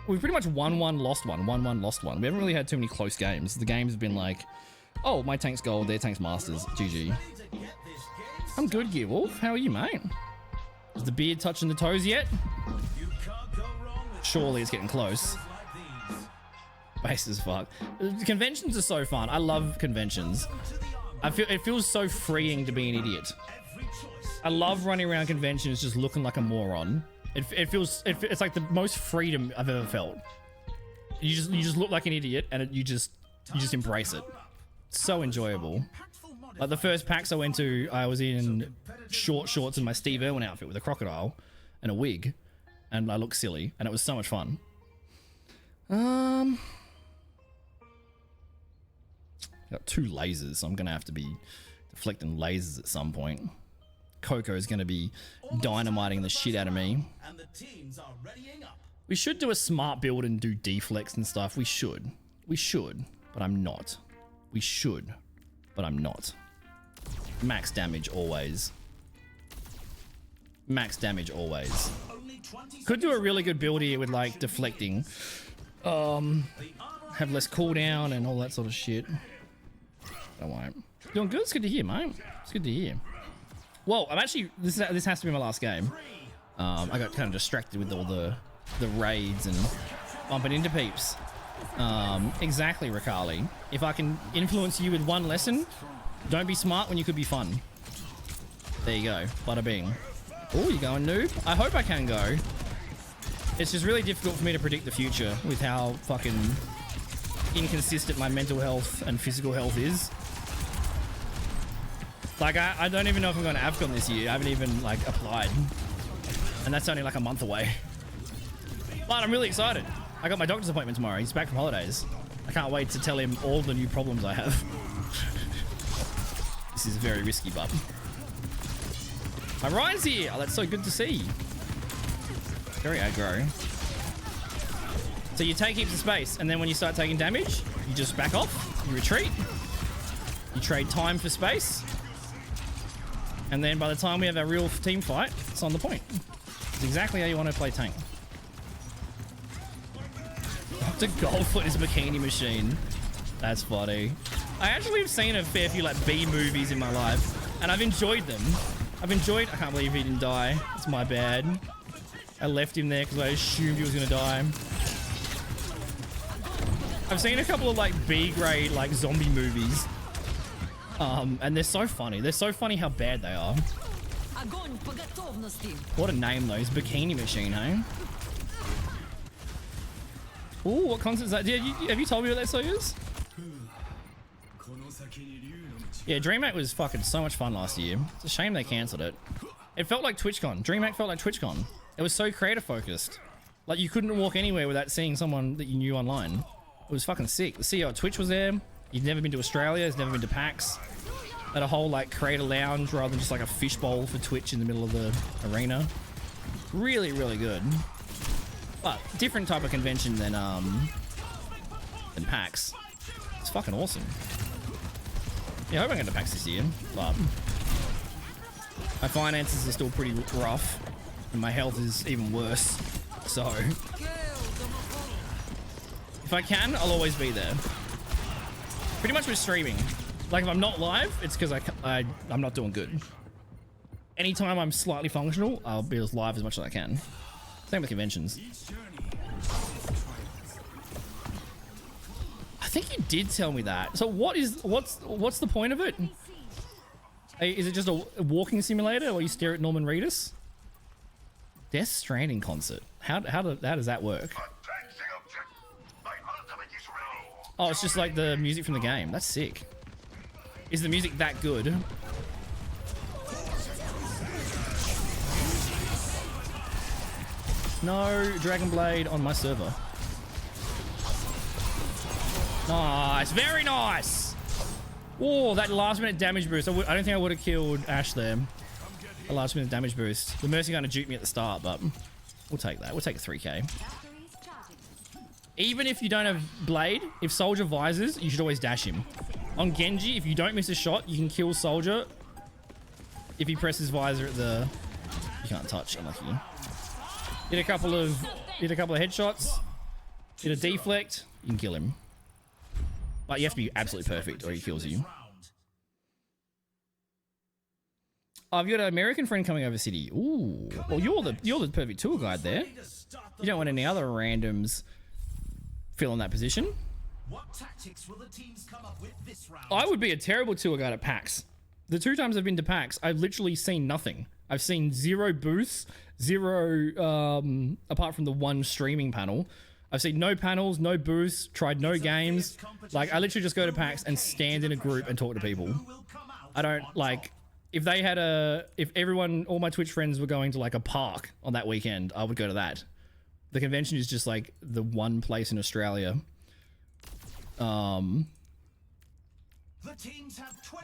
Speaker 1: We've pretty much won one, lost one, won one, lost one. We haven't really had too many close games. The games have been like, oh, my tank's gold, their tank's masters. GG. I'm good, Gearwolf. How are you, mate? Is the beard touching the toes yet? Surely it's getting close. Base as fuck. Conventions are so fun. I love conventions. It feels so freeing to be an idiot. I love running around conventions just looking like a moron. It's like the most freedom I've ever felt. You just look like an idiot and you just embrace it. It's so enjoyable. Like the first PAX I went to, I was in short shorts and my Steve Irwin outfit with a crocodile and a wig, and I looked silly, and it was so much fun. Got 2 lasers, so I'm gonna have to be deflecting lasers at some point. Coco is gonna be dynamiting the shit out of me.
Speaker 3: And the teams are readying up.
Speaker 1: We should do a smart build and do deflects and stuff. We should, but I'm not. We should, but I'm not. Max damage always. Max damage always.
Speaker 3: 20
Speaker 1: Could do a really good build here with like deflecting. Have less cooldown and all that sort of shit. I won't. Doing good. It's good to hear, mate. It's good to hear. Whoa, I'm actually. This has to be my last game. I got kind of distracted with all the raids and bumping into peeps. Exactly, Rakali. If I can influence you with one lesson, don't be smart when you could be fun. There you go. Bada bing. Oh, you going noob? I hope I can go. It's just really difficult for me to predict the future with how fucking inconsistent my mental health and physical health is. Like, I don't even know if I'm going to AFCON this year. I haven't even, like, applied. And that's only, like, a month away. But I'm really excited. I got my doctor's appointment tomorrow. He's back from holidays. I can't wait to tell him all the new problems I have. This is very risky, bub. My Ryan's here. Oh, that's so good to see. Very aggro. So you take heaps of space, and then when you start taking damage, you just back off, you retreat, you trade time for space, and then by the time we have our real team fight, it's on the point. It's exactly how you want to play tank. Dr. Goldfoot is Bikini Machine. That's funny. I actually have seen a fair few like B movies in my life, and I've enjoyed them. I can't believe he didn't die. It's my bad. I left him there because I assumed he was going to die. I've seen a couple of like B-grade like zombie movies. And they're so funny. They're so funny how bad they are. What a name though. It's Bikini Machine, hey? Ooh, what concert is that? Have you told me what that song is? Yeah, DreamHack was fucking so much fun last year. It's a shame they cancelled it. It felt like TwitchCon. DreamHack felt like TwitchCon. It was so creator focused. Like you couldn't walk anywhere without seeing someone that you knew online. It was fucking sick. The CEO at Twitch was there. He'd never been to Australia. He's never been to PAX. Had a whole like creator lounge rather than just like a fishbowl for Twitch in the middle of the arena. Really, really good. But different type of convention than PAX. It's fucking awesome. Yeah, I hope I get to PAX this year, but my finances are still pretty rough, and my health is even worse. So, if I can, I'll always be there. Pretty much with streaming. Like, if I'm not live, it's because I'm not doing good. Anytime I'm slightly functional, I'll be as live as much as I can. Same with conventions. I think you did tell me that. So what's the point of it? Hey, is it just a walking simulator or you stare at Norman Reedus? Death Stranding concert. How does that work? Oh, it's just like the music from the game. That's sick. Is the music that good? No Dragon Blade on my server. Nice, very nice. Oh, that last minute damage boost. I don't think I would have killed Ash there. A last minute damage boost. The Mercy kind of juked me at the start, but we'll take that. We'll take a 3k. Even if you don't have Blade, if Soldier visors, you should always dash him. On Genji, if you don't miss a shot, you can kill Soldier. If he presses visor at the... You can't touch, unlucky. Hit a couple of headshots. Hit a deflect. You can kill him. But you have to be absolutely perfect or he kills you. I've got an American friend coming over city. Ooh. Well, you're the perfect tour guide there. You don't want any other randoms filling that position.
Speaker 3: What tactics will the teams come up with this round?
Speaker 1: I would be a terrible tour guide at PAX. The 2 times I've been to PAX, I've literally seen nothing. I've seen 0 booths, 0 apart from the 1 streaming panel. I've seen no panels, no booths, tried no games. Like, I literally just go to PAX and stand in a group and talk to people. I don't, like, if all my Twitch friends were going to, like, a park on that weekend, I would go to that. The convention is just, like, the one place in Australia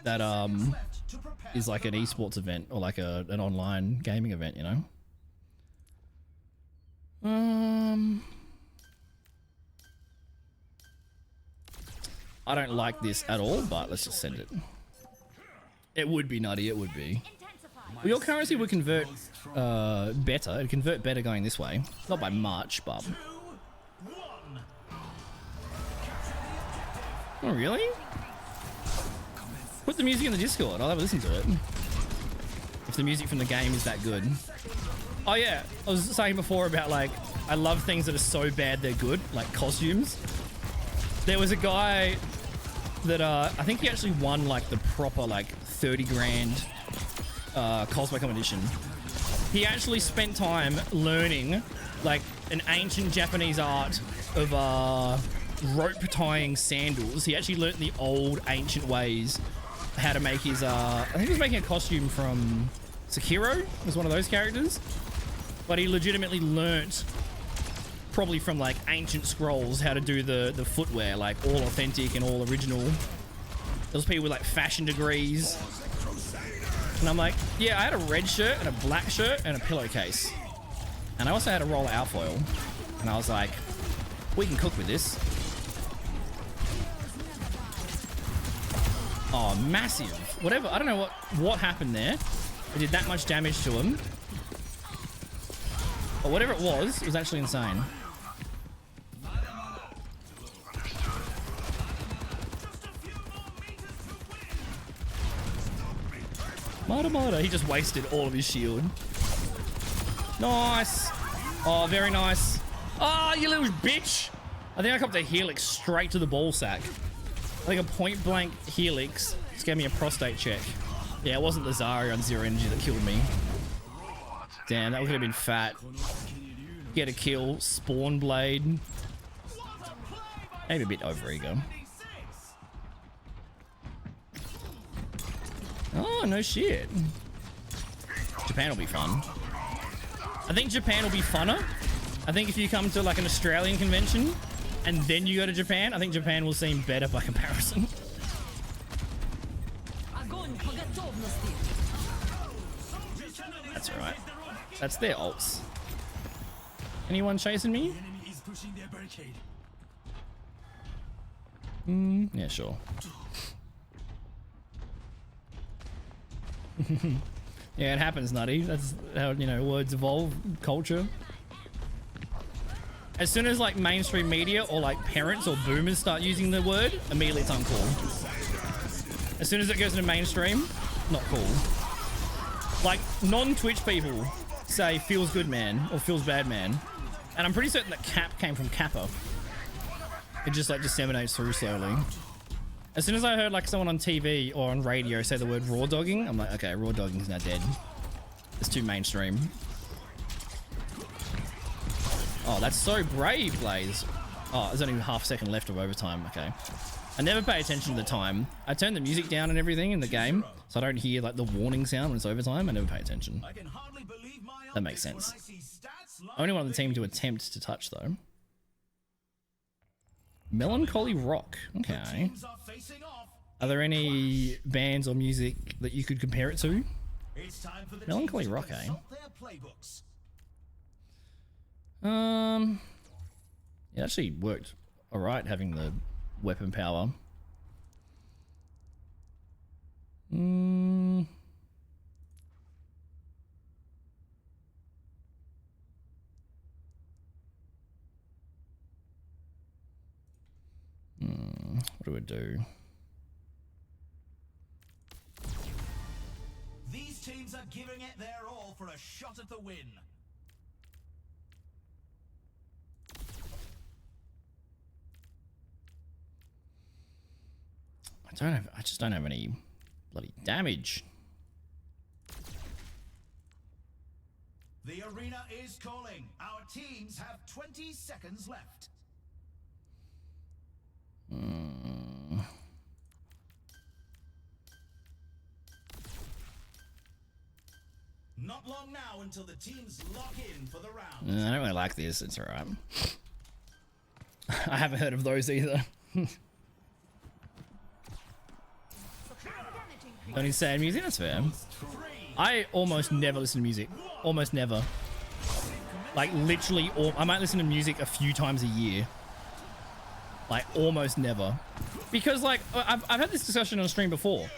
Speaker 1: that is like an esports event or like an online gaming event, you know? I don't like this at all, but let's just send it. It would be nutty, it would be. Well, your currency would convert better. It'd convert better going this way. Not by much, but... Oh, really? Put the music in the Discord. I'll have a listen to it. If the music from the game is that good. Oh, yeah. I was saying before about, like, I love things that are so bad they're good. Like costumes. There was a guy that, I think he actually won, like, the proper, like, 30 grand cosplay competition. He actually spent time learning, like, an ancient Japanese art of, rope tying sandals. He actually learnt the old ancient ways how to make his I think he was making a costume from Sekiro, was one of those characters, but he legitimately learnt probably from like ancient scrolls how to do the footwear, like all authentic and all original. Those people with like fashion degrees, and I'm like, yeah, I had a red shirt and a black shirt and a pillowcase, and I also had a roll of alfoil, and I was like, we can cook with this. Oh, massive. Whatever. I don't know what happened there. I did that much damage to him. But whatever it was actually insane. Mada. He just wasted all of his shield. Nice. Oh, very nice. Oh, you little bitch. I think I copped a helix straight to the ball sack. I think a point blank helix just gave me a prostate check. Yeah, it wasn't the Zarya on zero energy that killed me. Damn, that could have been fat. Get a kill, spawn blade. Maybe a bit over ego. Oh, no shit. Japan will be fun. I think Japan will be funner. I think if you come to like an Australian convention and then you go to Japan, I think Japan will seem better by comparison. That's alright. That's their ults. Anyone chasing me? Yeah, sure. Yeah, it happens, Nutty. That's how, you know, words evolve, culture. As soon as like mainstream media or like parents or boomers start using the word, immediately it's uncool. As soon as it goes into mainstream, not cool. Like non-Twitch people say feels good man or feels bad man. And I'm pretty certain that cap came from Kappa. It just like disseminates through slowly. As soon as I heard like someone on TV or on radio say the word raw dogging, I'm like, okay, raw dogging is now dead. It's too mainstream. Oh, that's so brave, Blaze. Oh, there's only half a second left of overtime. Okay. I never pay attention to the time. I turn the music down and everything in the game, so I don't hear like the warning sound when it's overtime. I never pay attention. That makes sense. Only one on the team to attempt to touch, though. Melancholy Rock. Okay. Are there any bands or music that you could compare it to? Melancholy Rock, eh? It actually worked alright having the weapon power. What do we do?
Speaker 3: These teams are giving it their all for a shot at the win.
Speaker 1: I just don't have any bloody damage.
Speaker 3: The arena is calling. Our teams have 20 seconds left. Not long now until the teams lock in for the round.
Speaker 1: I don't really like this. It's alright. I haven't heard of those either. Don't need sad music, that's fair. I almost never listen to music. Almost never. Like literally, I might listen to music a few times a year. Like almost never. Because like, I've had this discussion on stream before.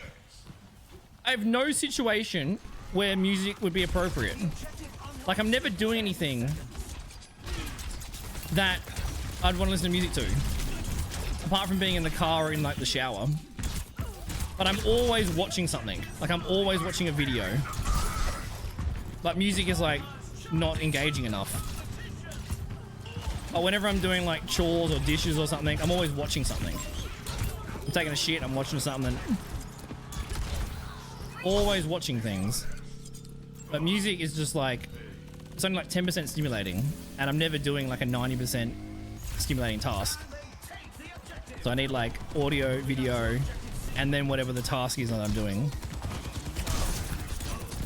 Speaker 1: I have no situation where music would be appropriate. Like, I'm never doing anything that I'd want to listen to music to, apart from being in the car or in like the shower. But I'm always watching something. Like, I'm always watching a video. But music is like not engaging enough. Or whenever I'm doing like chores or dishes or something, I'm always watching something. I'm taking a shit, I'm watching something. Always watching things. But music is just like, it's only like 10% stimulating, and I'm never doing like a 90% stimulating task. So I need like audio, video, and then whatever the task is that I'm doing.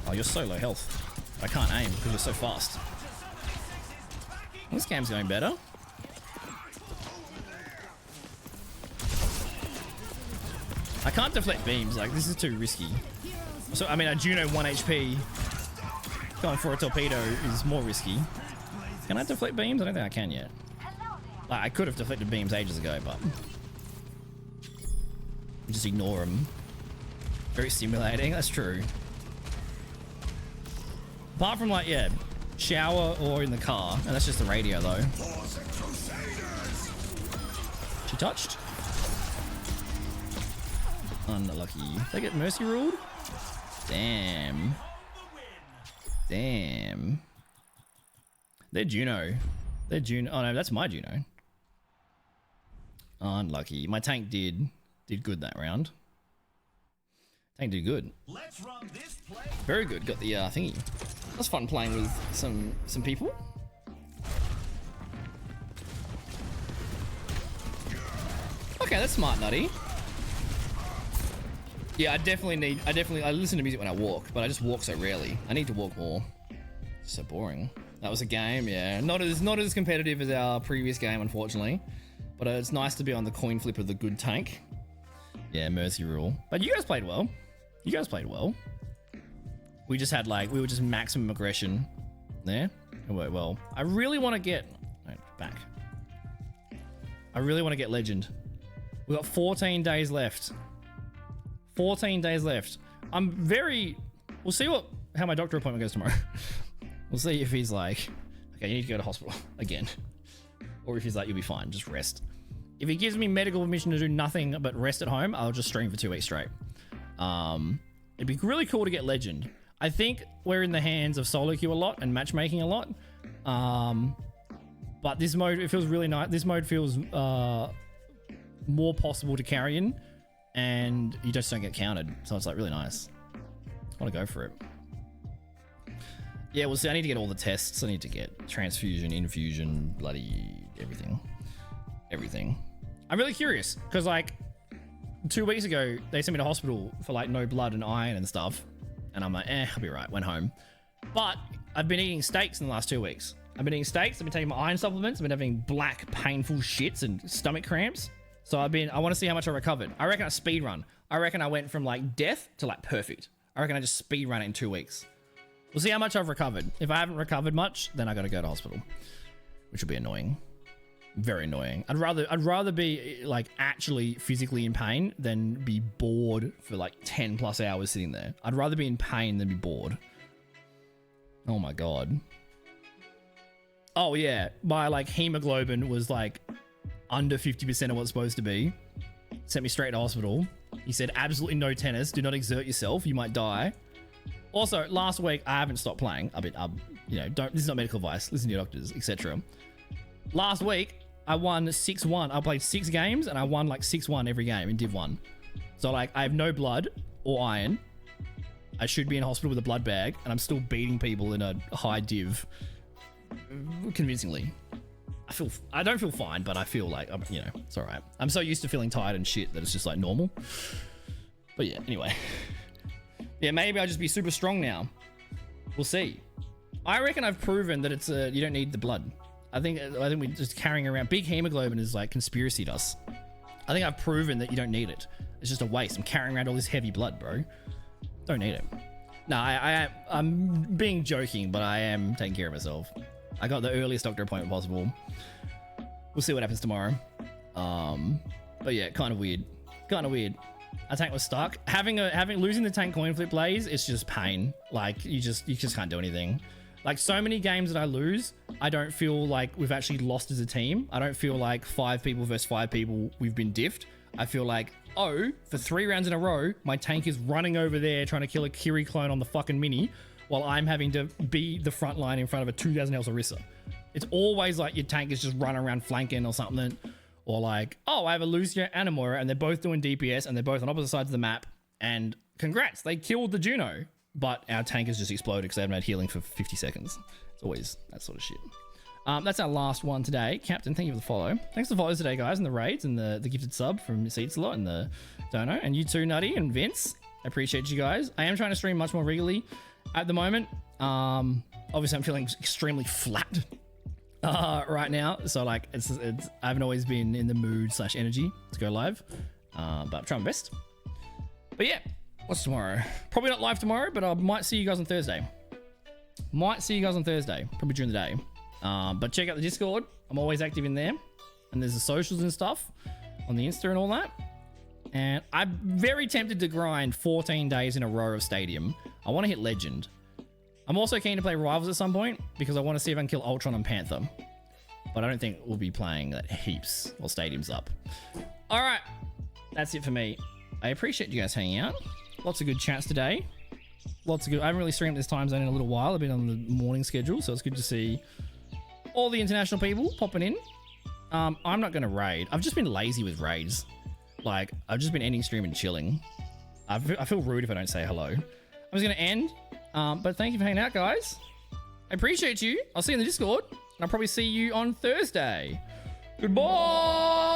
Speaker 1: Oh, you're so low health. I can't aim because you're so fast. This game's going better. I can't deflect beams, like this is too risky. So I mean, a Juno 1 HP going for a torpedo is more risky. Can I deflect beams? I don't think I can yet. Like, I could have deflected beams ages ago, but just ignore them. Very stimulating, that's true. Apart from like, yeah, shower or in the car, and that's just the radio though. She touched. Unlucky. Did they get mercy ruled? Damn. Damn. They're Juno. They're Juno. Oh no, that's my Juno. Unlucky. My tank did good that round. Tank did good.
Speaker 3: Let's run this play.
Speaker 1: Very good. Got the thingy. It was fun playing with some people. Okay, that's smart, Nutty. Yeah, I listen to music when I walk, but I just walk so rarely. I need to walk more. So boring. That was a game, yeah. Not as competitive as our previous game, unfortunately. But it's nice to be on the coin flip of the good tank. Yeah, mercy rule. But you guys played well. You guys played well. We just had like, we were just maximum aggression there. It worked well. I really want to get, back. I really want to get legend. We got 14 days left. 14 days left. We'll see how my doctor appointment goes tomorrow. We'll see if he's like, okay, you need to go to hospital again. Or if he's like, you'll be fine, just rest. If he gives me medical permission to do nothing but rest at home, I'll just stream for 2 weeks straight. It'd be really cool to get legend. I think we're in the hands of solo queue a lot and matchmaking a lot. But this mode, it feels really nice. This mode feels more possible to carry in, and you just don't get counted. So it's like really nice. I want to go for it. Yeah, well, see, I need to get all the tests. I need to get transfusion, infusion, bloody everything. Everything. I'm really curious, because like 2 weeks ago, they sent me to hospital for like no blood and iron and stuff. And I'm like, I'll be right, went home. But I've been eating steaks in the last 2 weeks. I've been eating steaks, I've been taking my iron supplements, I've been having black, painful shits and stomach cramps. So I want to see how much I recovered. I reckon I speed run. I reckon I went from like death to like perfect. I reckon I just speed run it in 2 weeks. We'll see how much I've recovered. If I haven't recovered much, then I gotta go to hospital, which will be annoying. Very annoying. I'd rather be like actually physically in pain than be bored for like 10 plus hours sitting there. I'd rather be in pain than be bored. Oh my god. Oh yeah, my like hemoglobin was like under 50% of what it's supposed to be. Sent me straight to hospital. He said absolutely no tennis. Do not exert yourself. You might die. Also, last week I haven't stopped playing. You know, this is not medical advice. Listen to your doctors, etc. Last week I won 6-1. I played 6 games and I won like 6-1 every game in Div 1. So like I have no blood or iron. I should be in hospital with a blood bag, and I'm still beating people in a high div convincingly. I don't feel fine, but I feel like, you know, it's all right. I'm so used to feeling tired and shit that it's just like normal. But yeah, anyway. Yeah, maybe I'll just be super strong now. We'll see. I reckon I've proven that it's you don't need the blood. I think we're just carrying around big hemoglobin is like conspiracy to us. I think I've proven that you don't need it. It's just a waste. I'm carrying around all this heavy blood, bro. Don't need it. No, I'm being joking, but I am taking care of myself. I got the earliest doctor appointment possible. We'll see what happens tomorrow. But yeah, kind of weird. Kind of weird. Our tank was stuck. Losing the tank coin flip plays, it's just pain. Like you just can't do anything. Like so many games that I lose, I don't feel like we've actually lost as a team. I don't feel like 5 people versus 5 people, we've been diffed. I feel like, oh, for 3 rounds in a row, my tank is running over there trying to kill a Kiri clone on the fucking mini while I'm having to be the front line in front of a 2000 health Orisa. It's always like your tank is just running around flanking or something. Or like, oh, I have a Lucio and a Moira and they're both doing DPS and they're both on opposite sides of the map. And congrats, they killed the Juno. But our tank has just exploded because they haven't had healing for 50 seconds. It's always that sort of shit. That's our last one today. Captain, thank you for the follow. Thanks for the follows today, guys, and the raids and the gifted sub from Seedslot and the Dono. And you too, Nutty and Vince. I appreciate you guys. I am trying to stream much more regularly at the moment. Obviously, I'm feeling extremely flat right now. So, like, I haven't always been in the mood / energy to go live. But I'm trying my best. But yeah. What's tomorrow? Probably not live tomorrow, but I might see you guys on Thursday. Probably during the day. But check out the Discord. I'm always active in there. And there's the socials and stuff on the Insta and all that. And I'm very tempted to grind 14 days in a row of Stadium. I want to hit Legend. I'm also keen to play Rivals at some point because I want to see if I can kill Ultron and Panther. But I don't think we'll be playing that heaps while Stadium's up. All right. That's it for me. I appreciate you guys hanging out. Lots of good chats today. I haven't really streamed this time zone in a little while. I've been on the morning schedule, so it's good to see all the international people popping in. I'm not going to raid. I've just been lazy with raids. Like, I've just been ending stream and chilling. I feel rude if I don't say hello. I'm just going to end. But thank you for hanging out, guys. I appreciate you. I'll see you in the Discord. And I'll probably see you on Thursday. Goodbye!